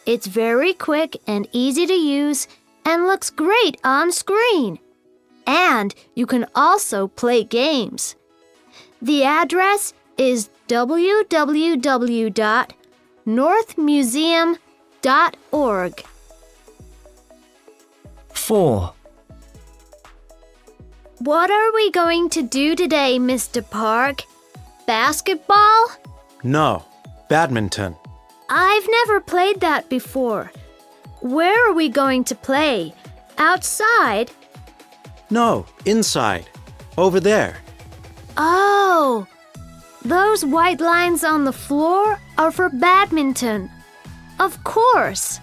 It's very quick and easy to use and looks great on screen. And you can also play games. The address is www.northmuseum.org. 4. What are we going to do today, Mr. Park? Basketball? No, badminton. I've never played that before. Where are we going to play? Outside? No, inside. Over there. Oh, those white lines on the floor are for badminton. Of course.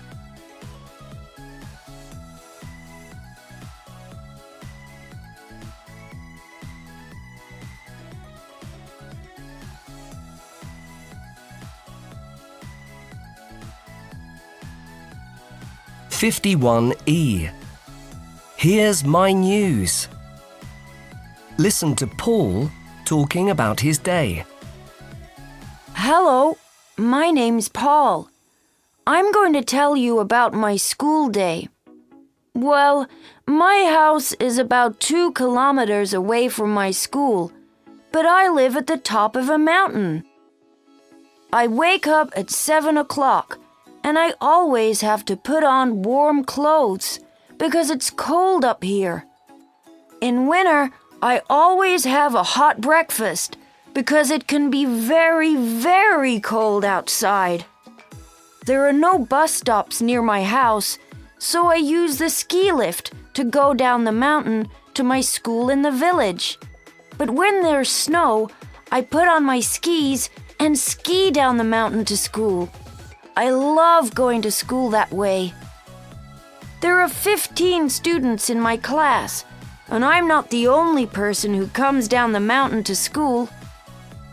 (51E). Here's my news. Listen to Paul talking about his day. Hello, my name's Paul. I'm going to tell you about my school day. Well, my house is about 2 kilometers away from my school, but I live at the top of a mountain. I wake up at 7 o'clock, and I always have to put on warm clothes because it's cold up here. In winter, I always have a hot breakfast because it can be very, very cold outside. There are no bus stops near my house, so I use the ski lift to go down the mountain to my school in the village. But when there's snow, I put on my skis and ski down the mountain to school. I love going to school that way. There are 15 students in my class, and I'm not the only person who comes down the mountain to school.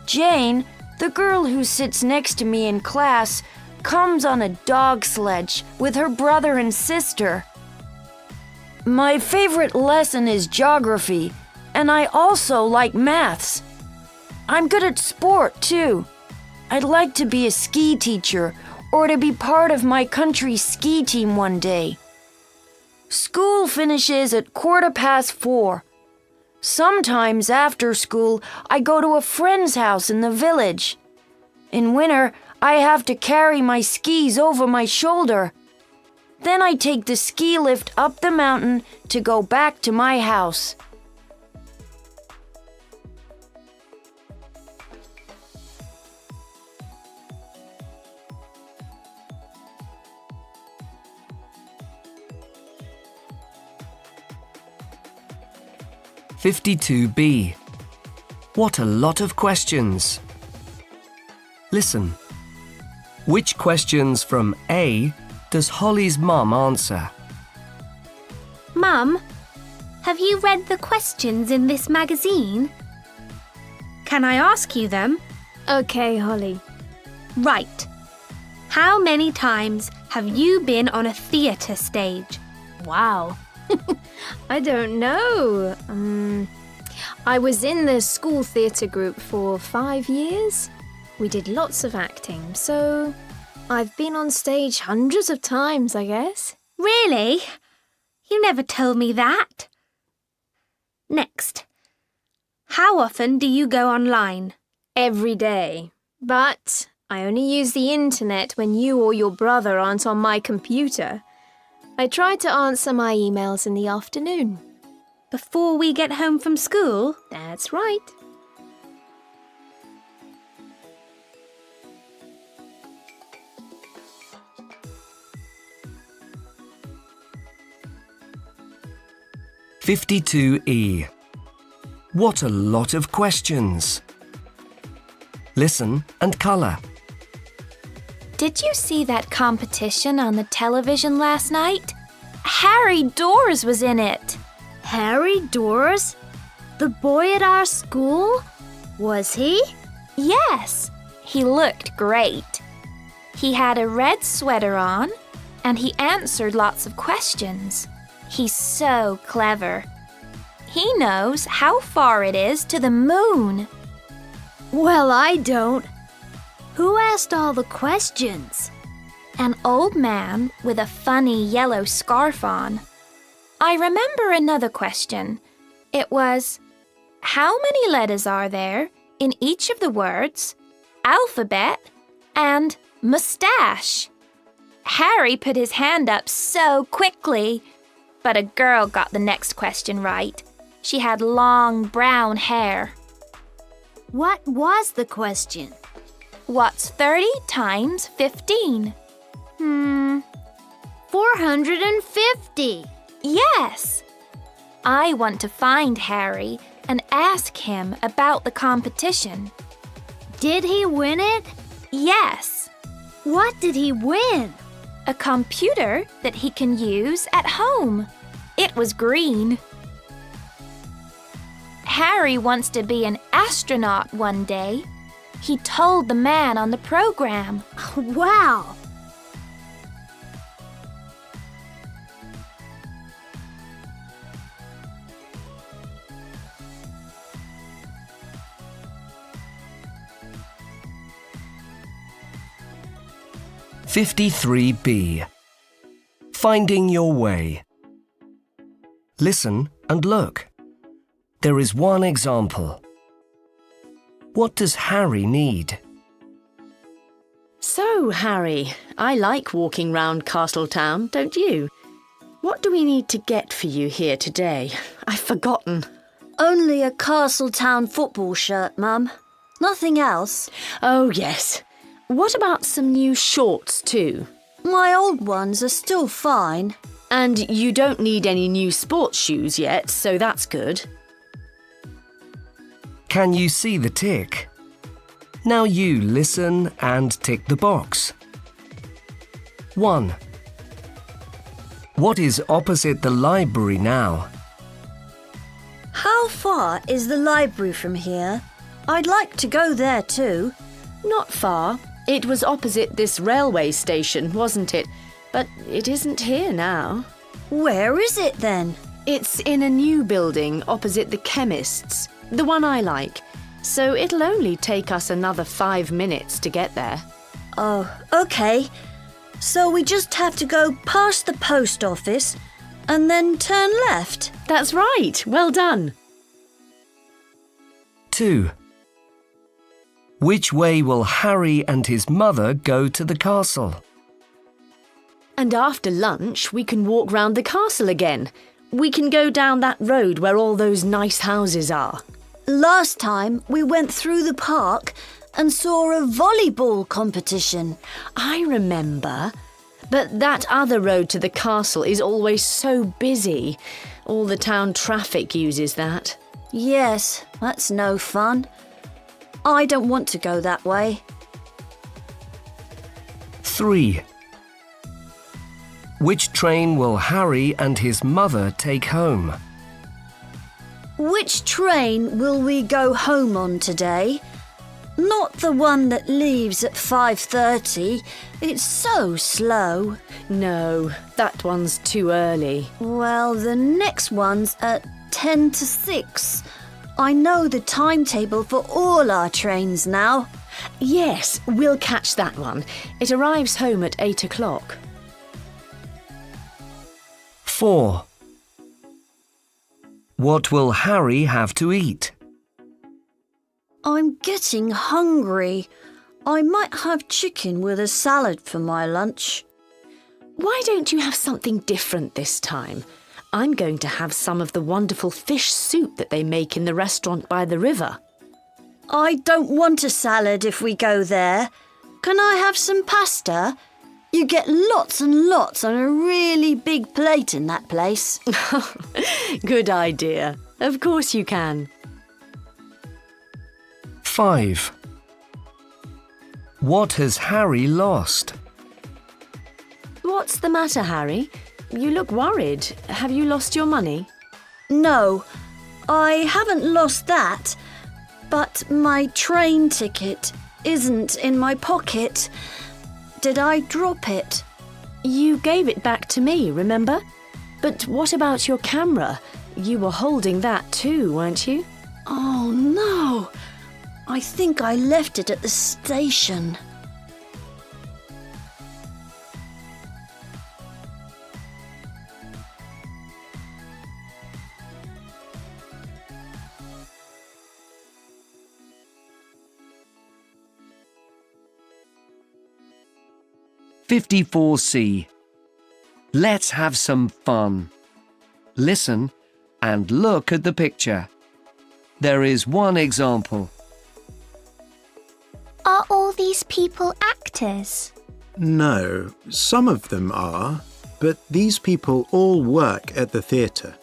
Jane, the girl who sits next to me in class, comes on a dog sledge with her brother and sister. My favorite lesson is geography, and I also like maths. I'm good at sport, too. I'd like to be a ski teacher or to be part of my country's ski team one day. School finishes at 4:15. Sometimes after school, I go to a friend's house in the village. In winter, I have to carry my skis over my shoulder. Then I take the ski lift up the mountain to go back to my house. (52B). What a lot of questions. Listen. Which questions from A does Holly's mum answer? Mum, have you read the questions in this magazine? Can I ask you them? Okay, Holly. Right. How many times have you been on a theatre stage? Wow. I don't know. I was in the school theatre group for 5 years. We did lots of acting, so I've been on stage hundreds of times, I guess. Really? You never told me that. Next. How often do you go online? Every day. But I only use the internet when you or your brother aren't on my computer. I try to answer my emails in the afternoon. Before we get home from school? That's right. (52E). What a lot of questions. Listen and colour. Did you see that competition on the television last night? Harry Dawes was in it. Harry Dawes? The boy at our school? Was he? Yes, he looked great. He had a red sweater on, and he answered lots of questions. He's so clever. He knows how far it is to the moon. Well, I don't. Who asked all the questions? An old man with a funny yellow scarf on. I remember another question. It was, how many letters are there in each of the words, alphabet and mustache? Harry put his hand up so quickly, but a girl got the next question right. She had long brown hair. What was the question? What's 30 times 15? 450. Yes. I want to find Harry and ask him about the competition. Did he win it? Yes. What did he win? A computer that he can use at home. It was green. Harry wants to be an astronaut one day. He told the man on the program. Wow! (53B). Finding your way. Listen and look. There is one example. What does Harry need? So, Harry, I like walking round Castletown, don't you? What do we need to get for you here today? I've forgotten. Only a Castletown football shirt, Mum. Nothing else. Oh, yes. What about some new shorts too? My old ones are still fine. And you don't need any new sports shoes yet, so that's good. Can you see the tick? Now you listen and tick the box. 1. What is opposite the library now? How far is the library from here? I'd like to go there too. Not far. It was opposite this railway station, wasn't it? But it isn't here now. Where is it then? It's in a new building opposite the chemist's, the one I like. So it'll only take us another 5 minutes to get there. Oh, OK. So we just have to go past the post office and then turn left. That's right. Well done. 2. Which way will Harry and his mother go to the castle? And after lunch, we can walk round the castle again. We can go down that road where all those nice houses are. Last time we went through the park and saw a volleyball competition. I remember. But that other road to the castle is always so busy. All the town traffic uses that. Yes, that's no fun. I don't want to go that way. 3. Which train will Harry and his mother take home? Which train will we go home on today? Not the one that leaves at 5:30. It's so slow. No, that one's too early. Well, the next one's at 10 to 6. I know the timetable for all our trains now. Yes, we'll catch that one. It arrives home at 8 o'clock. 4. What will Harry have to eat? I'm getting hungry. I might have chicken with a salad for my lunch. Why don't you have something different this time? I'm going to have some of the wonderful fish soup that they make in the restaurant by the river. I don't want a salad if we go there. Can I have some pasta? You get lots and lots on a really big plate in that place. Good idea. Of course you can. 5. What has Harry lost? What's the matter, Harry? You look worried. Have you lost your money? No, I haven't lost that. But my train ticket isn't in my pocket. Did I drop it? You gave it back to me, remember? But what about your camera? You were holding that too, weren't you? Oh no! I think I left it at the station. (54C). Let's have some fun. Listen and look at the picture. There is one example. Are all these people actors? No, some of them are, but these people all work at the theatre.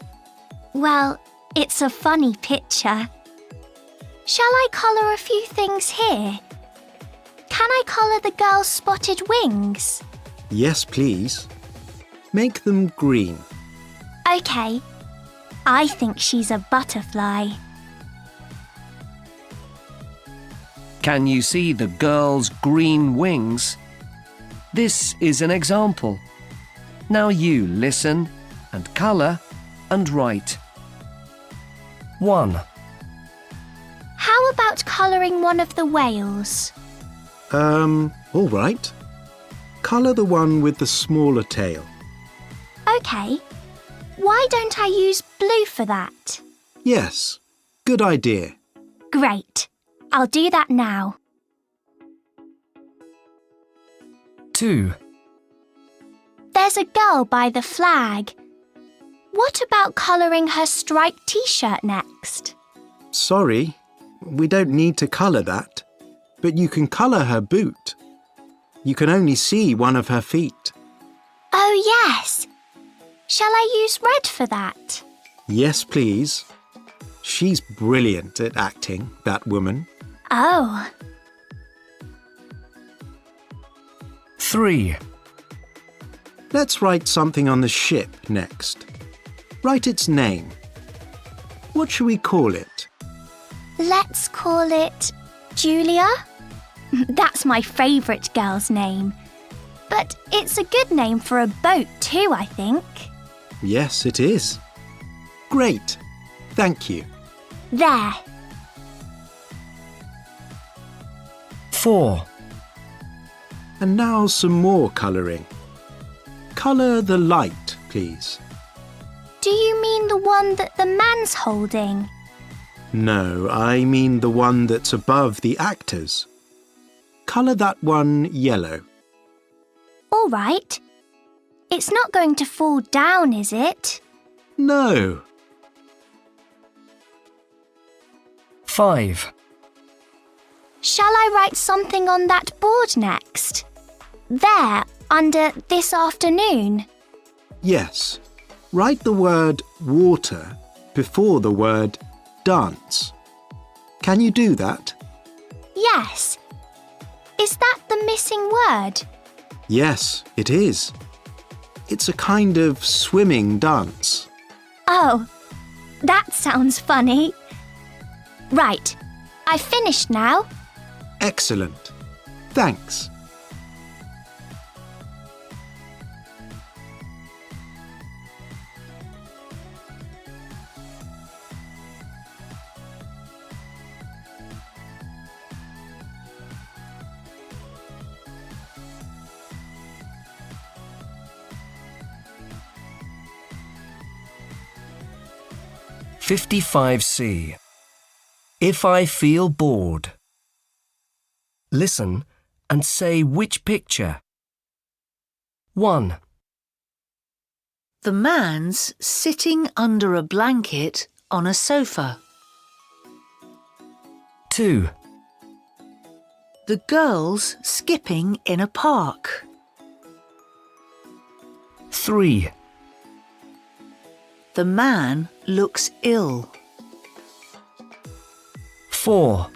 Well, it's a funny picture. Shall I colour a few things here? Can I colour the girl's spotted wings? Yes, please. Make them green. OK. I think she's a butterfly. Can you see the girl's green wings? This is an example. Now you listen and colour and write. 1. How about colouring one of the whales? All right. Colour the one with the smaller tail. OK. Why don't I use blue for that? Yes, good idea. Great. I'll do that now. 2. There's a girl by the flag. What about colouring her striped t-shirt next? Sorry, we don't need to colour that. But you can colour her boot. You can only see one of her feet. Oh, yes. Shall I use red for that? Yes, please. She's brilliant at acting, that woman. Oh. 3. Let's write something on the ship next. Write its name. What shall we call it? Let's call it Julia. That's my favourite girl's name. But it's a good name for a boat too, I think. Yes, it is. Great. Thank you. There. 4. And now some more colouring. Colour the light, please. Do you mean the one that the man's holding? No, I mean the one that's above the actors. Colour that one yellow. All right. It's not going to fall down, is it? No. 5. Shall I write something on that board next? There, under this afternoon. Yes. Write the word water before the word dance. Can you do that? Yes. Is that the missing word? Yes, it is. It's a kind of swimming dance. Oh, that sounds funny. Right, I've finished now. Excellent. Thanks. (55C). If I feel bored. Listen and say which picture. 1. The man's sitting under a blanket on a sofa. 2. The girl's skipping in a park. 3. The man looks ill. 4.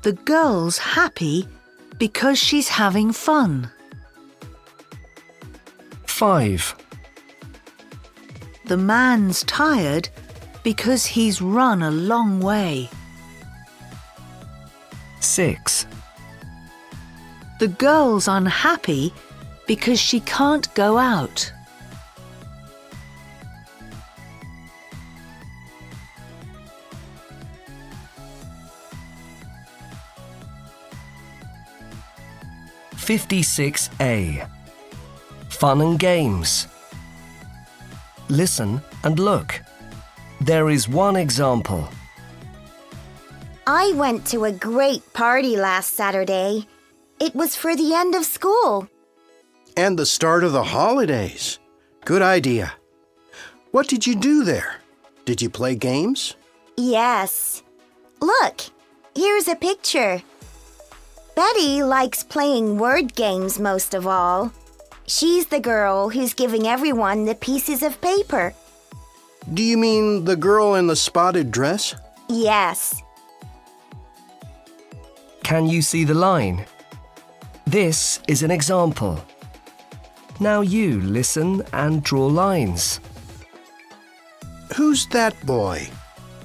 The girl's happy because she's having fun. 5. The man's tired because he's run a long way. 6. The girl's unhappy because she can't go out. 56A. Fun and games. Listen and look. There is one example. I went to a great party last Saturday. It was for the end of school. And the start of the holidays. Good idea. What did you do there? Did you play games? Yes. Look, here's a picture. Betty likes playing word games most of all. She's the girl who's giving everyone the pieces of paper. Do you mean the girl in the spotted dress? Yes. Can you see the line? This is an example. Now you listen and draw lines. Who's that boy?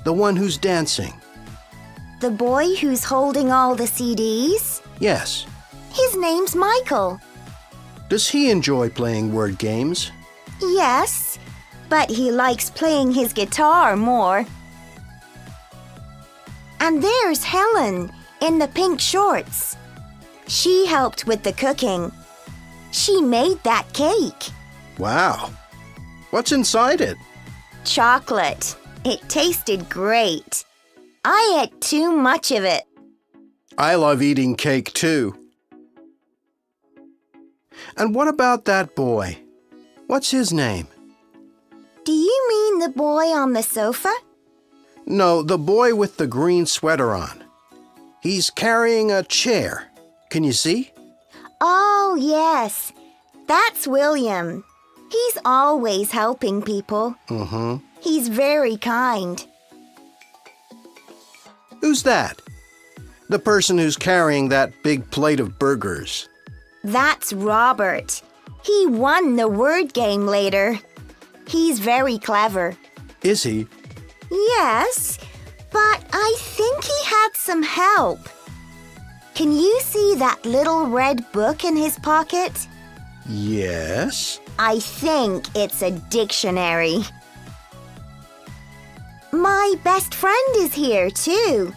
The one who's dancing? The boy who's holding all the CDs? Yes. His name's Michael. Does he enjoy playing word games? Yes, but he likes playing his guitar more. And there's Helen in the pink shorts. She helped with the cooking. She made that cake. Wow. What's inside it? Chocolate. It tasted great. I ate too much of it. I love eating cake too. And what about that boy? What's his name? Do you mean the boy on the sofa? No, the boy with the green sweater on. He's carrying a chair. Can you see? Oh, yes. That's William. He's always helping people. Mm-hmm. He's very kind. Who's that? The person who's carrying that big plate of burgers. That's Robert. He won the word game later. He's very clever. Is he? Yes, but I think he had some help. Can you see that little red book in his pocket? Yes. I think it's a dictionary. My best friend is here, too.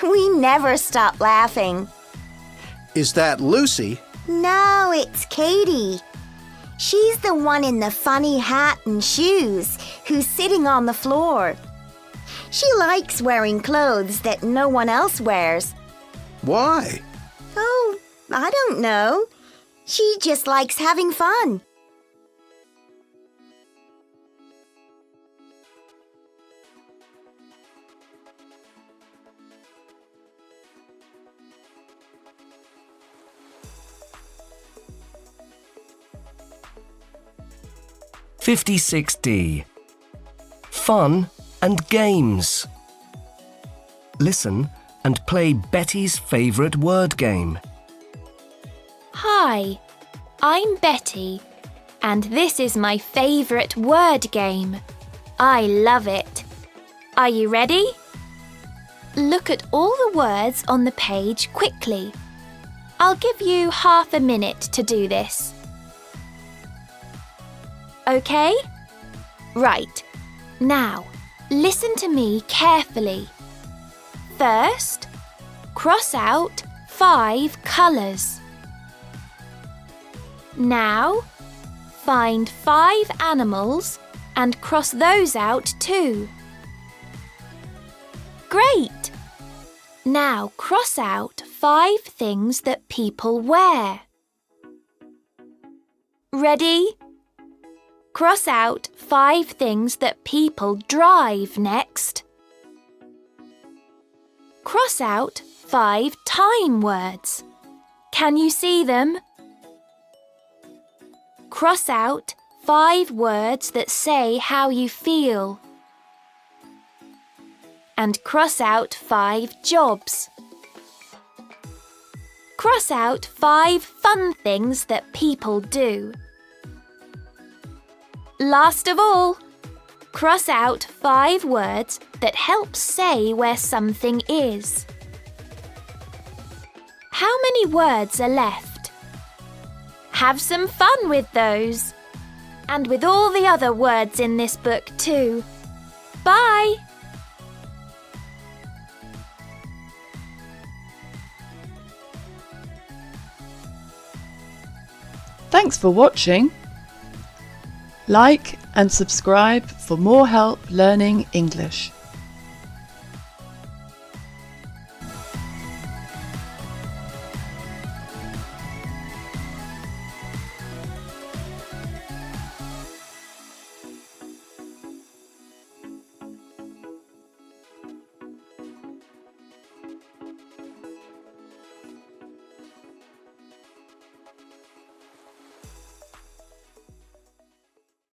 We never stop laughing. Is that Lucy? No, it's Katie. She's the one in the funny hat and shoes who's sitting on the floor. She likes wearing clothes that no one else wears. Why? Oh, I don't know. She just likes having fun. (56D). Fun and games. Listen and play Betty's favourite word game. Hi, I'm Betty, and this is my favourite word game. I love it. Are you ready? Look at all the words on the page quickly. I'll give you half a minute to do this. Okay? Right. Now, listen to me carefully. First, cross out 5 colours. Now, find 5 animals and cross those out too. Great! Now cross out 5 things that people wear. Ready? Cross out 5 things that people drive next. Cross out 5 time words. Can you see them? Cross out 5 words that say how you feel. And cross out 5 jobs. Cross out 5 fun things that people do. Last of all, cross out 5 words that help say where something is. How many words are left? Have some fun with those. And with all the other words in this book too. Bye! Thanks for watching. Like and subscribe for more help learning English.